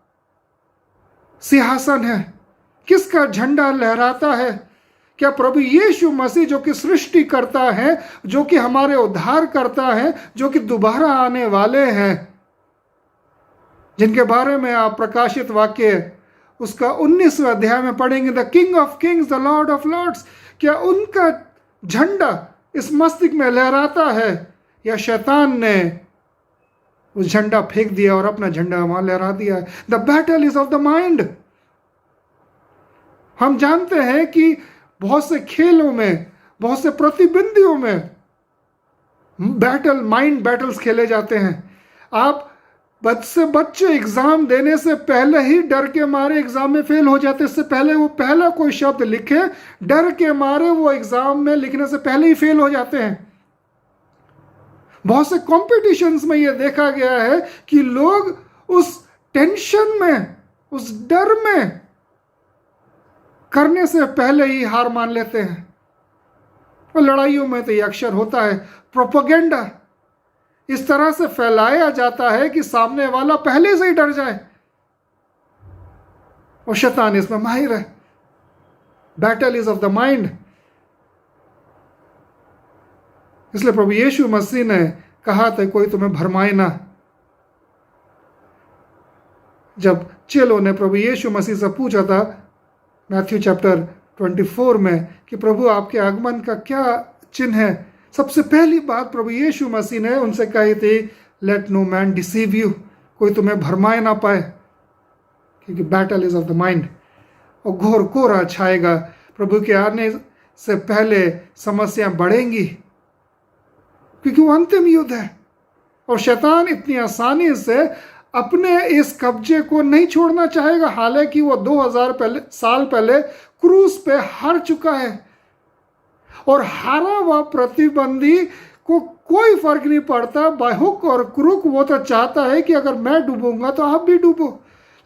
सिंहासन है, किसका झंडा लहराता है। क्या प्रभु यीशु मसीह जो कि सृष्टि करता है, जो कि हमारे उद्धार करता है, जो कि दोबारा आने वाले हैं, जिनके बारे में आप प्रकाशित वाक्य उसका 19वें अध्याय में पढ़ेंगे, the king of kings, the lord of lords, क्या उनका झंडा इस मस्तिष्क में लहराता है या शैतान ने उस झंडा फेंक दिया और अपना झंडा वहां लहरा दिया है। The battle is of the mind. हम जानते हैं कि बहुत से खेलों में, बहुत से प्रतिद्वंदियों में माइंड बैटल्स खेले जाते हैं। आप बच्चे एग्जाम देने से पहले ही डर के मारे एग्जाम में फेल हो जाते, इससे पहले वो पहला कोई शब्द लिखे, डर के मारे वो एग्जाम में लिखने से पहले ही फेल हो जाते हैं। बहुत से कॉम्पिटिशन्स में यह देखा गया है कि लोग उस टेंशन में, उस डर में करने से पहले ही हार मान लेते हैं। और लड़ाइयों में तो ये अक्सर होता है। प्रोपेगेंडा इस तरह से फैलाया जाता है कि सामने वाला पहले से ही डर जाए, और शैतान इसमें माहिर है। Battle is of the mind. इसलिए प्रभु यीशु मसीह ने कहा था, कोई तुम्हें भरमाए ना। जब चेलों ने प्रभु यीशु मसीह से पूछा था मैथ्यू चैप्टर 24 में कि प्रभु आपके आगमन का क्या चिन्ह है, सबसे पहली बात प्रभु यीशु मसीह ने उनसे कही थी, let no man deceive you, कोई तुम्हें भरमाए ना पाए, क्योंकि battle is of the mind. और घोर कोहरा छाएगा, प्रभु के आने से पहले समस्याएं बढ़ेंगी, क्योंकि वो अंतिम युद्ध है। और शैतान इतनी आसानी से अपने इस कब्जे को नहीं छोड़ना चाहेगा। हालांकि वो 2000 साल पहले क्रूस पे हार चुका है, और हारा हुआ प्रतिबंधी को कोई फर्क नहीं पड़ता, बाय हुक और क्रुक वो तो चाहता है कि अगर मैं डूबूंगा तो आप भी डूबो।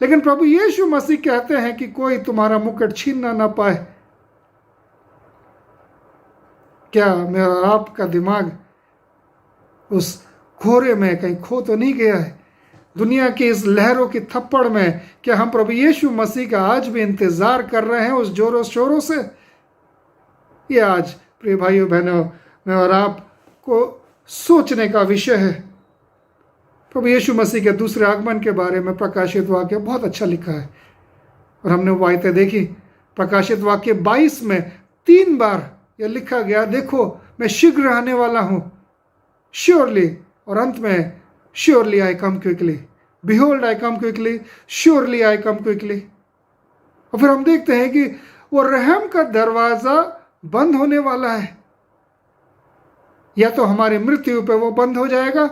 लेकिन प्रभु यीशु मसीह कहते हैं कि कोई तुम्हारा मुकुट छीनना ना पाए। क्या मेरा और आपका दिमाग उस खोरे में कहीं खो तो नहीं गया है? दुनिया की इस लहरों की थप्पड़ में क्या हम प्रभु यीशु मसीह का आज भी इंतजार कर रहे हैं उस जोरों शोरों से? ये आज प्रिय भाइयों बहनों में और आपको सोचने का विषय है। प्रभु यीशु मसीह के दूसरे आगमन के बारे में प्रकाशित वाक्य बहुत अच्छा लिखा है, और हमने वो आयतें देखी। प्रकाशित वाक्य 22 में 3 बार यह लिखा गया, देखो मैं शीघ्र आने वाला हूँ, श्योरली, और अंत में श्योरली आई कम क्विकली, बिहोल्ड आई कम क्विकली, श्योरली आई कम क्विकली। और फिर हम देखते हैं कि वो रहम का दरवाज़ा बंद होने वाला है। या तो हमारी मृत्यु पे वो बंद हो जाएगा,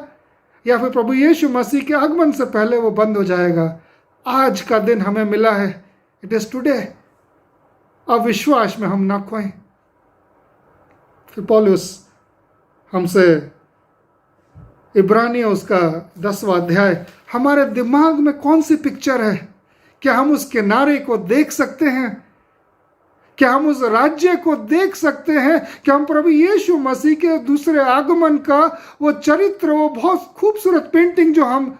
या फिर प्रभु यीशु मसीह के आगमन से पहले वो बंद हो जाएगा। आज का दिन हमें मिला है, इट इज टुडे। अविश्वास में हम ना खोएं। फिर पौलुस हमसे इब्रानियों उसका 10वां अध्याय, हमारे दिमाग में कौन सी पिक्चर है? क्या हम उस किनारे को देख सकते हैं? क्या हम उस राज्य को देख सकते हैं? क्या हम प्रभु यीशु मसीह के दूसरे आगमन का वो चरित्र, वो बहुत खूबसूरत पेंटिंग जो हम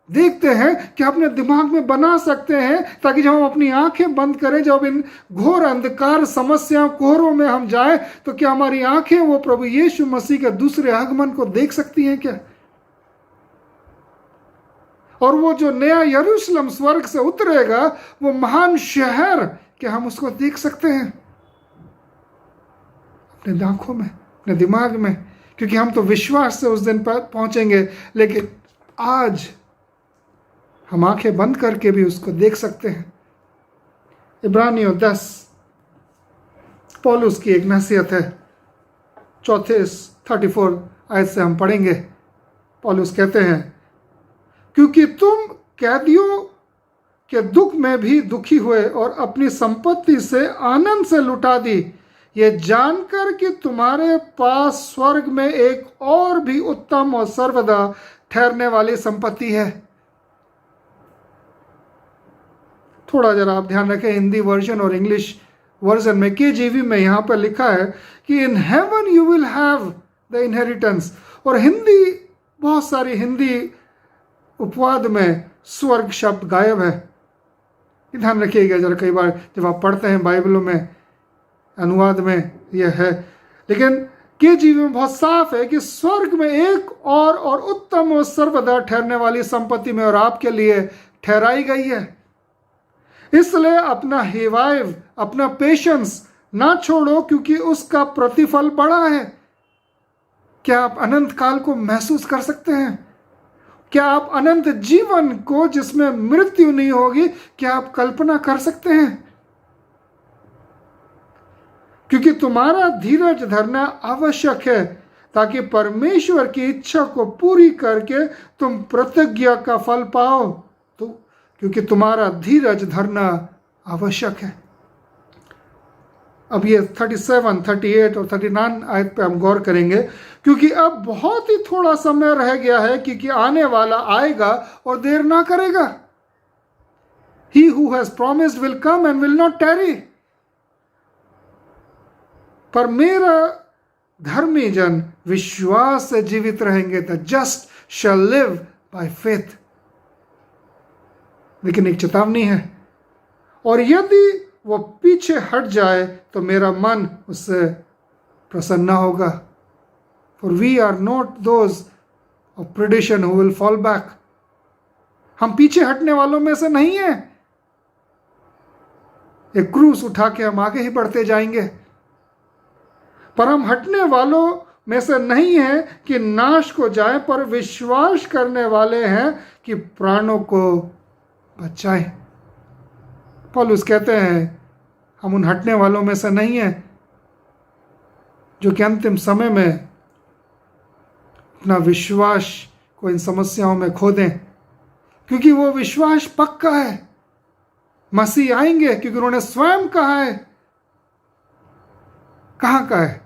देखते हैं, क्या अपने दिमाग में बना सकते हैं, ताकि जब हम अपनी आंखें बंद करें, जब इन घोर अंधकार समस्या कोहरों में हम जाएं, तो क्या हमारी आंखें वो प्रभु यीशु मसीह के दूसरे आगमन को देख सकती हैं क्या? और वो जो नया यरूशलेम स्वर्ग से उतरेगा, वो महान शहर, क्या हम उसको देख सकते हैं अपने आंखों में, अपने दिमाग में? क्योंकि हम तो विश्वास से उस दिन पर पहुंचेंगे, लेकिन आज हम आंखें बंद करके भी उसको देख सकते हैं। इब्रानियों 10 पौलुस की एक नसीहत है, 34 आयत से हम पढ़ेंगे। पौलुस कहते हैं, क्योंकि तुम कैदियों के दुख में भी दुखी हुए और अपनी संपत्ति से आनंद से लुटा दी, ये जानकर कि तुम्हारे पास स्वर्ग में एक और भी उत्तम और सर्वदा ठहरने वाली संपत्ति है। थोड़ा जरा आप ध्यान रखें, हिंदी वर्जन और इंग्लिश वर्जन में KJV में यहाँ पर लिखा है कि in heaven you will have the inheritance, और हिंदी, बहुत सारी हिंदी उपवाद में स्वर्ग शब्द गायब है। ध्यान रखिएगा जरा, कई बार जब आप पढ़ते हैं बाइबलों में अनुवाद में यह है, लेकिन KJV में बहुत साफ है कि स्वर्ग में एक और उत्तम और सर्वदा ठहरने वाली संपत्ति में और आपके लिए ठहराई गई है। इसलिए अपना रिवाइव, अपना पेशेंस ना छोड़ो, क्योंकि उसका प्रतिफल बड़ा है। क्या आप अनंत काल को महसूस कर सकते हैं? क्या आप अनंत जीवन को जिसमें मृत्यु नहीं होगी, क्या आप कल्पना कर सकते हैं? क्योंकि तुम्हारा धीरज धरना आवश्यक है ताकि परमेश्वर की इच्छा को पूरी करके तुम प्रतिज्ञा का फल पाओ। तो क्योंकि तुम्हारा धीरज धरना आवश्यक है। अब ये 37, 38 और 39 आयत पे हम गौर करेंगे, क्योंकि अब बहुत ही थोड़ा समय रह गया है, क्योंकि आने वाला आएगा और देर ना करेगा। He who has promised will come and will not tarry। पर मेरा धर्मी जन विश्वास से जीवित रहेंगे। The just shall live by faith। लेकिन एक चेतावनी है, और यदि वो पीछे हट जाए तो मेरा मन उससे प्रसन्न न होगा। For we are not those of perdition who will fall back। हम पीछे हटने वालों में से नहीं हैं। एक क्रूस उठा के हम आगे ही बढ़ते जाएंगे, पर हम हटने वालों में से नहीं हैं कि नाश को जाए, पर विश्वास करने वाले हैं कि प्राणों को बचाएं। पौलुस कहते हैं हम उन हटने वालों में से नहीं हैं जो कि अंतिम समय में अपना विश्वास को इन समस्याओं में खो दें, क्योंकि वो विश्वास पक्का है। मसीह आएंगे, क्योंकि उन्होंने स्वयं कहा है। कहाँ का है?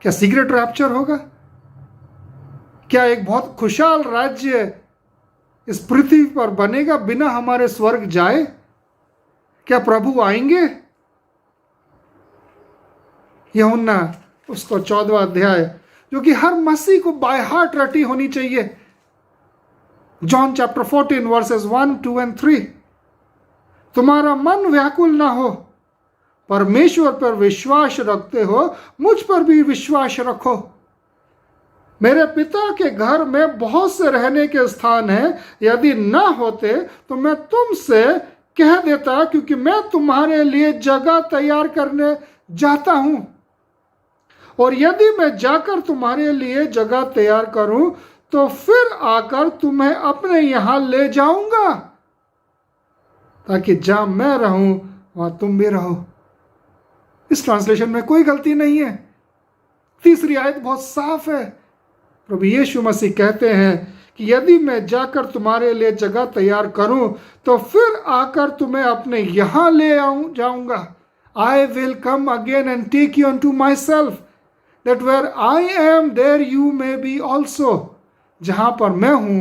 क्या सीक्रेट रैप्चर होगा? क्या एक बहुत खुशहाल राज्य इस पृथ्वी पर बनेगा बिना हमारे स्वर्ग जाए? क्या प्रभु आएंगे? यूहन्ना उसको 14वां अध्याय, जो कि हर मसीह को बाय हार्ट रटी होनी चाहिए, जॉन चैप्टर 14 वर्सेस 1, 2 and 3। तुम्हारा मन व्याकुल ना हो, परमेश्वर पर विश्वास रखते हो, मुझ पर भी विश्वास रखो। मेरे पिता के घर में बहुत से रहने के स्थान हैं, यदि ना होते तो मैं तुमसे कह देता, क्योंकि मैं तुम्हारे लिए जगह तैयार करने जाता हूं। और यदि मैं जाकर तुम्हारे लिए जगह तैयार करूं तो फिर आकर तुम्हें अपने यहां ले जाऊंगा, ताकि जहां मैं रहूं वहां तुम भी रहो। इस ट्रांसलेशन में कोई गलती नहीं है। तीसरी आयत बहुत साफ है। प्रभु यीशु मसीह कहते हैं कि यदि मैं जाकर तुम्हारे लिए जगह तैयार करूं तो फिर आकर तुम्हें अपने यहां ले जाऊंगा। I will come again and take you unto myself, that where I am there you may be also. जहां पर मैं हूं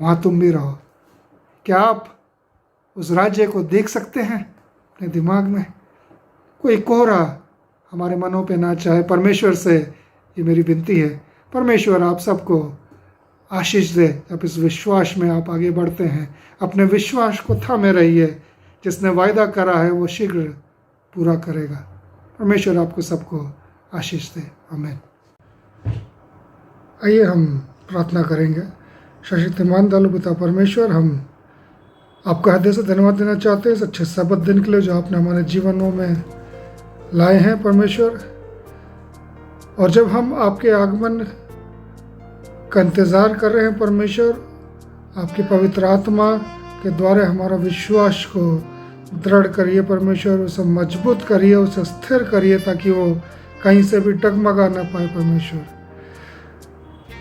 वहां तुम भी रहो। क्या आप उस राज्य को देख सकते हैं अपने दिमाग में? कोई कोहरा हमारे मनों पे ना चाहे। परमेश्वर से ये मेरी विनती है, परमेश्वर आप सबको आशीष दे। जब इस विश्वास में आप आगे बढ़ते हैं, अपने विश्वास को थामे रहिए। जिसने वायदा करा है वो शीघ्र पूरा करेगा। परमेश्वर आपको सबको आशीष दे। आमीन। आइए हम प्रार्थना करेंगे। शक्तिमान दयालु पिता परमेश्वर, हम आपका हृदय से धन्यवाद देना चाहते हैं इस अच्छे सबत दिन के लिए जो आपने हमारे जीवनों में लाए हैं परमेश्वर। और जब हम आपके आगमन का इंतज़ार कर रहे हैं परमेश्वर, आपकी पवित्र आत्मा के द्वारा हमारा विश्वास को दृढ़ करिए परमेश्वर, उसे मजबूत करिए, उसे स्थिर करिए, ताकि वो कहीं से भी डगमगा ना पाए परमेश्वर।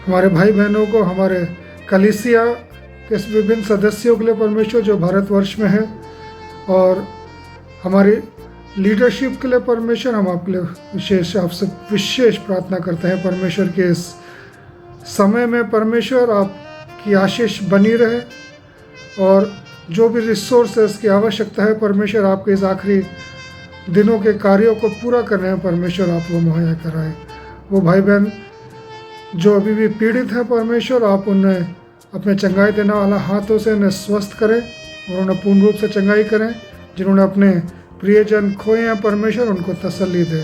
हमारे भाई बहनों को, हमारे कलीसिया के विभिन्न सदस्यों के लिए परमेश्वर जो भारतवर्ष में है, और हमारी लीडरशिप के लिए परमेश्वर हम आपके लिए आपसे विशेष प्रार्थना करते हैं। परमेश्वर के इस समय में परमेश्वर आपकी आशीष बनी रहे, और जो भी रिसोर्सेस की आवश्यकता है परमेश्वर आपके इस आखिरी दिनों के कार्यों को पूरा करने में परमेश्वर आप वो मुहैया कराए। वो भाई बहन जो अभी भी पीड़ित हैं परमेश्वर आप उन्हें अपने चंगाई देने वाला हाथों से उन्हें स्वस्थ करें और उन्हें पूर्ण रूप से चंगाई करें। जिन्होंने अपने प्रियजन खोए हैं परमेश्वर उनको तसल्ली दे।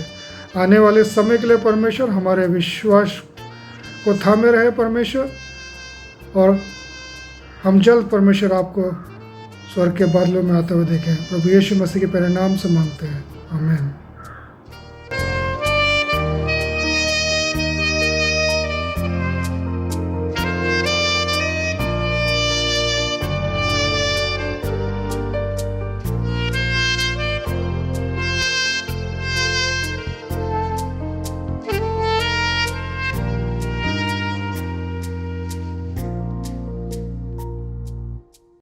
आने वाले समय के लिए परमेश्वर हमारे विश्वास को थामे रहे परमेश्वर, और हम जल्द परमेश्वर आपको स्वर्ग के बादलों में आते हुए देखें। प्रभु यीशु मसीह के प्यारे नाम से मांगते हैं, आमीन।